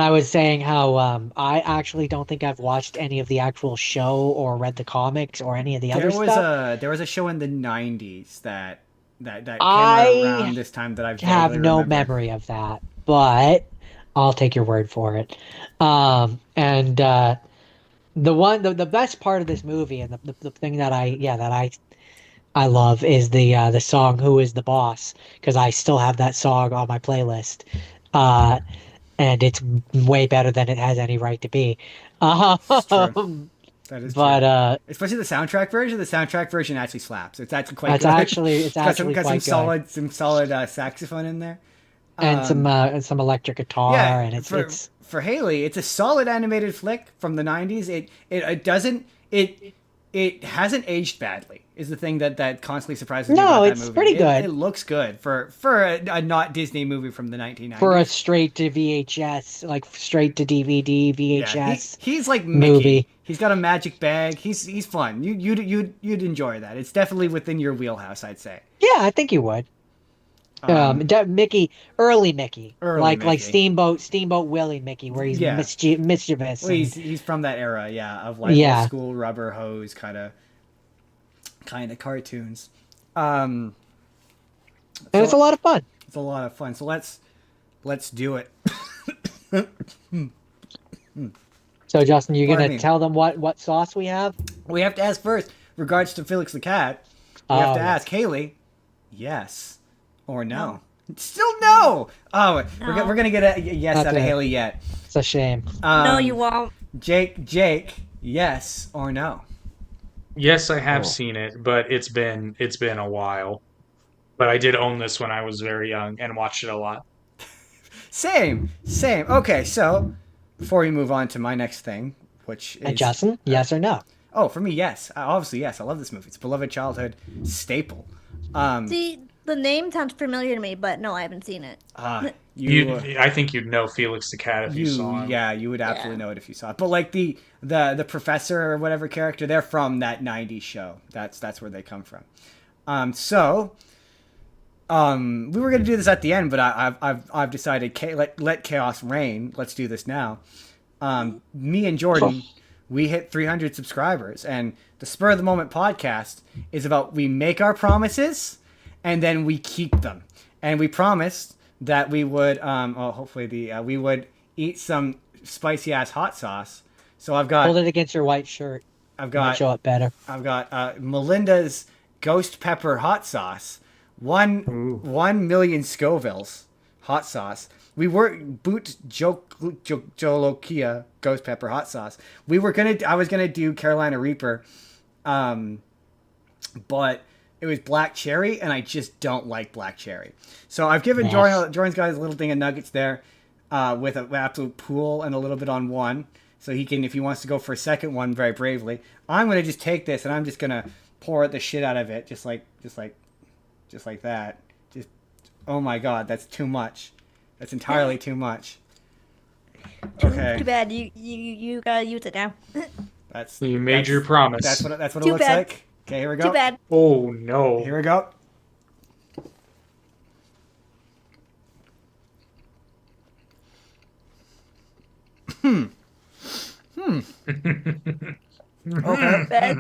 I was saying how I actually don't think I've watched any of the actual show or read the comics or any of the other stuff. There was a show in the 90s that came I out around this time that I have vaguely no remember. memory of that, but I'll take your word for it. And the best part of this movie and the thing that I love is the song "Who Is the Boss" because I still have that song on my playlist. And it's way better than it has any right to be. It's true. That is But true. Especially the soundtrack version. The soundtrack version actually slaps. It's actually quite it's good. actually got quite good. some solid saxophone in there. And some electric guitar, Yeah, and it's for Haley, it's a solid animated flick from the 90s. It hasn't aged badly. Is the thing that constantly surprises me about that it's movie. pretty good. It looks good for a not Disney movie from the 1990s. for a straight to VHS, like straight to DVD VHS. Yeah, he's like Mickey. movie. He's got a magic bag. He's fun. You'd enjoy that. It's definitely within your wheelhouse, I'd say. Yeah, I think you would. Mickey, early Mickey, like Mickey. Steamboat Willie Mickey, where he's mischievous. Well, he's from that era, of like old school rubber hose kind of cartoons. And it's a lot of fun. It's a lot of fun. So let's do it. So Justin, you're Pardon gonna me. tell them what sauce we have? We have to ask first, regards to Felix the Cat. We have to ask Haley, yes or no. Still no. Oh, No. we're gonna get a yes That's out of it. Haley yet. It's a shame. No, you won't. Jake, yes or no? Yes, I have Cool. seen it, but it's been a while. But I did own this when I was very young and watched it a lot. Same. Okay, so before we move on to my next thing, which And is Justin, yes or no? oh, for me, yes. Obviously, yes. I love this movie. It's a beloved childhood staple. See, the name sounds familiar to me, but no, I haven't seen it. I You think you'd know Felix the Cat if you saw him. yeah, you would absolutely Yeah. know it if you saw it. But like the professor or whatever character, they're from that 90s show. That's where they come from. We were gonna do this at the end, but I've decided let chaos reign. Let's do this now. Me and Jordan, we hit 300 subscribers, and the Spur of the Moment podcast is about we make our promises and then we keep them. And we promised that we would we would eat some spicy ass hot sauce. So Hold it against your white shirt. I've Might got show it better. Melinda's ghost pepper hot sauce. 1 million Scovilles hot sauce. We were Boot Jolokia ghost pepper hot sauce. I was gonna do Carolina Reaper, but it was black cherry, and I just don't like black cherry. So I've given Jordan's got his little thing of nuggets there, with an absolute pool and a little bit on one, so he can, if he wants to go for a second one, very bravely. I'm gonna just take this and I'm just gonna pour the shit out of it, just like that. Just, oh my god, that's too much. That's entirely too much. Okay, Too bad. You gotta use it now. You made your promise. That's what it Too looks bad. like. Okay, here we go. Too bad. Oh no. Here we go. Okay. Best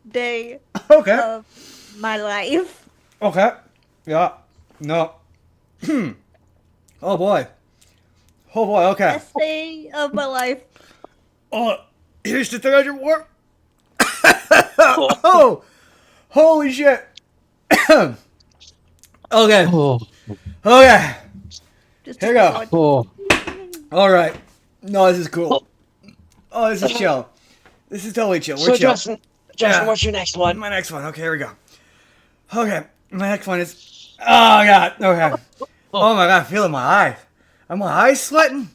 day Okay. of my life. Okay. Yeah. No. Oh boy. Oh boy. Okay. Best day of my life. Oh, here's the 300 warp. Oh, holy shit. Okay. Oh, Okay. Just Here we go. oh. All right. No, this is cool. Oh, this is chill. This is totally chill. We're So chill. Justin, Yeah. what's your next one? My next one. Okay, here we go. Okay, my next one is. Oh god. Okay. Oh my god, I'm feeling my eyes. Are my eyes sweating?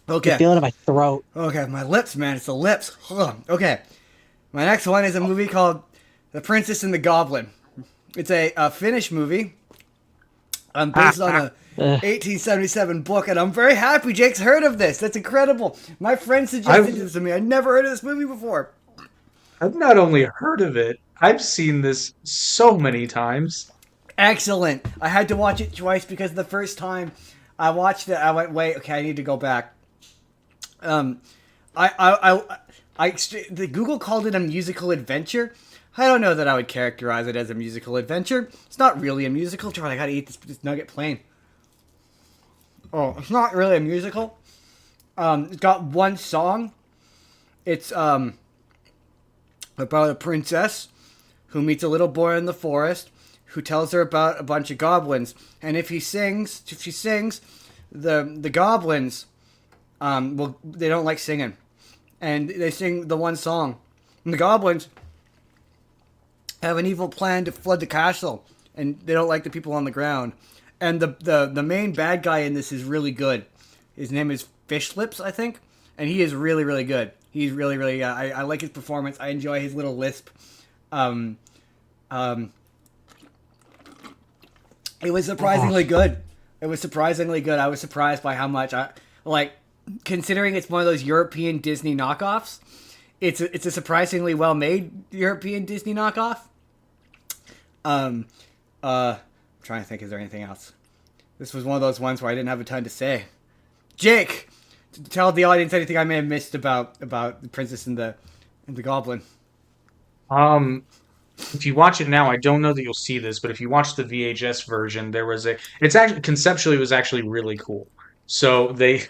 I Okay. feel it in my throat. Okay, my lips, man. It's the lips. Hold on. Okay. My next one is a movie called The Princess and the Goblin. It's a Finnish movie. based on a 1877 book, and I'm very happy Jake's heard of this. That's incredible. My friend suggested this to me. I'd never heard of this movie before. I've not only heard of it, I've seen this so many times. Excellent. I had to watch it twice because the first time I watched it, I went, wait, okay, I need to go back. The Google called it a musical adventure. I don't know that I would characterize it as a musical adventure. It's not really a musical. Charlie, I gotta eat this nugget plain. Oh, it's not really a musical. It's got one song. It's about a princess who meets a little boy in the forest who tells her about a bunch of goblins. And if she sings, the goblins, they don't like singing. And they sing the one song. And the goblins have an evil plan to flood the castle. And they don't like the people on the ground. And the main bad guy in this is really good. His name is Fish Lips, I think. And he is really, really good. He's really, really, I like his performance. I enjoy his little lisp. It was surprisingly good. It was surprisingly good. I was surprised by how much considering it's one of those European Disney knockoffs. It's a surprisingly well made European Disney knockoff. I'm trying to think, is there anything else? This was one of those ones where I didn't have a ton to say. Jake, tell the audience anything I may have missed about the princess and the goblin. If you watch it now, I don't know that you'll see this, but if you watch the VHS version, it's actually conceptually it was actually really cool. So they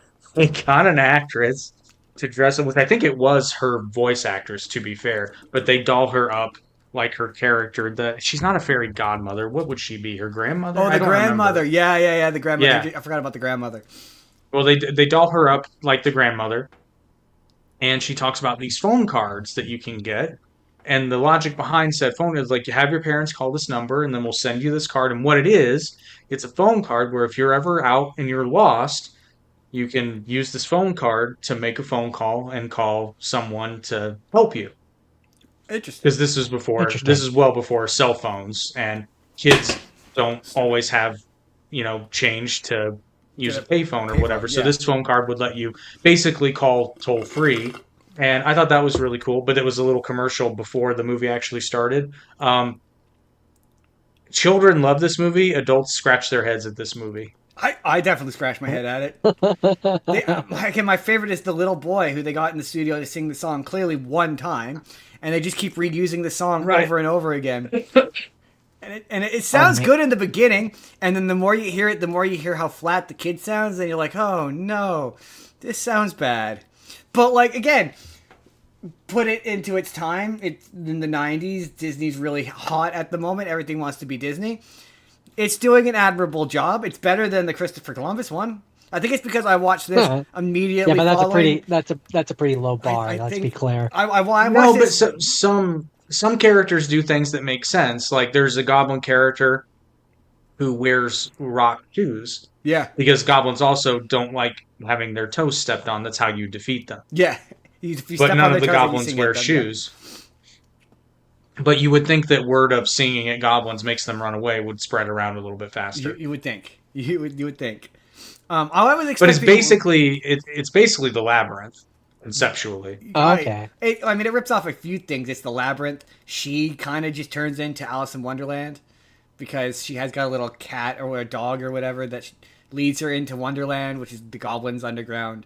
got an actress to dress up with, I think it was her voice actress, to be fair, but they doll her up like her character. She's not a fairy godmother. What would she be? Her grandmother? Oh, the grandmother. Yeah, the grandmother. Yeah. I forgot about the grandmother. Well, they doll her up like the grandmother, and she talks about these phone cards that you can get. And the logic behind said phone is like, you have your parents call this number, and then we'll send you this card. And what it is, it's a phone card where if you're ever out and you're lost, you can use this phone card to make a phone call and call someone to help you. Interesting. Because this is well before cell phones, and kids don't always have, change to use a payphone or whatever. So this phone card would let you basically call toll free. And I thought that was really cool, but it was a little commercial before the movie actually started. Children love this movie. Adults scratch their heads at this movie. I definitely scratched my head at it. My favorite is the little boy who they got in the studio to sing the song clearly one time, and they just keep reusing the song over and over again. And it sounds good in the beginning, and then the more you hear it, the more you hear how flat the kid sounds, and you're like, oh no, this sounds bad. But again, put it into its time. It's in the 90s. Disney's really hot at the moment. Everything wants to be Disney. It's doing an admirable job. It's better than the Christopher Columbus one. I think it's because I watched this immediately. Yeah, but following. that's a pretty low bar. Let's be clear. Some characters do things that make sense. Like there's a goblin character who wears rock shoes. Yeah. Because goblins also don't like having their toes stepped on. That's how you defeat them. Yeah. But none of the goblins wear shoes. Yeah. But you would think that word of singing at goblins makes them run away would spread around a little bit faster. You would think. You would think. I was expecting. But it's basically the labyrinth conceptually. Okay. It rips off a few things. It's the labyrinth. She kind of just turns into Alice in Wonderland because she has got a little cat or a dog or whatever that leads her into Wonderland, which is the goblins' underground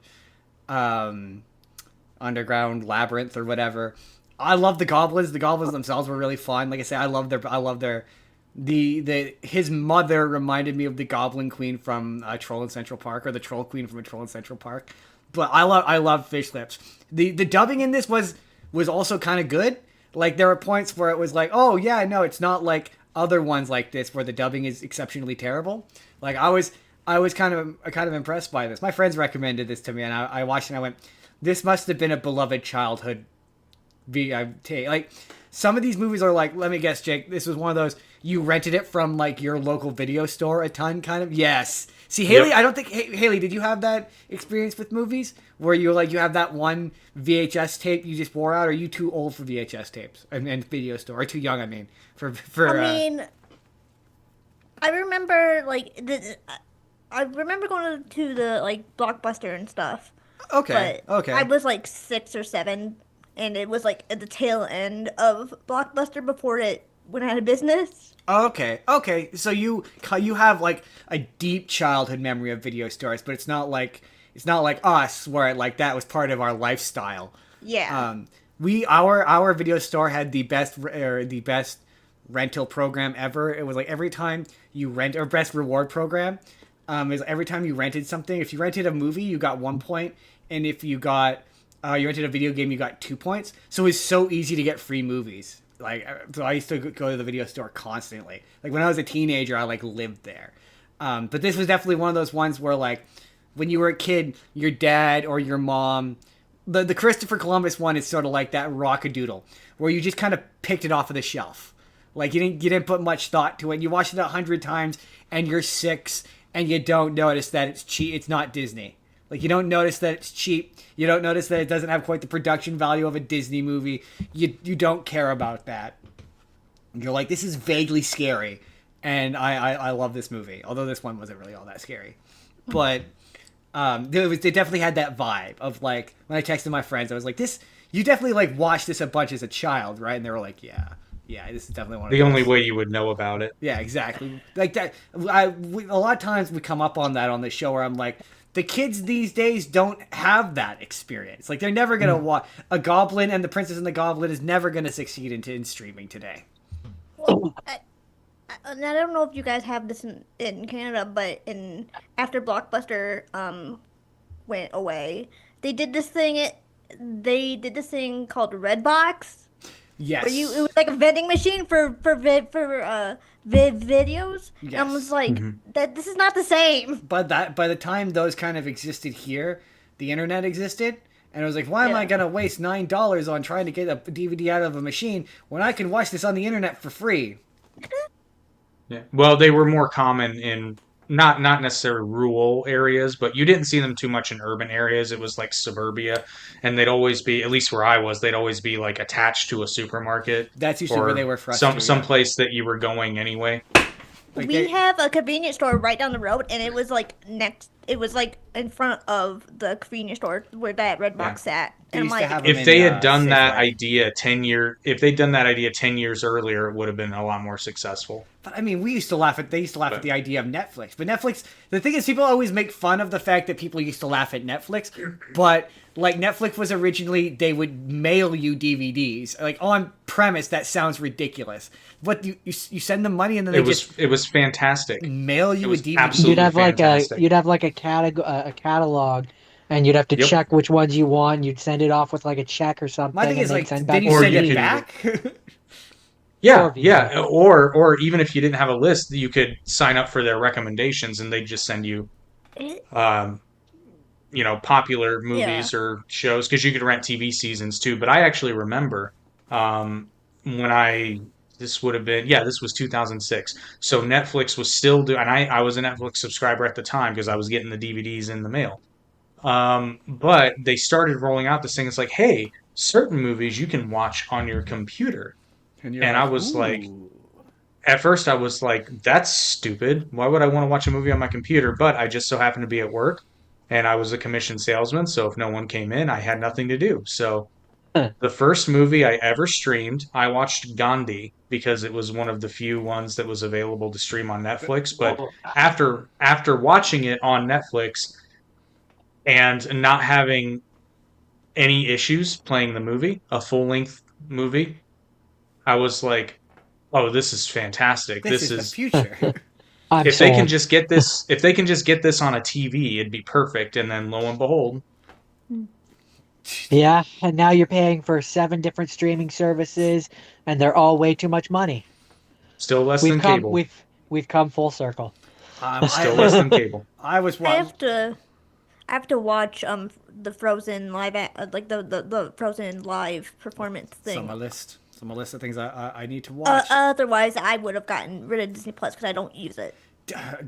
labyrinth or whatever. I love the goblins. The goblins themselves were really fun. Like I say, I love their his mother reminded me of the Goblin Queen from Troll in Central Park, or the Troll Queen from A Troll in Central Park. But I love Fish Lips. The dubbing in this was also kind of good. Like there were points where it was like, oh yeah, no, it's not like other ones like this where the dubbing is exceptionally terrible. Like I was kind of impressed by this. My friends recommended this to me, and I watched it and I went, this must have been a beloved childhood like some of these movies are like, let me guess, Jake, this was one of those you rented it from like your local video store a ton kind of. Yes. See, Haley, yep. I don't think Haley, did you have that experience with movies where you have that one VHS tape you just wore out? Or are you too old for VHS tapes and video store, or too young? For remember I remember going to the like Blockbuster and stuff. Okay. But Okay. I was like 6 or 7, and it was like at the tail end of Blockbuster before it went out of business. Okay. Okay. So you have like a deep childhood memory of video stores, but it's not like us where like that was part of our lifestyle. Yeah. Our video store had the best rental program ever. It was like every time you rent, or best reward program. Is every time you rented something, if you rented a movie, you got 1 point, and if you got you rented a video game, you got 2 points. So it's so easy to get free movies. Like, so I used to go to the video store constantly. Like when I was a teenager, I like lived there. But this was definitely one of those ones where like when you were a kid, your dad or your mom, the Christopher Columbus one is sort of like that Rockadoodle, where you just kind of picked it off of the shelf. Like you didn't put much thought to it. You watched it 100 times, and you're 6, and you don't notice that it's cheap. It's not Disney. Like you don't notice that it's cheap. You don't notice that it doesn't have quite the production value of a Disney movie. You don't care about that. You're like, this is vaguely scary, and I love this movie. Although this one wasn't really all that scary, but they definitely had that vibe of like when I texted my friends, I was like, this, you definitely like watched this a bunch as a child, right? And they were like, yeah, this is definitely one of The those. only way you would know about it. Yeah, exactly. Like that. A lot of times we come up on that on the show where I'm like, the kids these days don't have that experience. Like they're never gonna watch a Goblin and the Princess and the Goblin is never gonna succeed in streaming today. Well, and I don't know if you guys have this in Canada, but after Blockbuster went away, they did this thing. They did this thing called Redbox. Yes. Where it was like a vending machine for videos. Yes. And I was like, that this is not the same. But that by the time those kind of existed here, the internet existed, and I was like, why am I gonna waste $9 on trying to get a DVD out of a machine when I can watch this on the internet for free? Yeah. Well, they were more common in not necessarily rural areas, but you didn't see them too much in urban areas. It was like suburbia, and they'd always be, at least where I was, they'd always be like attached to a supermarket. That's usually or where they were for us. some place that you were going anyway. Like We have a convenience store right down the road, and it was like it was like in front of the convenience store where that Redbox sat. They And used I'm to like, have them If they in, had done that Safeway. idea if they'd done that idea 10 years earlier, it would have been a lot more successful. But I mean, they used to laugh at the idea of Netflix. But Netflix, the thing is, people always make fun of the fact that people used to laugh at Netflix. But like Netflix was originally, they would mail you DVDs. Like on premise, that sounds ridiculous. But you send them money and then It was fantastic. mail you It was a DVD. absolutely You'd have like fantastic. a catalog, and you'd have to Yep. check which ones you want. You'd send it off with like a check or something. My thing and is they'd like, send then you Or send you it could- back. Yeah, Or yeah. Or even if you didn't have a list, you could sign up for their recommendations and they'd just send you popular movies or shows, because you could rent TV seasons too. But I actually remember this was 2006. So Netflix was still doing, and I was a Netflix subscriber at the time because I was getting the DVDs in the mail. But they started rolling out this thing. It's like, hey, certain movies you can watch on your computer. And I was like, at first I was like, that's stupid. Why would I want to watch a movie on my computer? But I just so happened to be at work, and I was a commissioned salesman, so if no one came in, I had nothing to do. So the first movie I ever streamed, I watched Gandhi because it was one of the few ones that was available to stream on Netflix. But after watching it on Netflix and not having any issues playing the movie, a full-length movie, I was like, oh, this is fantastic. this is the future. I'm If they can sold. just get this, on a TV, it'd be perfect. And then lo and behold, Yeah, and now you're paying for 7 different streaming services, and they're all way too much money. still less than cable. We've come full circle. Still less than cable. I was I watching. have to watch the Frozen live like the Frozen live performance thing. Some list of things I need to watch. Otherwise, I would have gotten rid of Disney Plus because I don't use it.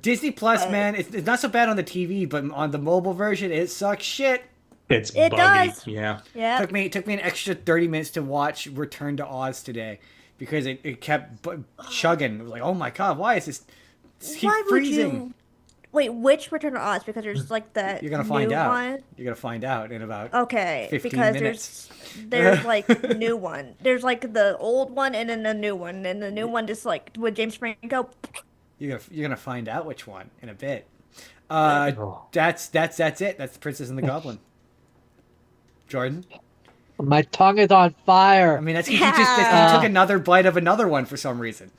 Disney Plus, man, it's not so bad on the TV, but on the mobile version, it sucks shit. It's It buggy. does. Yeah. Yeah. Took me an extra 30 minutes to watch Return to Oz today because it kept chugging. It was like, oh my god, why is this keep Why would freezing. you? Wait, which Return of Oz? Because there's like the You're gonna find new out. one. You're gonna find out in about Okay, 15 because minutes. there's like new one. There's like the old one and then the new one, and the new one just like with James Franco. You're gonna find out which one in a bit. Oh. That's it. That's the Princess and the Goblin. Jordan. My tongue is on fire. I mean, that's 'cause you took another bite of another one for some reason.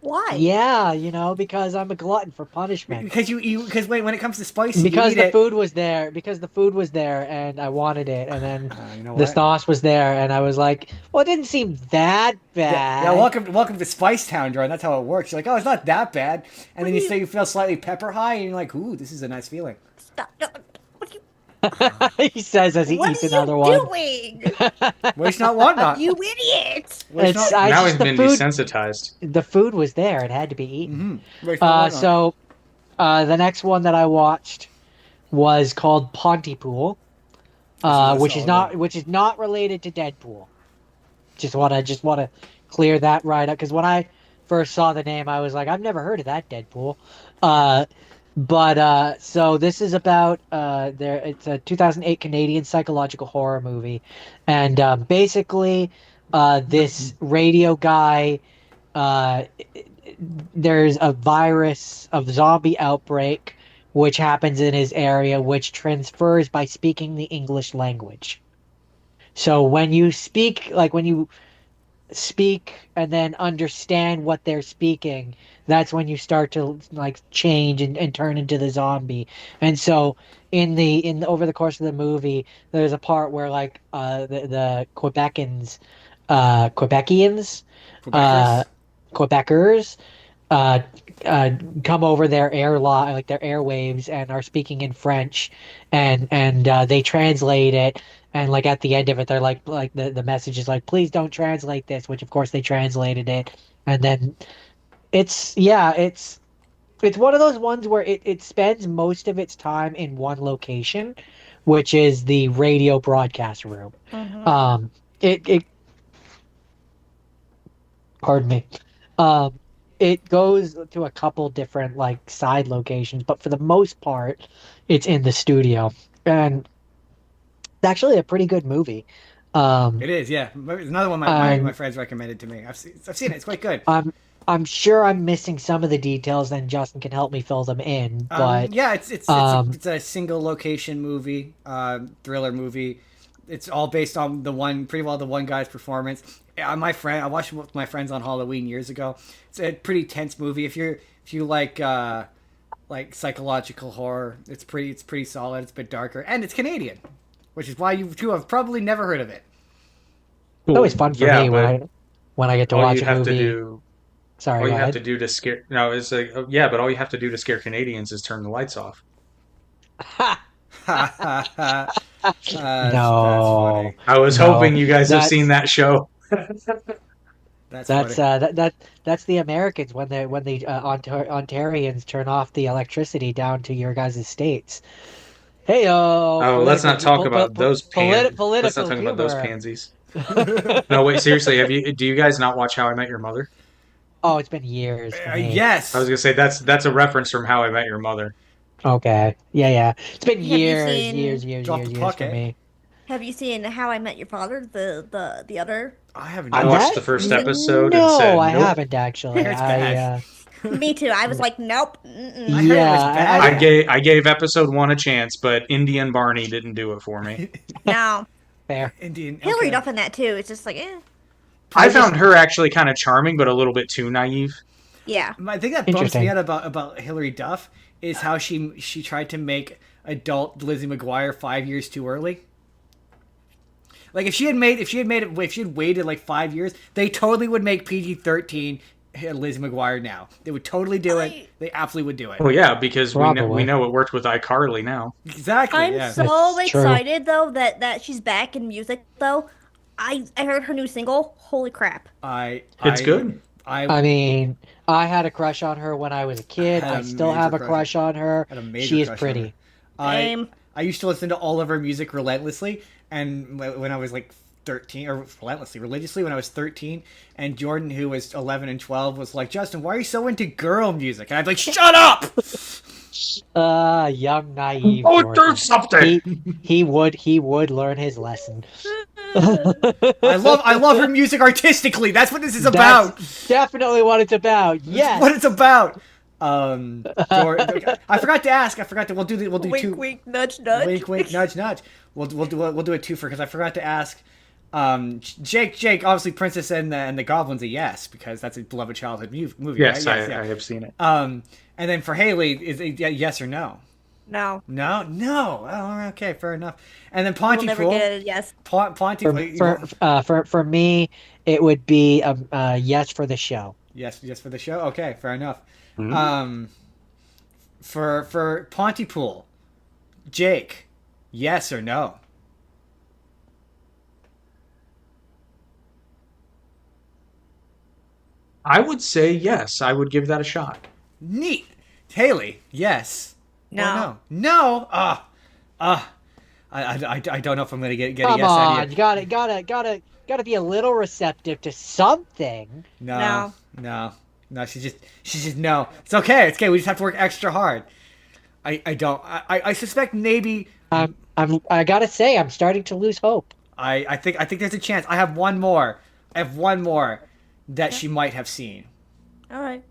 Why? Yeah, because I'm a glutton for punishment. Because when it comes to spicy, Because you the eat it. food was there. Because the food was there, and I wanted it, and then You know the what? sauce was there, and I was like, "Well, it didn't seem that bad." Yeah, welcome to Spice Town, Jordan. That's how it works. You're like, oh, it's not that bad, and then you feel slightly pepper high, and you're like, ooh, this is a nice feeling. Stop. What He says as he are eats you another one. doing? Waste not, want not. You idiot! Waste It's- not. Now just he's the been food. desensitized. The food was there; it had to be eaten. Waste not, want not. So, the next one that I watched was called Pontypool, That's which is solid. not related to Deadpool. Just want to clear that right up, because when I first saw the name, I was like, I've never heard of that Deadpool. So this is about it's a 2008 Canadian psychological horror movie, and basically, this radio guy. There's a virus of zombie outbreak which happens in his area, which transfers by speaking the English language. So when you speak and then understand what they're speaking, that's when you start to like change and turn into the zombie. And so in the over the course of the movie, there's a part where like the Quebecans Quebecers come over their their airwaves and are speaking in French, and they translate it, and like at the end of it they're like the message is like, please don't translate this, which of course they translated it, and then it's one of those ones where it spends most of its time in one location, which is the radio broadcast room. It pardon me. It goes to a couple different like side locations, but for the most part, it's in the studio, and it's actually a pretty good movie. It is, yeah. It's another one my friends recommended to me. I've seen it. It's quite good. I'm sure I'm missing some of the details, and Justin can help me fill them in. But yeah, it's a single location movie, thriller movie. It's all based on the one guy's performance. I watched it with my friends on Halloween years ago. It's a pretty tense movie. If you like psychological horror, it's pretty solid. It's a bit darker, and it's Canadian, which is why you two have probably never heard of it. it's always fun for me when I get to all watch you a have movie. to do, Sorry, all go you have ahead. to do to scare it's like but all you have to do to scare Canadians is turn the lights off. That's No. funny. I was No, hoping you guys have that's- seen that show. That's That's that's the Americans when the Ontarians turn off the electricity down to your guys' states. Hey, Oh, let's not talk about those let's not political talk about those humor. pansies. No, wait, seriously, do you guys not watch How I Met Your Mother? Oh, it's been years. For me. Yes. I was gonna say that's a reference from How I Met Your Mother. Okay. Yeah. It's been Have you years seen- Drop the puck, for eh? me. Have you seen How I Met Your Father? The other. I haven't. I On watched that? the first episode No, and said, I nope. haven't actually. It's bad. Me too. I was like, nope. Mm-mm. I heard it was Yeah, bad. I gave episode 1 a chance, but Indian Barney didn't do it for me. No. fair. Indian. Hillary okay. Duff in that too. It's just like, I found her actually kind of charming, but a little bit too naive. yeah. I think that bums Interesting. me out about Hillary Duff is how she tried to make adult Lizzie McGuire 5 years too early. Like if she had waited like 5 years, they totally would make PG-13 Lizzie McGuire now. They would totally do it. They absolutely would do it. Well, yeah, because we Probably. know it worked with iCarly now. Exactly. I'm yeah. so That's true. excited though that she's back in music though. I heard her new single. Holy crap. It's good. I mean, I had a crush on her when I was a kid. Had a I still major have a crush. crush on her. Had a major She is crush on pretty. her. Same. I used to listen to all of her music relentlessly, and when I was like 13, or religiously when I was 13, and Jordan, who was 11 and 12, was like, Justin, why are you so into girl music? And I'd be like, shut up! Young naive. Oh, Jordan. do something! He would learn his lesson. I love her music artistically. That's what this is about. That's definitely what it's about. Yes. That's what it's about. I forgot to ask. We'll do Wink, two. wink, nudge, nudge. Wink, wink, nudge, nudge. We'll do a twofer because I forgot to ask. Jake, obviously, Princess and the Goblin's a yes because that's a beloved childhood movie. Yes, right? I have seen it. And then for Haley, is it yes or no? No. No. Oh, okay, fair enough. And then We'll never Pontypool. get a yes. Pontypool. For me, it would be a yes for the show. Yes for the show. Okay, fair enough. Mm-hmm. For Pontypool, Jake, yes or no? I would say yes. I would give that a shot. Neat. Haley, yes. No. Or no. I don't know if I'm gonna get a Come yes out on, of you. you gotta be a little receptive to something. No. She's just no. It's okay. It's okay. We just have to work extra hard. I suspect maybe. I gotta say, I'm starting to lose hope. I think there's a chance. I have one more that she might have seen. All right.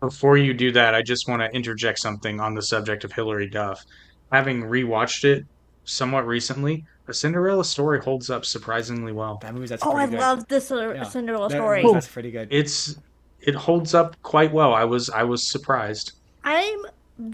Before you do that, I just want to interject something on the subject of Hilary Duff. Having rewatched it somewhat recently, the Cinderella story holds up surprisingly well. That movie's that's Oh, I pretty good. love this Yeah. Cinderella That story. movie, that's pretty good. It holds up quite well. I was surprised. I'm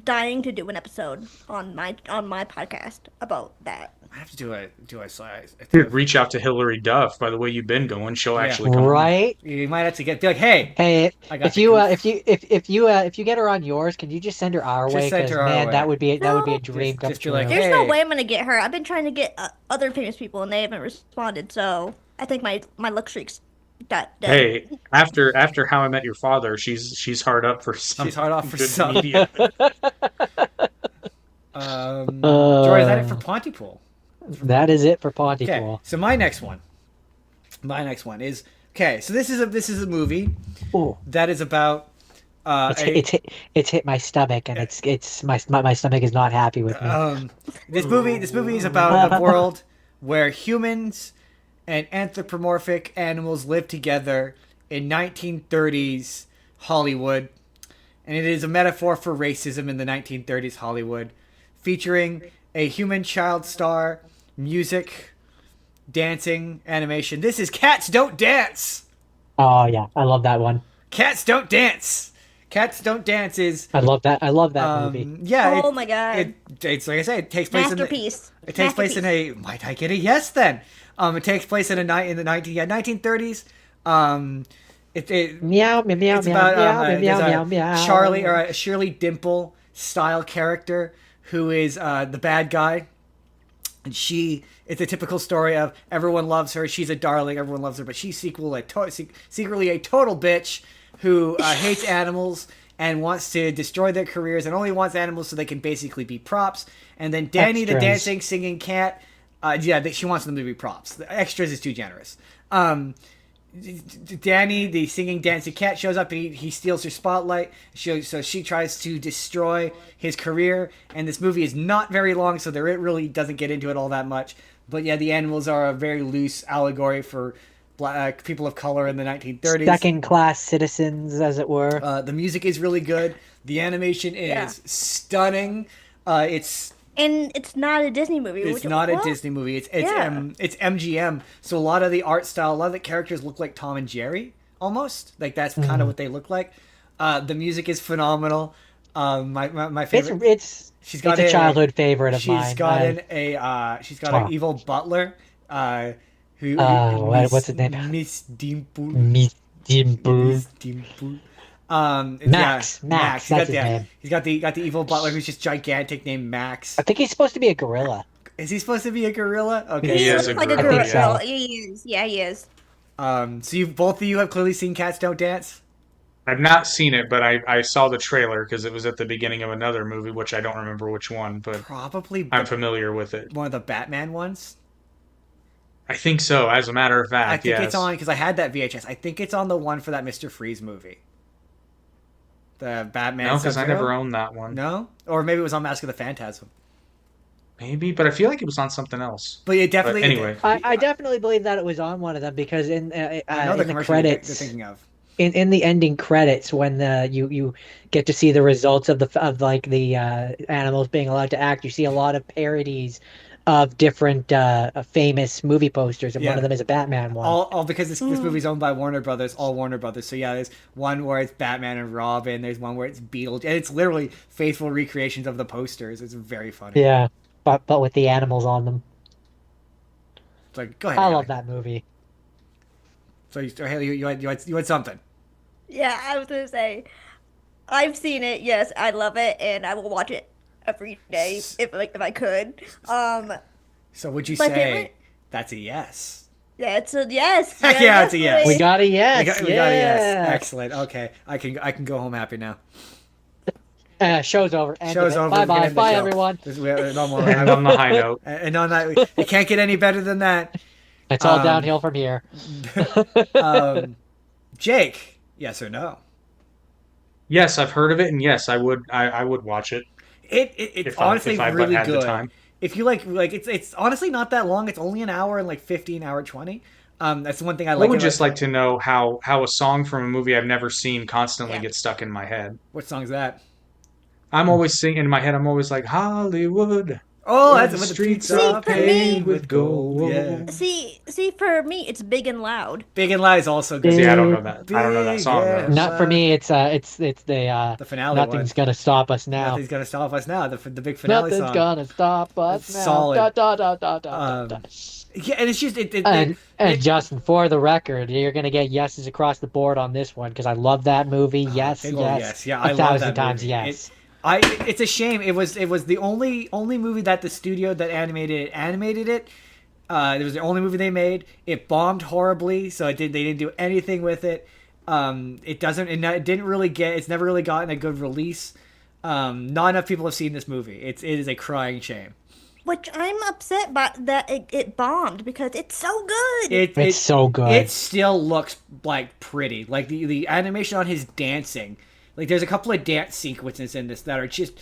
dying to do an episode on my podcast about that. I have to do a size. Dude, reach out to Hilary Duff. By the way you've been going, she'll actually come on. Right? You might have to be like, hey, Hey, I got if the you goof. if you get her on yours, can you just send her our Just way? send Because her our man, way. that would be a No. dream come Just be true. like, There's no Hey. way I'm gonna get her. I've been trying to get other famous people and they haven't responded. So I think my luck streak's dead. Hey, after How I Met Your Father, she's hard up for some. She's hard up for good some. media. Jory, is that it for Pontypool? That is it for Okay, Pontypool. so my next one is okay. So this is a movie Ooh, that is about it's hit my stomach, and it's my stomach is not happy with me. this movie is about a world where humans and anthropomorphic animals live together in 1930s Hollywood, and it is a metaphor for racism in the 1930s Hollywood, featuring a human child star, music, dancing, animation. This is Cats Don't Dance. Oh yeah, I love that one. Cats Don't Dance. Cats Don't Dance is I love that movie. yeah. Oh my God. It's like I say, it takes place Masterpiece. It takes place in a. Might I get a yes then? It takes place in the 1930s. It Meow meow meow it's meow about meow there's meow a meow meow. Charlie or a Shirley Dimple style character who is the bad guy, and it's a typical story of everyone loves her, she's a darling, everyone loves her, but she's secretly a total bitch who hates animals and wants to destroy their careers and only wants animals so they can basically be props. And then Danny, the Extras. dancing, singing cat, she wants them to be props. The extras is too generous. Danny, the singing, dancing cat, shows up and he steals her spotlight. So she tries to destroy his career. And this movie is not very long, so it really doesn't get into it all that much. But yeah, the animals are a very loose allegory for black people of color in the 1930s. Second-class citizens, as it were. The music is really good. The animation is stunning. And it's not a Disney movie. It's not a Disney movie. It's MGM. So a lot of the art style, a lot of the characters look like Tom and Jerry almost. Like that's kind of what they look like. The music is phenomenal. My favorite. It's a childhood favorite of mine. She's got an evil butler. What's his name? Miss Dimple. Miss Dimple. Miss Dimple. Max. Max. That's his name. He's got the evil butler who's just gigantic, named Max. I think he's supposed to be a gorilla. Is he supposed to be a gorilla? Okay. He is looks a like a gorilla. I think so. gorilla. He is. Yeah, he is. So both of you have clearly seen Cats Don't Dance? I've not seen it, but I saw the trailer because it was at the beginning of another movie, which I don't remember which one, but Probably I'm familiar with it. one of the Batman ones. I think so. As a matter of fact, I think yes. it's on because I had that VHS. I think it's on the one for that Mr. Freeze movie. The Batman. No, because I Sub-Zero? never owned that one. No, or maybe it was on Mask of the Phantasm. Maybe, but I feel like it was on something else. But it definitely. But anyway. I definitely believe that it was on one of them because in I know the in the commercial you're credits, thinking of. in the ending credits, when you get to see the results of the animals being allowed to act, you see a lot of parodies of different famous movie posters, and one Yeah. of them is a Batman one. All because this movie's owned by Warner Brothers, all Warner Brothers. So yeah, there's one where it's Batman and Robin. There's one where it's Beetlejuice, and it's literally faithful recreations of the posters. It's very funny. Yeah, but with the animals on them. It's like, go ahead. I Haley. love that movie. So Haley, you had something. Yeah, I was gonna say, I've seen it. Yes, I love it, and I will watch it every day if I could. So would you My say favorite- that's a yes? Yeah, it's a yes. Yeah, it's a yes. We got a yes. We got a yes. Excellent. Okay, I can go home happy now. Show's over. End Show's of it. over. Bye We can bye. end the Bye show. everyone. No more. And on the high note. And on that, it can't get any better than that. It's all downhill from here. Jake, yes or no? Yes, I've heard of it, and yes, I would watch it It's if I honestly but really had good. the time. If you like it's honestly not that long. It's only an hour and like 15 hour 20. That's the one thing I I like. would about- just like to know how a song from a movie I've never seen constantly Yeah. gets stuck in my head. What song's that? I'm always singing in my head. I'm always like Hollywood. Oh, where that's the with the streets pizza are for me- paved with gold. Yeah. See, for me, it's Big and Loud. Big and Loud is also good. See, I don't know that. I don't know that song. Big Though. and- Not for me. It's the The finale Nothing's one. gonna stop us now. Nothing's gonna stop us now. The big finale Nothing's song. gonna stop us It's now. solid. Da, da, da, da, da, Um, da. Yeah, and it's just And Justin, for the record, you're gonna get yeses across the board on this one because I love that movie. Yes, big ol' yes, yes. Yeah, a I love thousand that times movie. yes. It's a shame. It was the only movie that the studio that animated it. It was the only movie they made. It bombed horribly, so they didn't do anything with it. It didn't really get. It's never really gotten a good release. Not enough people have seen this movie. It is a crying shame. Which I'm upset by that it bombed because it's so good. It's so good. It still looks like pretty. Like the animation on his dancing. Like there's a couple of dance sequences in this that are just.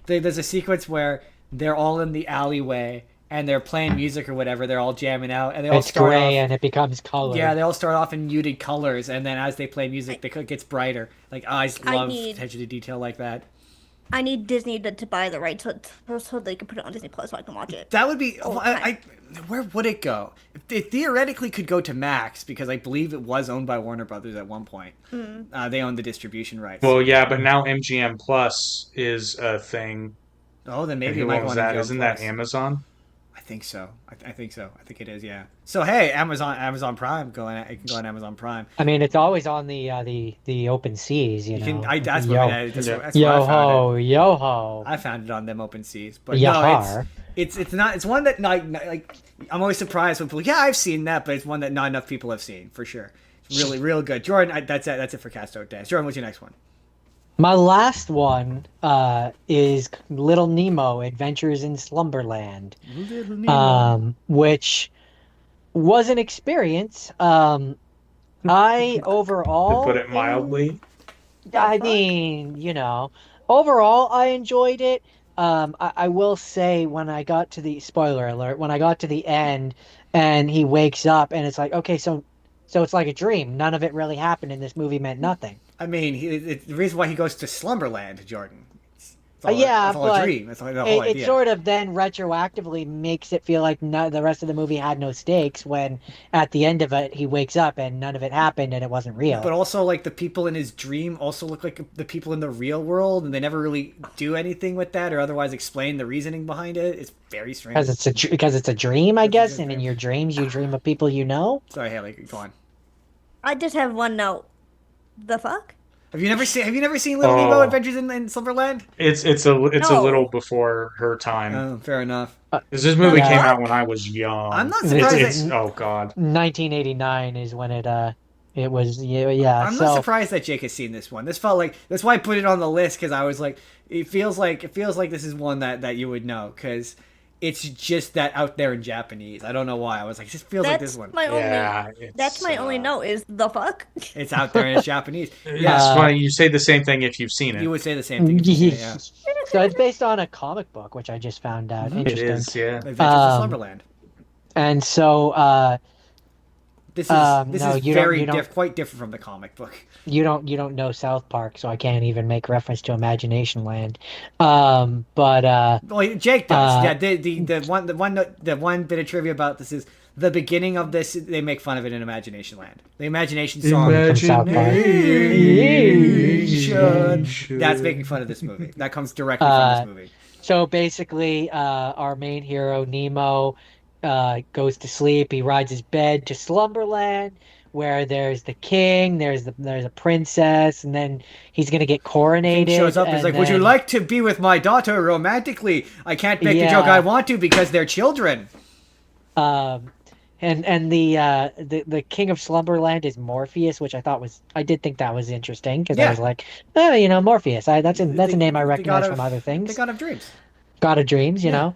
There's a sequence where they're all in the alleyway and they're playing music or whatever. They're all jamming out and they all It's start gray off. and it becomes color. Yeah, they all start off in muted colors, and then as they play music, it gets brighter. Like I just I love need- attention to detail like that. I need Disney to buy the rights so they can put it on Disney Plus so I can watch it. That would be. Oh, Where would it go? It theoretically could go to Max because I believe it was owned by Warner Brothers at one point. They own the distribution rights. Well, yeah, but now MGM Plus is a thing. Oh, then maybe Who it might owns go on that? MGM Isn't that Plus. Amazon? I think so. I think so. I think it is. Yeah. So hey, Amazon Prime. It can go on Amazon Prime. I mean, it's always on the open seas. You know. That's yo, where that's Yeah. where I yo found it. ho, yo ho. I found it on them open seas, but Yahar. no, it's not. It's one that like I'm always surprised when people. Yeah, I've seen that, but it's one that not enough people have seen for sure. It's really, real good. Jordan, that's it. That's it for Cast Out Dance. Jordan, what's your next one? My last one is Little Nemo: Adventures in Slumberland, which was an experience. I overall, To put it mildly. I mean, overall, I enjoyed it. I will say when I got to the spoiler alert, when I got to the end and he wakes up and it's like, okay, so it's like a dream. None of it really happened and this movie meant nothing. I mean, the reason why he goes to Slumberland, Jordan. It's Yeah, all but a dream. That's the whole It idea. sort of then retroactively makes it feel like the rest of the movie had no stakes when at the end of it he wakes up and none of it happened and it wasn't real. But also, like, the people in his dream also look like the people in the real world, and they never really do anything with that or otherwise explain the reasoning behind it. It's very strange. Because it's a dream, I guess, a and in dream. your dreams you dream of people you know. Sorry, Haley, go on. I just have one note. The fuck? Have you never seen Little Nemo Oh. Adventures in Slumberland? It's a No. little before her time. Oh, fair enough. 'Cause this movie Yeah. came out when I was young. I'm not surprised It's, that- oh god. 1989 is when it was yeah. I'm so not surprised that Jake has seen this one. This felt like that's why I put it on the list because I was like, it feels like this is one that you would know because It's just that out there in Japanese. I don't know why. I was like, it just feels like this one. My only. it's, That's my only note. Is the fuck? It's out there and it's Japanese. It's funny you say the same thing if you've seen it. You would say the same thing. If you've seen it, yeah. So it's based on a comic book, which I just found out. It Interesting. is, yeah. Adventures of Slumberland. And so This is no, you don't- quite different from the comic book. you don't know South Park, so I can't even make reference to Imagination Land. But Well, Jake does. Yeah, the one bit of trivia about this is the beginning of this. They make fun of it in Imagination Land. The Imagination song. from South Park. That's making fun of this movie. That comes directly from this movie. So basically, our main hero Nemo goes to sleep. He rides his bed to Slumberland, where there's the king, there's a princess, and then he's gonna get coronated. He shows up and is like, "Would you like to be with my daughter romantically? I can't make the joke I want to because they're children." And the king of Slumberland is Morpheus, which I did think that was interesting because I was like, oh, Morpheus. That's a name I recognize from other things. The God of Dreams. God of Dreams, you know.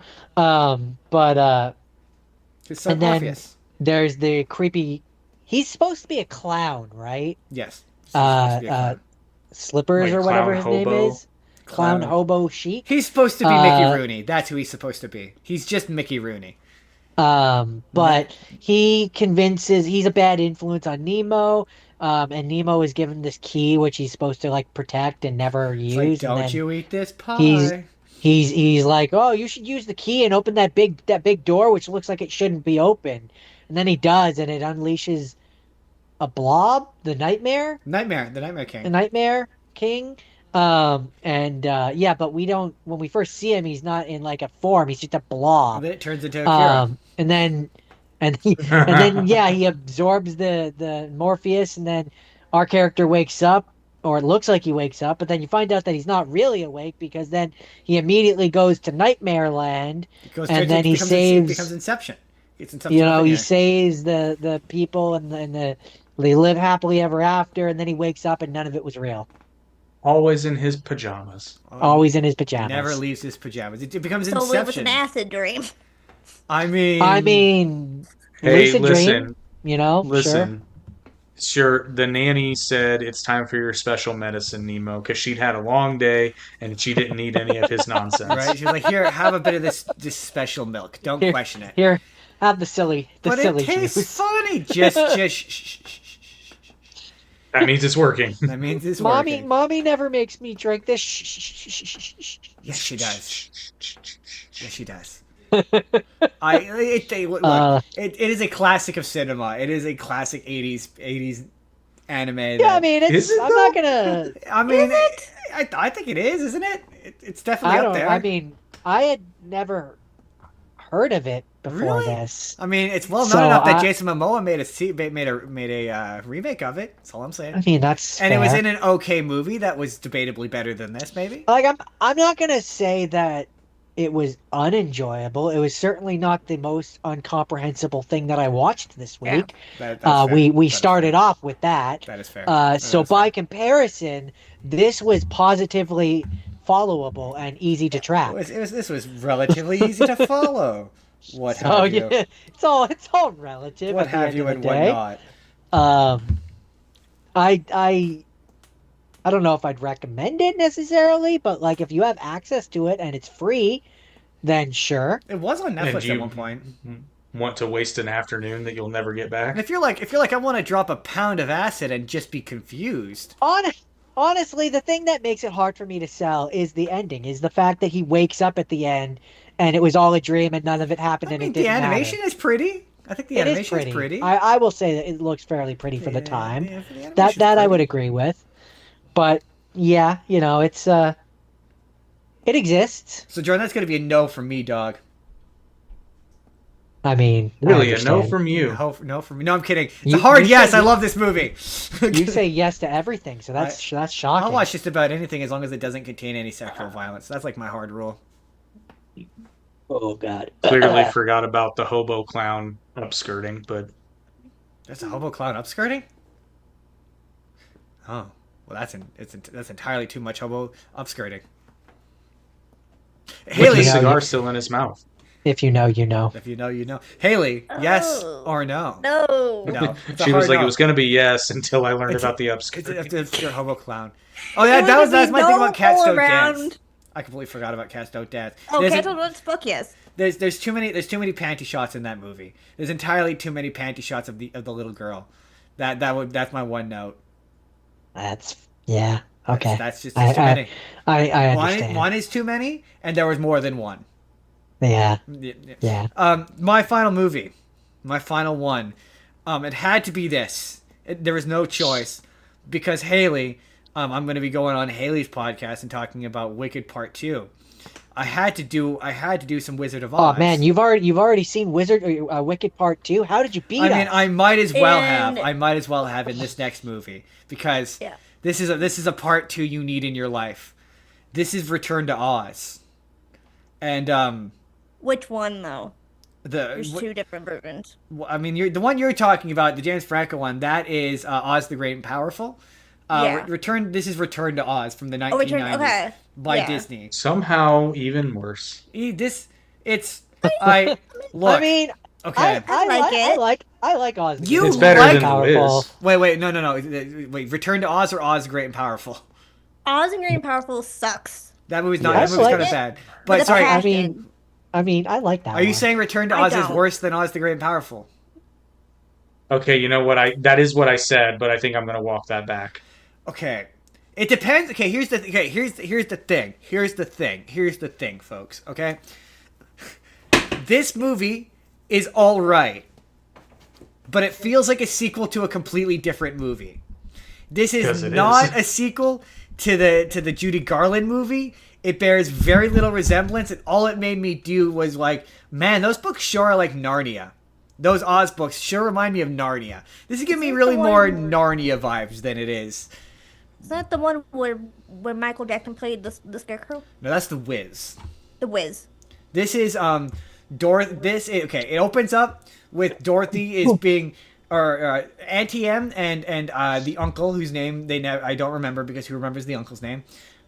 His son and then Morpheus. there's the creepy. He's supposed to be a clown, right? Yes. Slippers Like or whatever Clown his name Hobo? is. Clown Hobo Chic. He's supposed to be Mickey Rooney. That's who he's supposed to be. He's just Mickey Rooney. But he convinces he's a bad influence on Nemo. And Nemo is given this key which he's supposed to like protect and never use. It's like, and don't then you eat this pie? He's like, oh, you should use the key and open that big door which looks like it shouldn't be open. And then he does, and it unleashes a blob, the Nightmare The Nightmare King. the Nightmare King. But we don't. When we first see him, he's not in like a form. He's just a blob. And then it turns into Akira. And then he absorbs the Morpheus, and then our character wakes up, or it looks like he wakes up, but then you find out that he's not really awake because then he immediately goes to Nightmare Land, and then he saves. It becomes Inception. It's Inception. He saves the people, and they live happily ever after, and then he wakes up and none of it was real. Always in his pajamas. Always in his pajamas. Never leaves his pajamas. It becomes So it was Inception. an acid dream. I mean, Hey, lucid listen. dream. Sure. Listen. Sure, the nanny said it's time for your special medicine, Nemo, because she'd had a long day and she didn't need any of his nonsense. right? She's like, here, have a bit of this special milk. Don't question it. Here, have the silly But silly it tastes juice. funny. Just shh. That means it's working. That means it's working. Mommy never makes me drink this. Shh. Yes, she does. Yes, she does. Look, it is a classic of cinema. It is a classic 80s anime. Yeah, I mean, Is it, I'm though? not gonna. I mean, I think it is, isn't it? It's definitely up there. I mean, I had never heard of it before Really? this. I mean, it's well known So enough that I- Jason Momoa made a remake of it. That's all I'm saying. I mean, that's And it was fair. in an okay movie that was debatably better than this, maybe. Like I'm not gonna say that it was unenjoyable. It was certainly not the most incomprehensible thing that I watched this week. That's fair. We That is started fair. off with that. That is fair. So by comparison, this was positively followable and easy to track. This was relatively easy to follow. What So have you? yeah, it's all relative. What at the have end you of the and what day. not? I don't know if I'd recommend it necessarily, but like if you have access to it and it's free, then sure. It was on And Netflix you at one point. want to waste an afternoon that you'll never get And back? if you're like I want to drop a pound of acid and just be confused. Honestly, the thing that makes it hard for me to sell is the ending, is the fact that he wakes up at the end and it was all a dream and none of it happened I and mean, it didn't the animation matter. is pretty. I think the It animation is is pretty. I will say that it looks fairly pretty for the Yeah, time. yeah, for the That animation's I pretty. would agree with. But yeah, it's it exists. So Jordan, that's gonna be a no from me, dog. I mean, I Really, a no understand. from you. No from me. No, I'm kidding. It's You- a hard you yes. said I you- love this movie. You say yes to everything, so that's shocking. I'll watch just about anything as long as it doesn't contain any sexual violence. That's like my hard rule. Oh god. Clearly forgot about the hobo clown upskirting, but There's a hobo clown upskirting? Oh, well, that's entirely too much hobo upskirting. with Haley, the Yeah, cigar you- still in his mouth. If you know, you know. If you know, you know. Haley, yes Oh. or no? No. No. It's a She was hard like, no. it was going to be yes until I learned about the It's upskirt. it's your hobo clown. Oh yeah, that's my thing about Cats Don't Dance. I completely forgot about Cats Don't Dance. Oh, There's Cats a- Don't Dance, fuck yes. There's too many panty shots in that movie. There's entirely too many panty shots of the little girl. That's my one note. That's yeah. Okay. That's just too many. I understand. One is too many, and there was more than one. Yeah. Yeah. Yeah. My final movie, my final one, it had to be this. There was no choice, because Haley, I'm going to be going on Haley's podcast and talking about Wicked Part 2. I had to do some Wizard of Oz. Oh man, you've already seen Wicked Part 2. How did you beat us? I mean, I might as well And- have. I might as well have in this next movie, because Yeah. this is a part 2 you need in your life. This is Return to Oz, and Which one though? There's the two different versions. I mean, the one you're talking about, the James Franco one, that is Oz the Great and Powerful. Yeah. This is Return to Oz from the 1990s Oh, Return. Okay. by Yeah. Disney. Somehow even worse. I look. I mean, okay. I like Oz. You It's better like- than The Powerful. Wiz. Wait, no. Wait, Return to Oz or Oz the Great and Powerful? Oz and Great and Powerful sucks. That movie's not. Yeah, That I movie's like kind of it. bad. With But a sorry, passion. I mean, I like that. are you one. saying Return to I Oz is don't. worse than Oz the Great and Powerful? Okay, you know what? That is what I said, but I think I'm going to walk that back. Okay. It depends. Okay, here's the thing. Here's the thing, folks. Okay. This movie is all right, but it feels like a sequel to a completely different movie. This Because is it not is. a sequel to the Judy Garland movie. It bears very little resemblance, and all it made me do was like, man, those books sure are like Narnia. Those Oz books sure remind me of Narnia. This is giving me Isn't really the one more where- Narnia vibes than it is. Is that the one where Michael Jackson played the Scarecrow? No, that's the Wiz. The Wiz. This is okay. It opens up with Dorothy is being Auntie M and the uncle whose name I don't remember, because who remembers the uncle's name?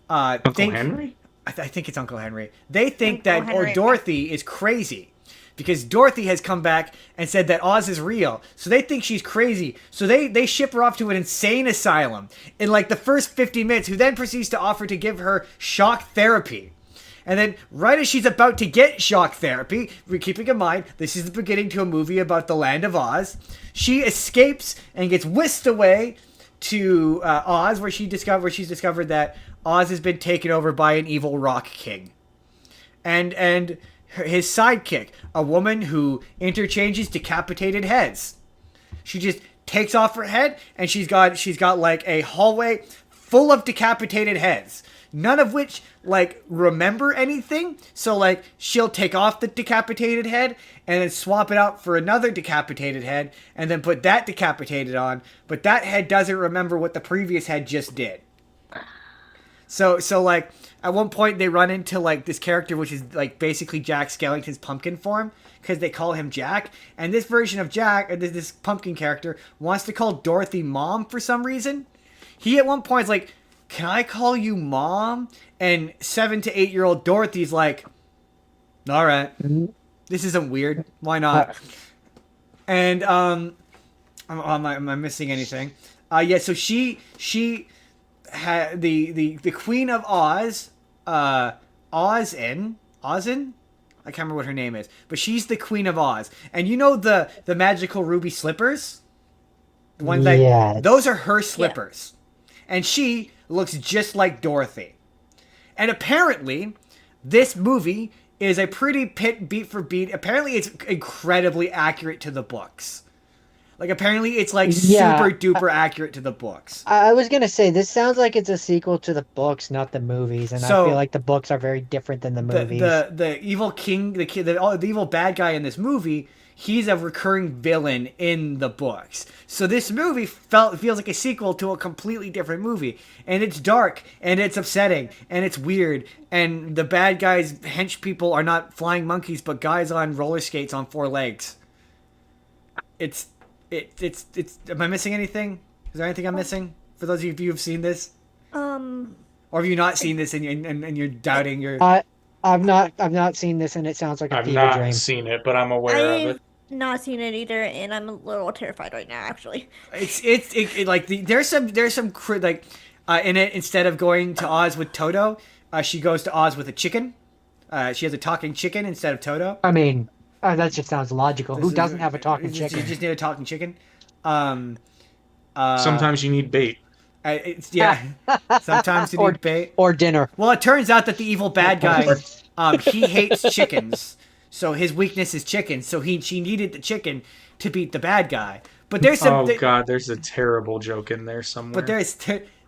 Uncle Henry? I think it's Uncle Henry. They think Uncle that Henry. Dorothy is crazy, because Dorothy has come back and said that Oz is real. So they think she's crazy. So they ship her off to an insane asylum in like the first 50 minutes, who then proceeds to offer to give her shock therapy. And then right as she's about to get shock therapy, we're keeping in mind this is the beginning to a movie about the land of Oz, she escapes and gets whisked away to Oz, where she's discovered that Oz has been taken over by an evil rock king. And his sidekick, a woman who interchanges decapitated heads. She just takes off her head, and she's got like a hallway full of decapitated heads, none of which like remember anything. So like she'll take off the decapitated head and then swap it out for another decapitated head, and then put that decapitated on, but that head doesn't remember what the previous head just did. So like at one point they run into like this character, which is like basically Jack Skellington's pumpkin form, because they call him Jack. And this version of Jack, this pumpkin character, wants to call Dorothy Mom for some reason. He at one point is like, "Can I call you Mom?" And 7 to 8 year old Dorothy's like, "All right, this isn't weird. Why not?" And am I missing anything? Yeah. So she had the Queen of Oz, Ozin. I can't remember what her name is, but she's the Queen of Oz. And you know the magical ruby slippers, the ones Yes. those are her slippers, and she looks just like Dorothy. And apparently, this movie is a pretty beat for beat. Apparently, it's incredibly accurate to the books. Like, apparently, it's like Yeah, super duper accurate to the books. I was gonna say this sounds like it's a sequel to the books, not the movies, and So- I feel like the books are very different than the movies. The evil king, the evil bad guy in this movie, he's a recurring villain in the books. So this movie feels like a sequel to a completely different movie, and it's dark and it's upsetting and it's weird, and the bad guys hench people are not flying monkeys but guys on roller skates on 4 legs. It's am I missing anything? Is there anything I'm missing for those of you who've seen this? Or have you not seen this and you're doubting your... I've not seen this, and it sounds like a I've fever not dream. seen it, but I'm aware of I've it. not seen it either, and I'm a little terrified right now, actually. There's some like in it, instead of going to Oz with Toto, she goes to Oz with a chicken. She has a talking chicken instead of Toto. I mean, that just sounds logical. Who doesn't have a talking You chicken? just need a talking chicken. Sometimes you need bait. Yeah. Sometimes you need bait. Or dinner. Well, it turns out that the evil bad guy, he hates chickens, so his weakness is chickens. So she needed the chicken to beat the bad guy. But there's some. God, there's a terrible joke in there somewhere. But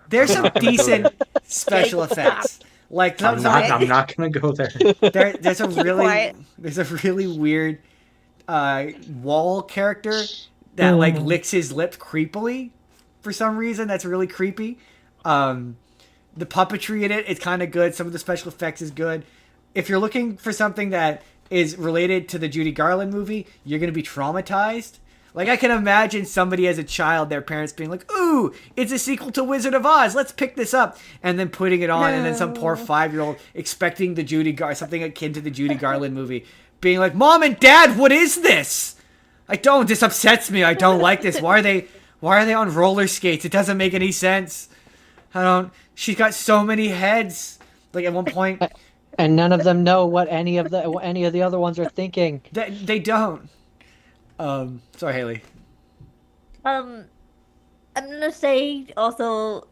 there's some decent special effects. Like I'm not gonna go there. there's a Quiet. really weird wall character that like licks his lips creepily for some reason. That's really creepy. The puppetry in it's kind of good. Some of the special effects is good. If you're looking for something that is related to the Judy Garland movie, you're gonna be traumatized. Like, I can imagine somebody as a child, their parents being like, ooh, it's a sequel to Wizard of Oz, let's pick this up. And then putting it on, and then some poor 5-year-old expecting something akin to the Judy Garland movie, being like, Mom and Dad, what is this? This upsets me, I don't like this. Why are they on roller skates? It doesn't make any sense. She's got so many heads. Like, at one point... And none of them know what any of the other ones are thinking. They don't. Sorry, Haley. I'm gonna say also,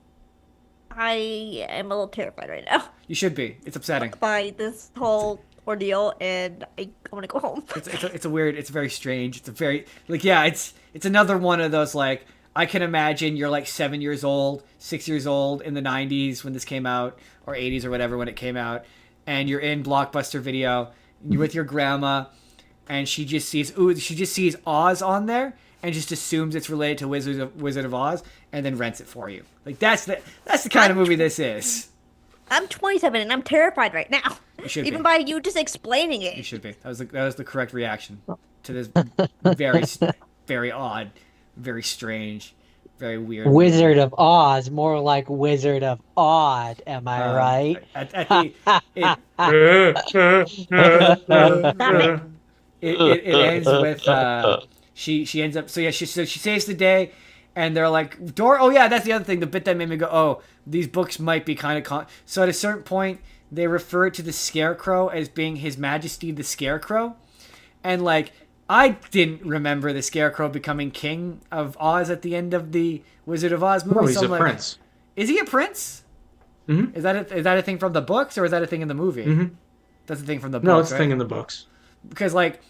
I am a little terrified right now You should be. It's upsetting. by this whole ordeal, and I want to go home. It's a weird. It's very strange. It's a very It's another one of those like I can imagine you're like 7 years old, 6 years old in the 90s when this came out, or 80s or whatever when it came out, and you're in Blockbuster Video. You're with your grandma. And she just sees Oz on there and just assumes it's related to Wizard of Oz and then rents it for you. Like that's the kind of movie this is. I'm 27 and I'm terrified right now. You should Even be. by you just explaining You it. should be. That was the correct reaction to this very very odd, very strange, very weird. Wizard of Oz, more like Wizard of Odd. Am I right? It ends with she ends up she saves the day, and they're like oh yeah, that's the other thing, the bit that made me go, oh, these books might be kind of so at a certain point they refer to the Scarecrow as being His Majesty the Scarecrow, and like I didn't remember the Scarecrow becoming king of Oz at the end of the Wizard of Oz movie. No, he's a prince. Is he a prince? Mm-hmm. Is that a thing from the books, or is that a thing in the movie? Mm-hmm. That's a thing from the books. No, it's a right? thing in the books. Because like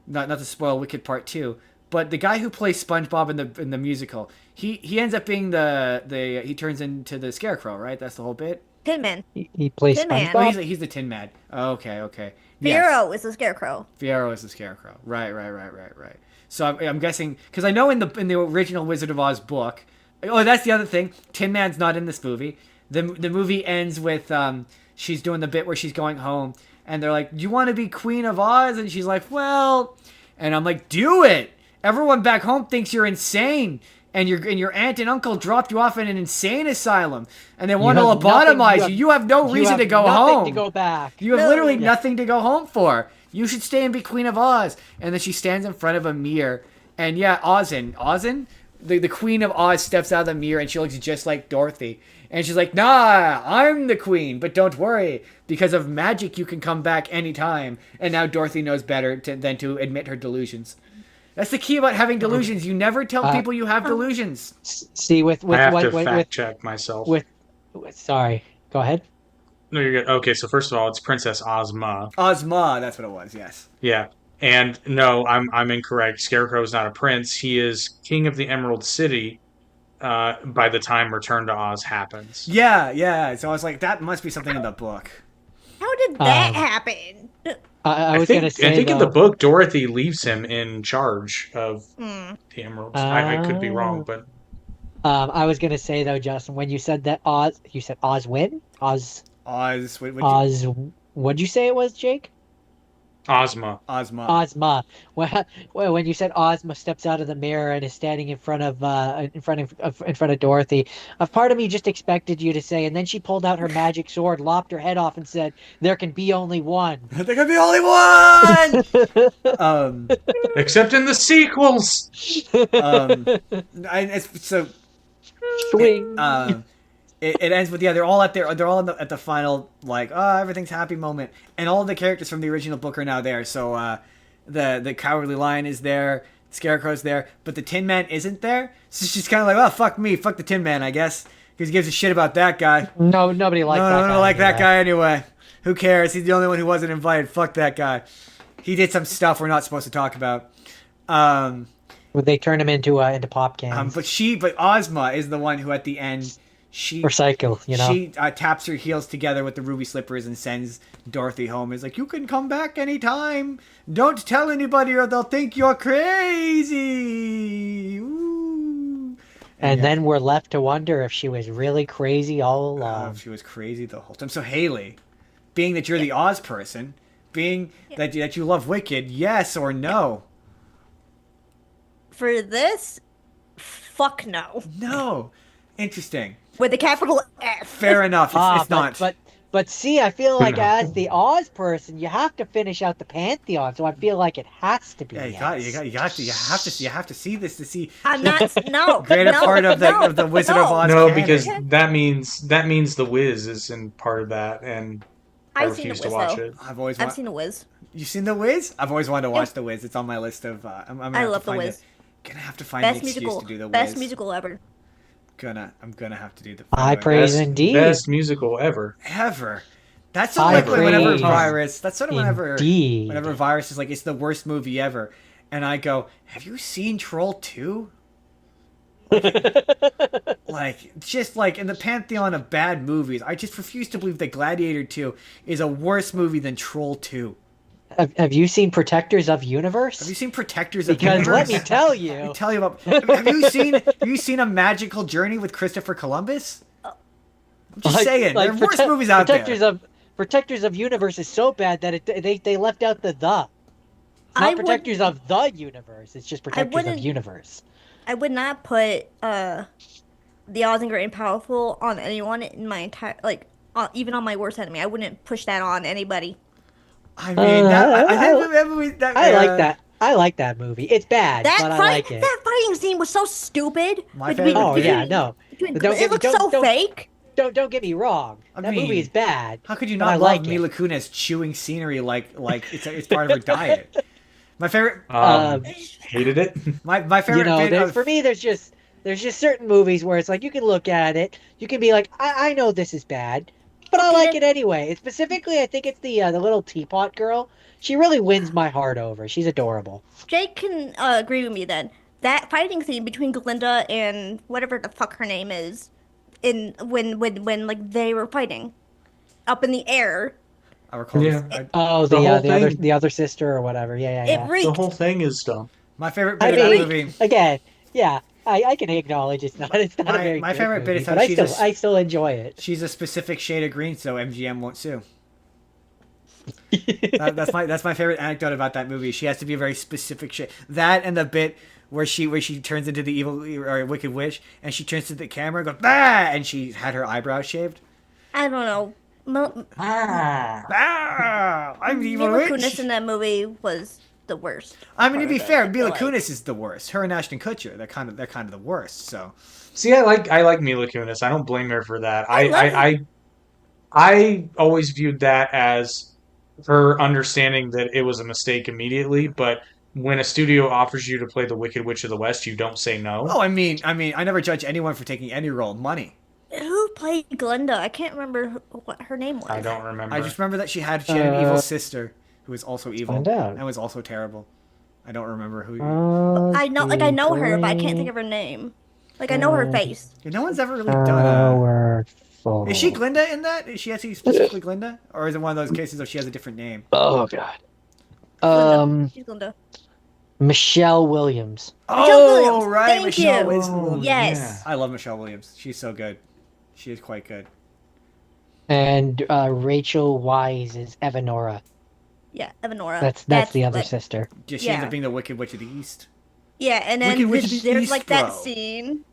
not to spoil Wicked Part 2, but the guy who plays SpongeBob in the musical, he ends up being he turns into the Scarecrow, right? That's the whole bit. Tin Man. He plays Tin Man. Oh, SpongeBob. he's the Tin Man. Oh, okay. Fiero is the Scarecrow. Fiero is the Scarecrow. Right. So I'm guessing because I know in the original Wizard of Oz book. Oh, that's the other thing. Tin Man's not in this movie. The movie ends with she's doing the bit where she's going home. And they're like, do you want to be Queen of Oz? And she's like, well, and I'm like, do it. Everyone back home thinks you're insane. And your aunt and uncle dropped you off in an insane asylum. And they want to lobotomize you. You have no reason to go home. To go back. You have literally nothing to go home for. You should stay and be Queen of Oz. And then she stands in front of a mirror. And yeah, Ozin, the Queen of Oz steps out of the mirror and she looks just like Dorothy. And she's like, nah, I'm the queen, but don't worry. Because of magic, you can come back anytime. And now Dorothy knows better than to admit her delusions. That's the key about having delusions. You never tell people you have delusions. See, with I have to fact check myself. Sorry, go ahead. No, you're good. Okay, so first of all, it's Princess Ozma. Ozma, that's what it was, yes. Yeah. And no, I'm incorrect. Scarecrow is not a prince. He is king of the Emerald City by the time Return to Oz happens. Yeah. So I was like, that must be something in the book. How did that happen? I was going to say, I think in the book, Dorothy leaves him in charge of the Emeralds. I could be wrong, but... I was going to say, though, Justin, when you said that you said Oz win? Oz, what'd you say it was, Jake? Ozma. Ozma. When you said Ozma steps out of the mirror and is standing in front of Dorothy, a part of me just expected you to say, and then she pulled out her magic sword, lopped her head off, and said, "There can be only one." There can be only one. Except in the sequels. So Swing. it ends with they're all at the final like everything's happy moment, and all of the characters from the original book are now there. So the Cowardly Lion is there, Scarecrow's there, but the Tin Man isn't there. So she's kind of like, fuck me, fuck the Tin Man, I guess, because he gives a shit about that guy. No, nobody likes that guy. No, like that guy anyway. Who cares? He's the only one who wasn't invited. Fuck that guy. He did some stuff we're not supposed to talk about. They turn him into pop cans. But Ozma is the one who at the end she recycle. She taps her heels together with the ruby slippers and sends Dorothy home. Is like, you can come back anytime. Don't tell anybody or they'll think you're crazy. Ooh. And then we're left to wonder if she was really crazy all along. She was crazy the whole time. So Haley, being that you're the Oz person, being that you love Wicked, yes or no? For this, fuck no. No. Interesting. With a capital F. Fair enough. It's not. But see, I feel like as the Oz person, you have to finish out the pantheon. So I feel like it has to be. Yeah, you have to see this to see. I'm not. No. Greater part of the Wizard of Oz. No, canon. because that means the Wiz is in part of that, and I refuse to watch it. I've seen the Wiz. You've seen the Wiz? I've always wanted to watch the Wiz. It's on my list of. I love the Wiz. Gonna have to find an excuse to do the Wiz. Best musical ever. I'm gonna have to do the high praise indeed. Best musical ever. That's sort of like whenever Virus. That's sort of indeed. whenever Virus is like, it's the worst movie ever, and I go, have you seen Troll 2? Just like in the pantheon of bad movies, I just refuse to believe that Gladiator 2 is a worse movie than Troll 2. Have you seen Protectors of Universe? Have you seen Protectors of Universe? Universe? Because let me tell you. Let me tell you about. Have you seen A Magical Journey with Christopher Columbus? I'm just saying, there are worse movies out there. Protectors of Universe is so bad that they left out the. It's not Protectors of the Universe. It's just Protectors of Universe. I would not put the Oz and Great and Powerful on anyone in my entire even on my worst enemy. I wouldn't push that on anybody. I mean, I like that. I like that movie. It's bad, but I like it. That fighting scene was so stupid. It looks so fake. Don't get me wrong. That movie is bad. How could you not love Mila Kunis chewing scenery like it's part of her diet? My favorite. Hated it. My favorite. Bit for me, there's just certain movies where it's like you can look at it, you can be like, I know this is bad, but I like it anyway. Specifically, I think it's the little teapot girl. She really wins my heart over. She's adorable. Jake can agree with me then. That fighting scene between Glinda and whatever the fuck her name is, when like they were fighting up in the air. I recall. Yeah. The other sister or whatever. Yeah. The whole thing is dumb. My favorite bit of that movie. Again, yeah. I can acknowledge it's not a very my favorite movie, bit is how I still enjoy it. She's a specific shade of green, so MGM won't sue. That's my favorite anecdote about that movie. She has to be a very specific shade. That and the bit where she turns into the evil or wicked witch, and she turns to the camera and goes bah, and she had her eyebrows shaved. I don't know. I'm the evil witch. Mila Kunis in that movie was the worst. I mean, to be fair, Mila Kunis is the worst. Her and Ashton Kutcher, they're kind of the worst. So, see, I like Mila Kunis. I don't blame her for that. I always viewed that as her understanding that it was a mistake immediately, but when a studio offers you to play the Wicked Witch of the West, you don't say no. Oh, I mean, I never judge anyone for taking any role. Money. Who played Glinda? I can't remember what her name was. I don't remember. I just remember that she had an evil sister who was also evil and was also terrible. I don't remember who. I know her, but I can't think of her name. Like, I know her face. No one's ever really done. Is she Glinda in that? Is she actually specifically Glinda, or is it one of those cases where she has a different name? Oh God. She's Glinda. Michelle Williams. Oh, right, Thank Michelle you. Williams. Yes. Yeah. I love Michelle Williams. She's so good. She is quite good. And Rachel Weisz is Evanora. Yeah, Evanora. That's the other what- sister. Just she ends Yeah. up being the Wicked Witch of the East. Yeah, and then Wicked Witch of the there's East, like that bro. scene,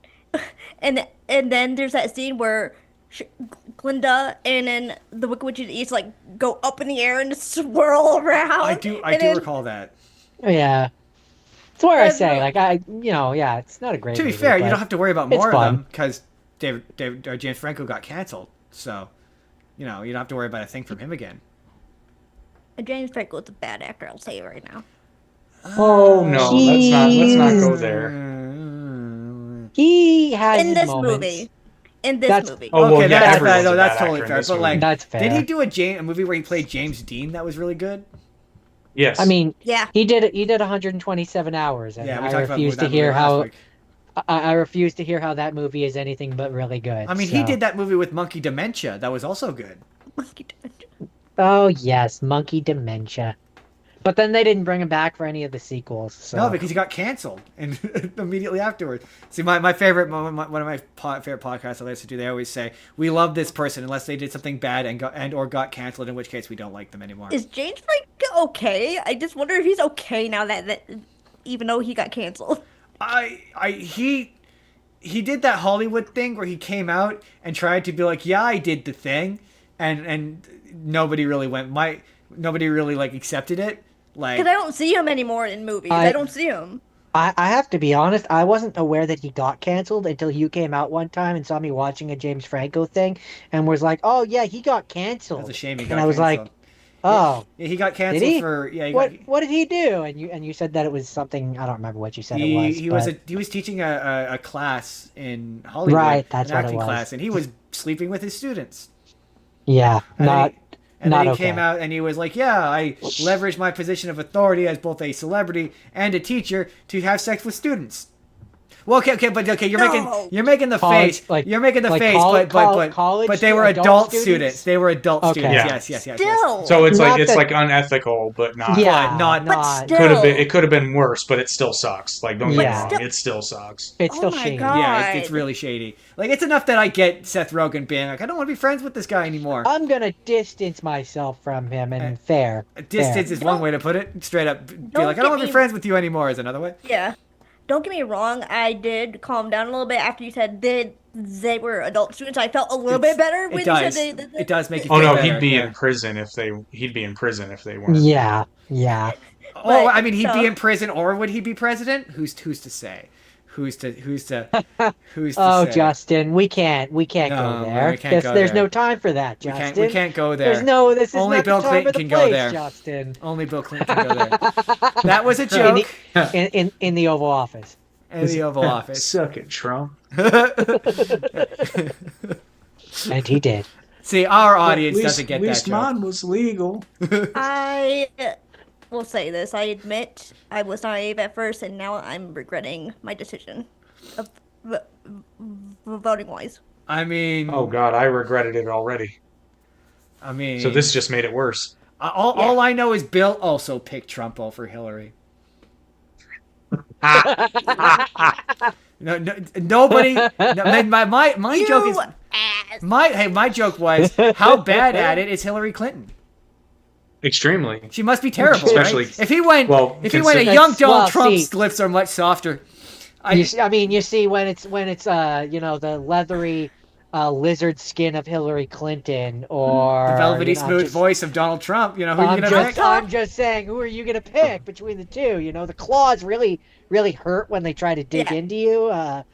and then there's that scene where Glinda and then the Wicked Witch of the East like go up in the air and swirl around. I do then- recall that. Yeah. It's where I say, Everyone- yeah, it's not a great To be movie, fair, you but don't have to worry about it's more of fun. them because James Franco got canceled. So, you don't have to worry about a thing from him again. James Franco is a bad actor. I'll say it right now. Oh no, let's not go there. He has In his this moments. movie. In this That's- movie. Oh, well, Okay, yeah, that's everyone's fair. No, a that's bad totally actor in fair. this But movie. like, That's fair. did he do a movie where he played James Dean that was really good? Yes. I mean, Yeah. he did 127 hours, and Yeah, we I talked about refuse that to hear movie last how week. I refuse to hear how that movie is anything but really good. I mean, he so. did that movie with Monkey Dementia. That was also good. Oh yes, Monkey Dementia. But then they didn't bring him back for any of the sequels. So. No, because he got canceled and immediately afterwards. See, my favorite one of my favorite podcasts I listen to, they always say, "We love this person unless they did something bad or got canceled, in which case we don't like them anymore." Is James Franco okay? I just wonder if he's okay now that even though he got canceled. He did that Hollywood thing where he came out and tried to be like, "Yeah, I did the thing," and nobody really nobody really like accepted it. Like, Because I don't see him anymore in movies. I- I don't see him. I have to be honest, I wasn't aware that he got canceled until you came out one time and saw me watching a James Franco thing and was like, "Oh yeah, he got canceled." that's a shame he got and I was canceled. like, "Oh, Yeah, he got canceled did he? for what did he do?" And you said that it was something, I don't remember what you said it was. he but- was teaching a class in Hollywood, Right, that's an what it acting was. class, and he was sleeping with his students. yeah, And not And not then he okay. came out and he was like, "Yeah, I leveraged my position of authority as both a celebrity and a teacher to have sex with students." Well, okay, you're No. making the College- face, like- you're making the like face, college but they were adult adult students? students. They were adult Okay. students. Yeah. Yes. Still. So it's Not that- like unethical, but not. Yeah, not- But not. still- It could have been worse, but it still sucks. Like, don't get me Yeah. wrong, it still sucks. It's Oh still my shady. God. Yeah, it's really shady. Like, it's enough that I get Seth Rogen being like, "I don't want to be friends with this guy anymore." I'm gonna distance myself from him, and fair. Distance is one Don't- way to put it. Straight up, be Don't like, "I don't want to get be me- friends with you anymore" is another way. Yeah. Don't get me wrong, I did calm down a little bit after you said they were adult students. I felt a little bit better when It you does. said they It does make you Oh feel no, better, he'd be yeah. in prison if they weren't. Yeah. Oh, But- I mean, he'd be so- in prison, or would he be president? Who's to say? Who's to Oh, say? Justin, we can't No, go there. we can't go There's there. no time for that, We Justin. can't go there. This is Only not Bill the time Clinton or the can go place, there. Justin. Only Bill Clinton can go there. That was a joke In the Oval Office. in the Oval Office. Suck it, Trump. And he did. See, our audience doesn't get that least joke. mine was legal. I will say this. I admit I was naive at first, and now I'm regretting my decision of voting wise. I mean, Oh God, I regretted it already. So this just made it worse. all I know is Bill also picked Trump over Hillary. Nobody. My joke is Ass. my joke was how bad at it is Hillary Clinton. Extremely. She must be terrible, Especially- right? If he went a consider- young Donald Well, Trump's see- lips are much softer. You see when it's the leathery lizard skin of Hillary Clinton or The velvety you know, smooth just- voice of Donald Trump. You know who are you gonna pick? I'm just saying, who are you gonna pick between the two? You know, the claws really hurt when they try to dig Yeah. into you. I'll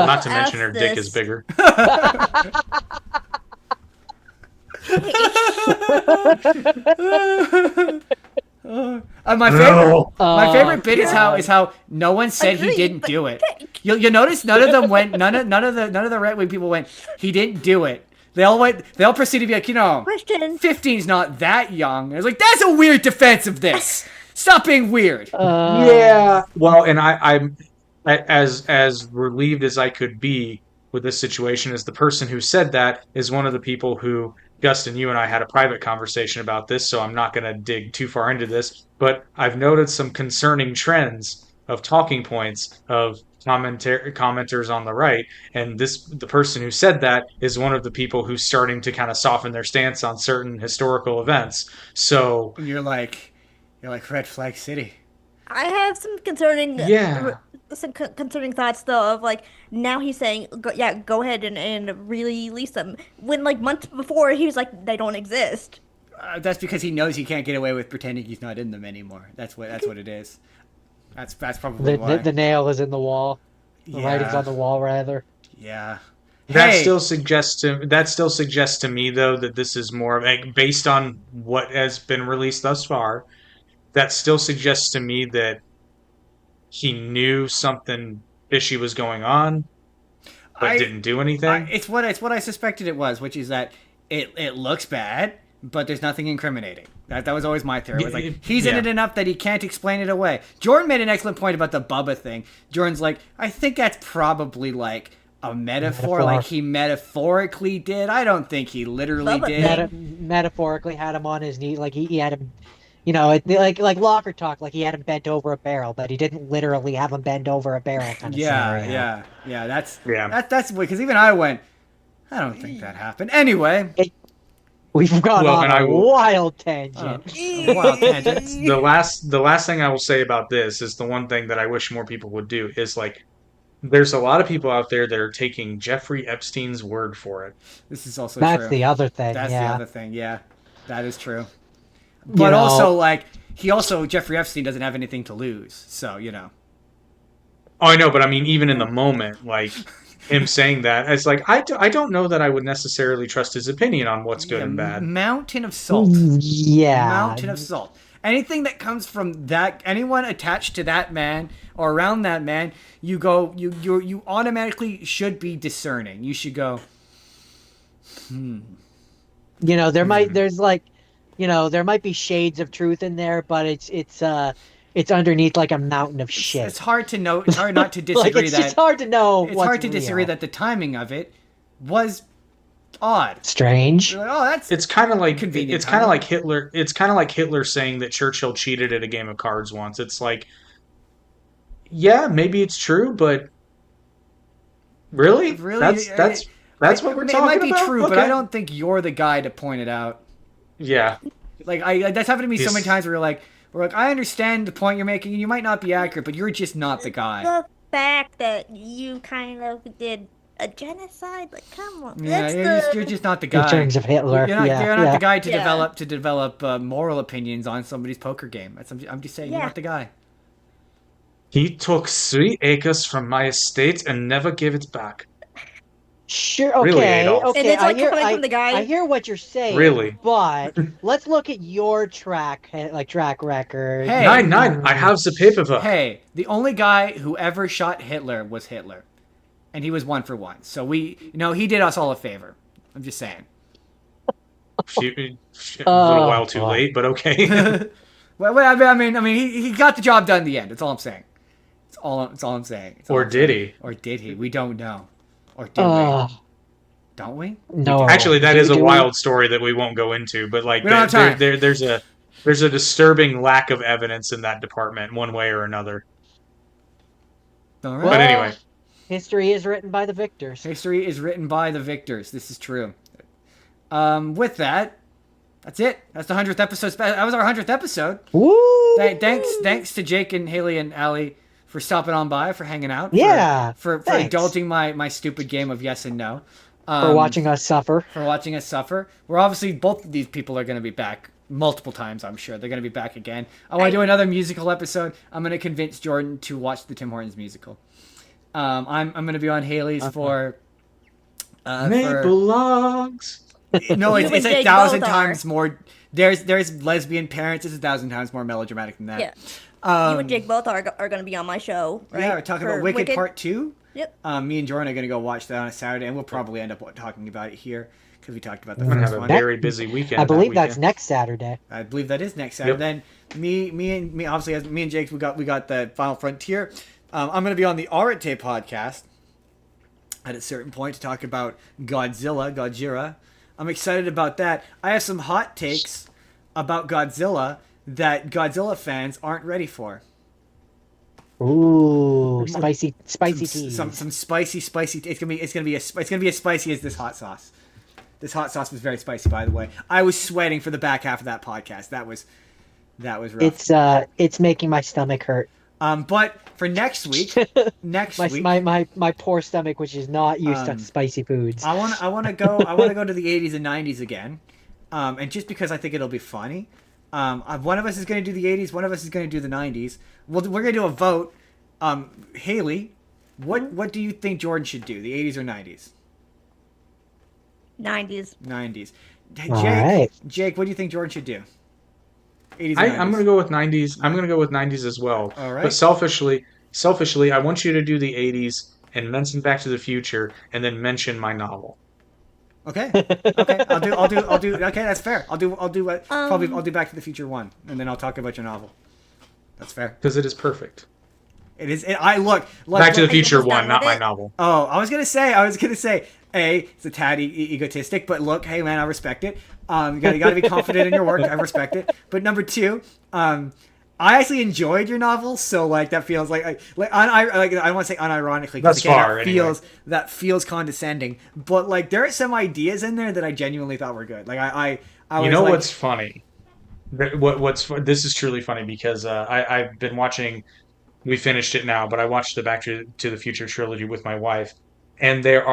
Not to mention her ask dick this. is bigger. My favorite bit is God. how no one said he Agreed, didn't but do it. pick. You'll notice none of them went. None of the right wing people went. He didn't do it. They all went. They all proceeded to be like, Question. 15's not that young. And I was like, that's a weird defense of this. Stop being weird. Yeah. Well, and I'm as relieved as I could be with this situation, as the person who said that is one of the people who, Justin, you and I had a private conversation about this, so I'm not going to dig too far into this, but I've noted some concerning trends of talking points of commenters on the right, and the person who said that is one of the people who's starting to kind of soften their stance on certain historical events. So And you're like red flag city. I have some concerning, yeah, concerning thoughts though of like now he's saying, go ahead and release them when like months before he was like they don't exist. That's because he knows he can't get away with pretending he's not in them anymore. That's what it is. That's probably why. The nail is in the wall. The writing's on the wall, rather. Yeah. that Hey, still suggests to me though that this is more of like based on what has been released thus far. That still suggests to me that he knew something fishy was going on, but didn't do anything. it's what I suspected it was, which is that it looks bad, but there's nothing incriminating. That was always my theory. It was like he's in it enough that he can't explain it away. Jordan made an excellent point about the Bubba thing. Jordan's like, I think that's probably like a metaphor. Like he metaphorically did. I don't think he literally Bubba did. Metaphorically had him on his knee, like he had him, you know, like locker talk, like he had him bent over a barrel, but he didn't literally have him bend over a barrel kind of scenario. Yeah. That's because even I went, I don't think that happened. Anyway. We've gone on a wild tangent. Wild tangents. The last thing I will say about this is the one thing that I wish more people would do is like there's a lot of people out there that are taking Jeffrey Epstein's word for it. This is also That's true. the other thing. That's yeah. the other thing. Yeah, that is true. But also, like, Jeffrey Epstein doesn't have anything to lose. So, you know. Oh, I know, but I mean, even in the moment, like him saying that, it's like I don't know that I would necessarily trust his opinion on what's good and bad. Mountain of salt. Yeah. Mountain of salt. Anything that comes from that, anyone attached to that man or around that man, you automatically should be discerning. You should go, You know, there might be shades of truth in there, but it's underneath like a mountain of shit. It's hard to know. It's hard not to disagree. It's hard to know. It's hard to disagree that the timing of it was odd. Strange. Like, oh, It's kind of like convenient. It's kind of like Hitler. It's kind of like Hitler saying that Churchill cheated at a game of cards once. It's like, yeah, maybe it's true, but really, that's what we're talking about. It might be true, but Okay. I don't think you're the guy to point it out. Yeah, Like that's happened to me so many times where we're like, I understand the point you're making, and you might not be accurate, but you're just not the guy. The fact that you kind of did a genocide, like, come on. Yeah, you're just not the guy. In terms of Hitler, You're not the guy to Yeah. develop moral opinions on somebody's poker game. I'm just saying, you're Yeah. not the guy. he took 3 acres from my estate and never gave it back. Sure. Okay. Really, Adolf. Okay. And it's like coming from the guy. I hear what you're saying. Really? But let's look at your track record. Hey. 9-9. I have the paperwork. Hey, the only guy who ever shot Hitler was Hitler, and he was 1 for 1. So he did us all a favor. I'm just saying. A little while too late, but okay. Well, I mean, he got the job done in the end. That's all I'm saying. It's all I'm saying. Or did he? Or did he? We don't know. Or did we? Don't we? No. Actually, that is a Do we? wild story that we won't go into. But like, We don't have time. there's a disturbing lack of evidence in that department, one way or another. All right. But anyway, History is written by the victors. History is written by the victors. This is true. With that, that's it. That's the 100th episode. That was our 100th episode. Woo! Thanks to Jake and Haley and Allie for stopping on by, for hanging out. Yeah, For thanks. indulging my stupid game of yes and no. For watching us suffer. For watching us suffer. We're obviously, both of these people are going to be back multiple times, I'm sure. They're going to be back again. I want to do another musical episode. I'm going to convince Jordan to watch the Tim Hortons musical. I'm going to be on Haley's for... maple logs. No, You it's and Jake 1,000 both are. times more... There's lesbian parents. It's 1,000 times more melodramatic than that. Yeah. You and Jake both are going to be on my show, right? Yeah, we're talking For about Wicked Part 2. Yep. Me and Jordan are going to go watch that on a Saturday, and we'll probably end up talking about it here because we talked about the I'm gonna first have a one. very busy weekend. I believe that that's weekend. next Saturday. I believe that is next Saturday. Then me obviously, as me and Jake, we got the Final Frontier. I'm going to be on the Arate podcast at a certain point to talk about Godzilla. I'm excited about that. I have some hot takes about Godzilla that Godzilla fans aren't ready for. Ooh, spicy tea. Some spicy. It's gonna be as spicy as this hot sauce. This hot sauce was very spicy, by the way. I was sweating for the back half of that podcast. That was rough. It's making my stomach hurt. But for next week, my poor stomach, which is not used to spicy foods. I want to go to the 80s and 90s again, and just because I think it'll be funny. One of us is going to do the 80s, one of us is going to do the 90s. We're going to do a vote. Haley, what do you think Jordan should do, the 80s or 90s? 90s. 90s. All right. Jake, what do you think Jordan should do? 80s or 90s? I'm going to go with 90s. I'm going to go with 90s as well. All right. But selfishly, I want you to do the 80s and mention Back to the Future, and then mention my novel. Okay. I'll do. Okay, that's fair. I'll do Back to the Future 1, and then I'll talk about your novel. That's fair. Because it is perfect. It is. Look. Back to the Future 1, not my novel. Oh, I was gonna say. It's a tad egotistic, but look, hey man, I respect it. You gotta be confident in your work. I respect it. But number two, I actually enjoyed your novel, so like that feels like I want to say unironically. That's again, far. That feels condescending, but like there are some ideas in there that I genuinely thought were good. Like I was, you know, like, what's funny? This is truly funny because I've been watching. We finished it now, but I watched the Back to the Future trilogy with my wife, and they're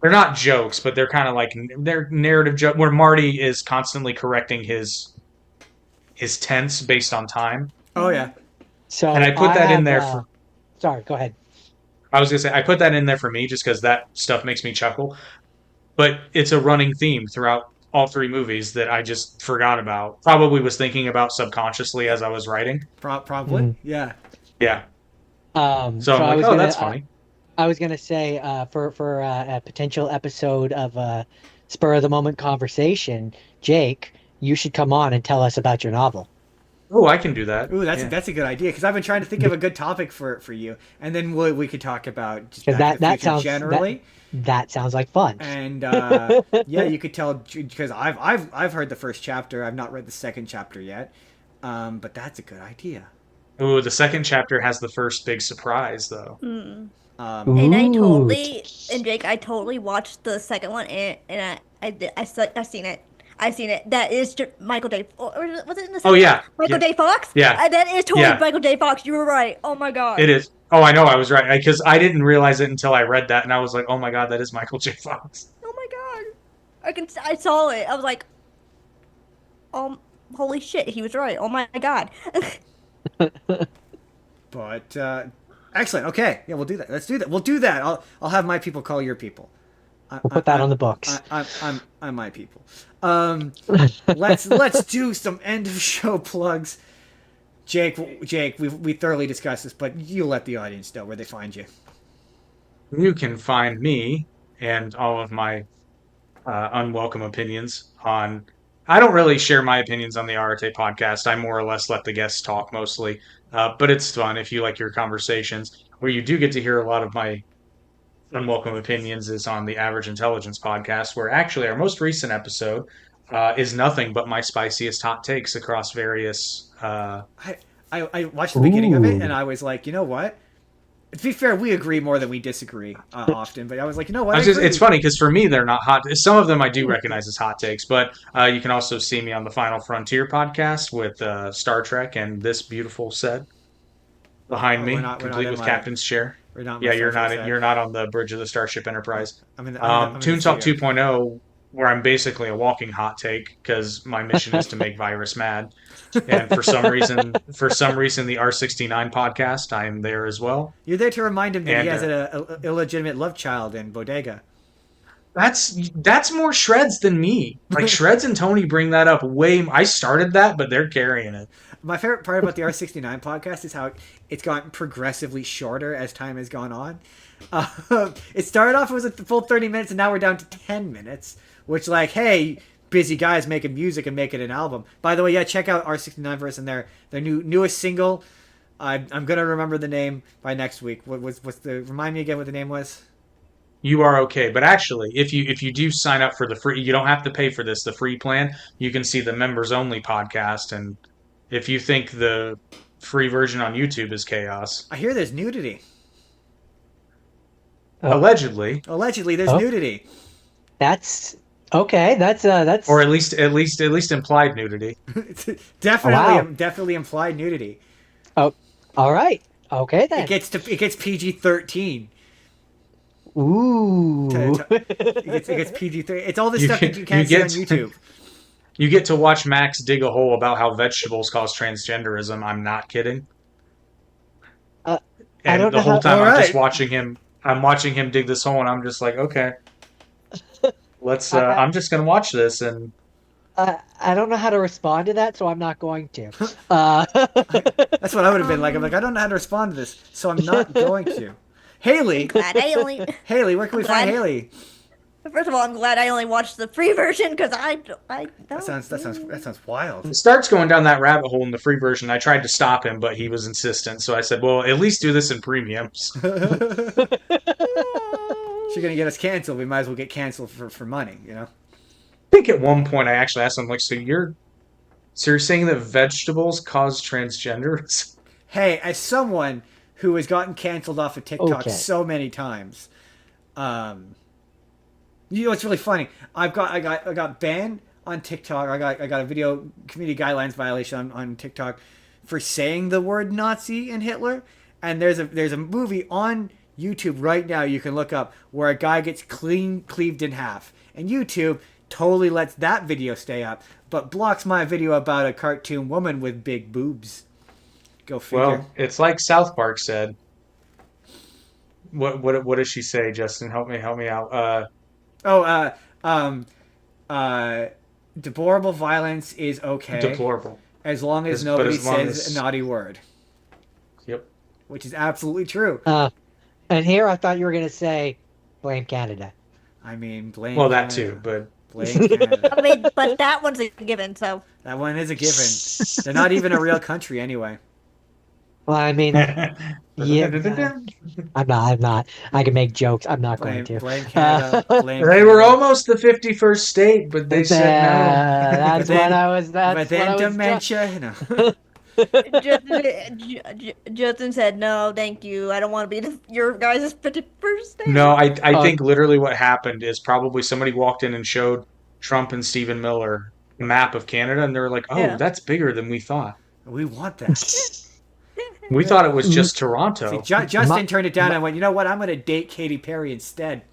not jokes, but they're kind of like they're narrative jokes where Marty is constantly correcting his tense based on time. Oh yeah. So and I put that in there for. Sorry, go ahead. I was gonna say I put that in there for me just because that stuff makes me chuckle, but it's a running theme throughout all three movies that I just forgot about. Probably was thinking about subconsciously as I was writing. Probably, yeah. Yeah. So I'm like, that's funny. I was gonna say for a potential episode of Spur of the Moment conversation, Jake, you should come on and tell us about your novel. Oh, I can do that. Ooh, that's a good idea because I've been trying to think of a good topic for you, and then we could talk about just Back to the Future generally. That sounds like fun. And yeah, you could tell because I've heard the first chapter. I've not read the second chapter yet, but that's a good idea. Ooh, the second chapter has the first big surprise though. And Jake, I totally watched the second one, and I've seen it. I've seen it. That is Michael J. Or was it in the second? Oh yeah, Michael J. Fox. Yeah, that is totally Michael J. Fox. You were right. Oh my god. It is. Oh, I know. I was right because I didn't realize it until I read that, and I was like, "Oh my god, that is Michael J. Fox." Oh my god. I saw it. I was like, holy shit, he was right. Oh my god. But excellent. Okay, yeah, we'll do that. Let's do that. We'll do that. I'll have my people call your people. We'll put that on the books. I'm my people. Let's do some end of show plugs. Jake, we thoroughly discussed this, but you let the audience know where they find you. You can find me and all of my unwelcome opinions on. I don't really share my opinions on the Arte podcast. I more or less let the guests talk mostly, but it's fun if you like your conversations. Where you do get to hear a lot of my unwelcome opinions is on the Average Intelligence podcast, where actually our most recent episode is nothing but my spiciest hot takes across various. I watched the beginning of it and I was like, you know what? To be fair, we agree more than we disagree often. But I was like, you know what? It's funny because for me they're not hot. Some of them I do recognize as hot takes, but you can also see me on the Final Frontier podcast with Star Trek and this beautiful set behind me, complete with Captain's chair. Yeah, you're not on the bridge of the Starship Enterprise. Toon Talk 2.0, where I'm basically a walking hot take because my mission is to make Virus mad, and for some reason, the R69 podcast, I'm there as well. You're there to remind him that he has an illegitimate love child in Bodega. That's more Shreds than me. Like Shreds and Tony bring that up way. I started that, but they're carrying it. My favorite part about the R69 podcast is how it's gotten progressively shorter as time has gone on. It started off, it was a full 30 minutes, and now we're down to 10 minutes, which, like, hey, busy guys making music and making an album. By the way, yeah, check out R69 Verse and their newest single. I'm going to remember the name by next week. Remind me again what the name was? You Are Okay. But actually, if you do sign up for the free, you don't have to pay for the free plan. You can see the members only podcast, and if you think the free version on YouTube is chaos. I hear there's nudity. Allegedly, There's nudity. That's okay. That's or at least implied nudity. Definitely implied nudity. Oh, all right. Okay then. It gets PG-13. Ooh. It gets PG-13. It's all the stuff that you can't see on YouTube. You get to watch Max dig a hole about how vegetables cause transgenderism. I'm not kidding. I And don't the know whole how- time I'm Alright. just watching him. I'm watching him dig this hole, and I'm just like, okay, let's. I'm just gonna watch this, and I don't know how to respond to that, so I'm not going to. That's what I would have been like. I'm like, I don't know how to respond to this, so I'm not going to. Haley, Glad I only. where can we find Glad- Haley? First of all, I'm glad I only watched the free version because I That sounds wild. he starts going down that rabbit hole in the free version. I tried to stop him, but he was insistent. So I said, "Well, at least do this in premiums." She's gonna get us canceled. We might as well get canceled for money, you know. I think at one point I actually asked him, like, "So you're saying that vegetables cause transgenders?" Hey, as someone who has gotten canceled off of TikTok Okay. so many times, you know, it's really funny. I got banned on TikTok. I got a video community guidelines violation on TikTok for saying the word Nazi and Hitler. And there's a movie on YouTube right now you can look up where a guy gets cleaved in half, and YouTube totally lets that video stay up, but blocks my video about a cartoon woman with big boobs. Go figure. Well, it's like South Park said. What does she say, Justin? Help me out. Deplorable violence is okay. Deplorable. As long as But nobody as long says as- a naughty word. Yep. Which is absolutely true. And here I thought you were gonna say, blame Canada. I mean, blame Well, that Canada. too, but Blame Canada. I mean, but that one's a given. So That one is a given. They're not even a real country anyway. Well, I mean, yeah, I'm not. I can make jokes. I'm not going to. Blame Canada. Blame They Canada. were almost the 51st state, but they said no. That's But then- what I was. That's But what then I was dementia. No. Justin said, "No, thank you. I don't want to be your guys' first name." No, I think literally what happened is probably somebody walked in and showed Trump and Stephen Miller a map of Canada, and they were like, "Oh, Yeah. that's bigger than we thought. We want that. We thought it was just Toronto." See, Justin turned it down and went, you know what? I'm going to date Katy Perry instead.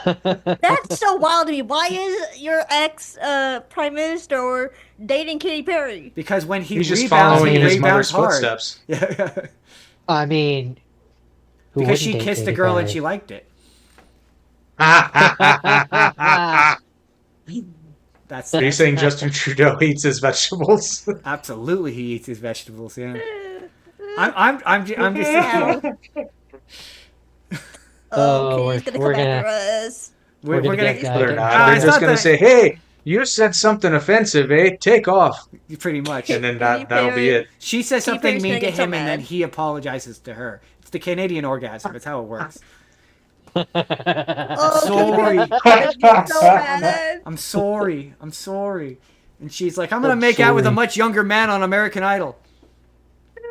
That's so wild to me. Why is your ex prime minister dating Katy Perry? Because when he He's just rebounds, following he in his rebounds mother's hard. footsteps. Yeah. I mean, who Because she wouldn't date kissed the Katy girl and Perry? she liked it. That's Are you saying Justin Trudeau eats his vegetables? absolutely he eats his vegetables. Yeah. I'm just. Oh, he's gonna we're come gonna- after us. we're gonna get that. They're not. Ah, They're it's just not going to that- say, "Hey, you said something offensive, eh? Take off." Pretty much. And then that'll be it. She says Katy something Perry's mean gonna to get so him, and then mad. he apologizes to her. It's the Canadian orgasm. It's how it works. Oh, Sorry. I'm so mad. I'm sorry. And she's like, I'm gonna make out with a sorry. much younger man on American Idol.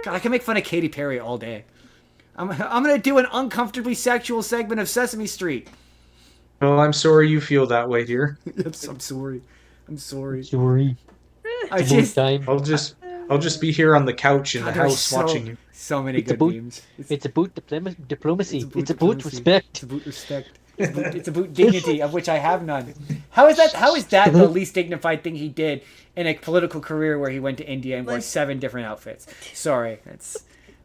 God, I can make fun of Katy Perry all day. I'm gonna do an uncomfortably sexual segment of Sesame Street. Well, I'm sorry you feel that way, dear. I'm sorry. Sorry. I It's just about time. I'll just be here on the couch in the God, there's house watching you. so many It's a good boot. memes. It's about diplomacy. It's about diplomacy. respect. It's about respect. It's about dignity, of which I have none. How is that the least dignified thing he did in a political career where he went to India and wore 7 different outfits? Sorry,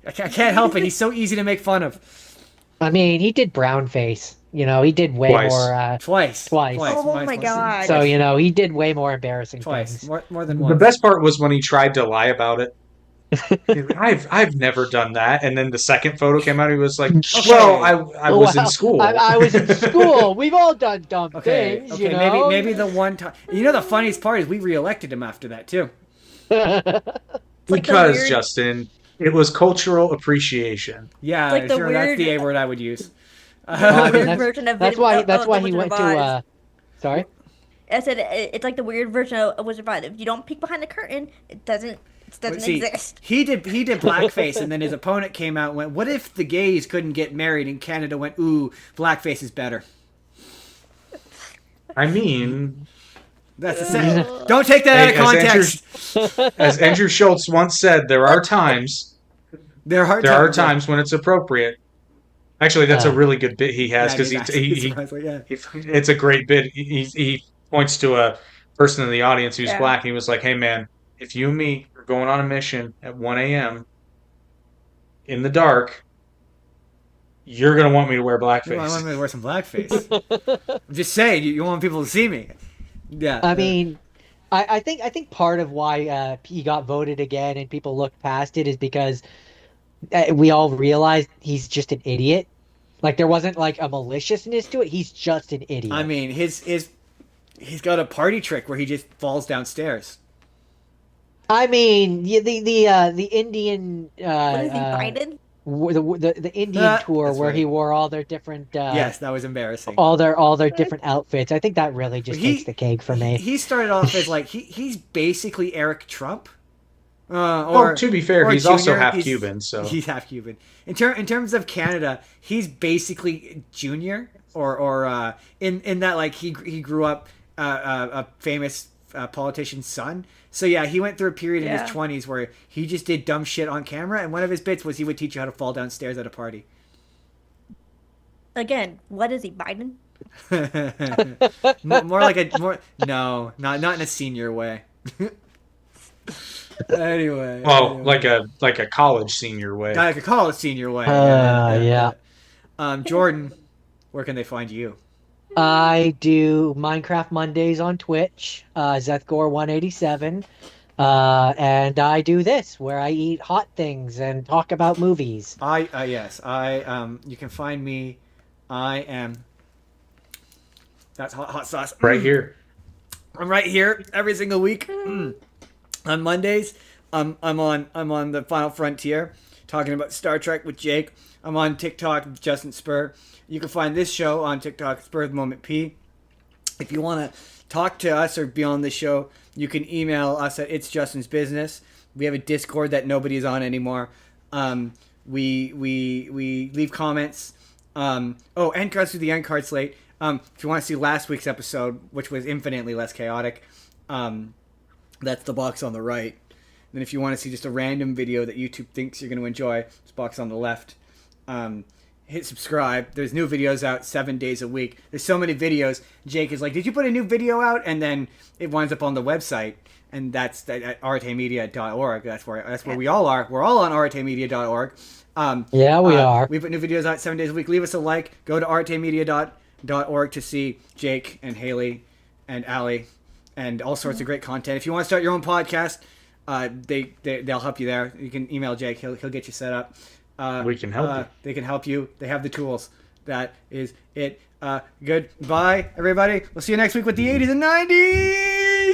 I can't help it. He's so easy to make fun of. I mean, he did brown face. You know, he did way Twice. more. Twice. Oh my Twice. god. So you know, he did way more embarrassing Twice. things. More than The once. best part was when he tried to lie about it. I've never done that. And then the second photo came out. He was like, "Well, I was in Well, school. I was in school. We've all done dumb Okay, things. okay, You know? maybe the one time. You know, the funniest part is we reelected him after that too. like the because weird- Justin, it was cultural appreciation." Yeah, Like the sure, that's weird- the A word I would use. Well, I mean, version of that's video- why. of That's why he Wizard went of to. Oz. Sorry. I said it's like the weird version of Wizard of Oz. If you don't peek behind the curtain, it doesn't See, exist. he did blackface, and then his opponent came out and went, "What if the gays couldn't get married?" And Canada went, "Ooh, blackface is better." I mean, That's the same. Don't take that out of context. As Andrew Schultz once said, there are times when it's appropriate. Actually, that's a really good bit he has, because it's a great bit. He points to a person in the audience who's black, and he was like, "Hey man, if you and me are going on a mission at 1 a.m. in the dark, you're gonna want me to wear blackface." I want me to wear some blackface. I'm just saying, you want people to see me. Yeah. I mean, I think part of why he got voted again and people looked past it is because we all realized he's just an idiot. Like, there wasn't like a maliciousness to it. He's just an idiot. I mean, he's got a party trick where he just falls downstairs. I mean, the Indian What is he, Biden? the Indian tour where he wore all their different yes, that was embarrassing. All their different outfits. I think that really just takes the cake for me. He started off as like he's basically Eric Trump. Well, to be fair, he's Junior. also half Cuban, so he's half Cuban. In terms of Canada, he's basically Junior, or in that, like, he grew up a famous politician's son. So yeah, he went through a period in his 20s where he just did dumb shit on camera, and one of his bits was he would teach you how to fall downstairs at a party. Again, what is he, Biden? No, not in a senior way. Anyway. Well, like a college senior way. Like a college senior way. Yeah. Jordan, where can they find you? I do Minecraft Mondays on Twitch, Zethgore187, and I do this where I eat hot things and talk about movies. You can find me. That's hot sauce right here. I'm right here every single week. On Mondays, I'm on the Final Frontier, talking about Star Trek with Jake. I'm on TikTok with Justin Spurr. You can find this show on TikTok, Spur of the Moment P. If you want to talk to us or be on the show, you can email us at It's Justin's Business. We have a Discord that nobody is on anymore. We leave comments. And cards through the end card slate. If you want to see last week's episode, which was infinitely less chaotic, that's the box on the right. Then if you want to see just a random video that YouTube thinks you're going to enjoy, this box on the left. Hit subscribe. There's new videos out 7 days a week. There's so many videos. Jake is like, "Did you put a new video out?" And then it winds up on the website, and that's at artemedia.org. That's where we all are. We're all on artemedia.org. Yeah, we are. We put new videos out 7 days a week. Leave us a like. Go to artemedia.org to see Jake and Haley and Allie and all sorts of great content. If you want to start your own podcast, they'll help you there. You can email Jake. He'll get you set up. We can help you. They can help you. They have the tools. That is it. Goodbye, everybody. We'll see you next week with the 80s and 90s.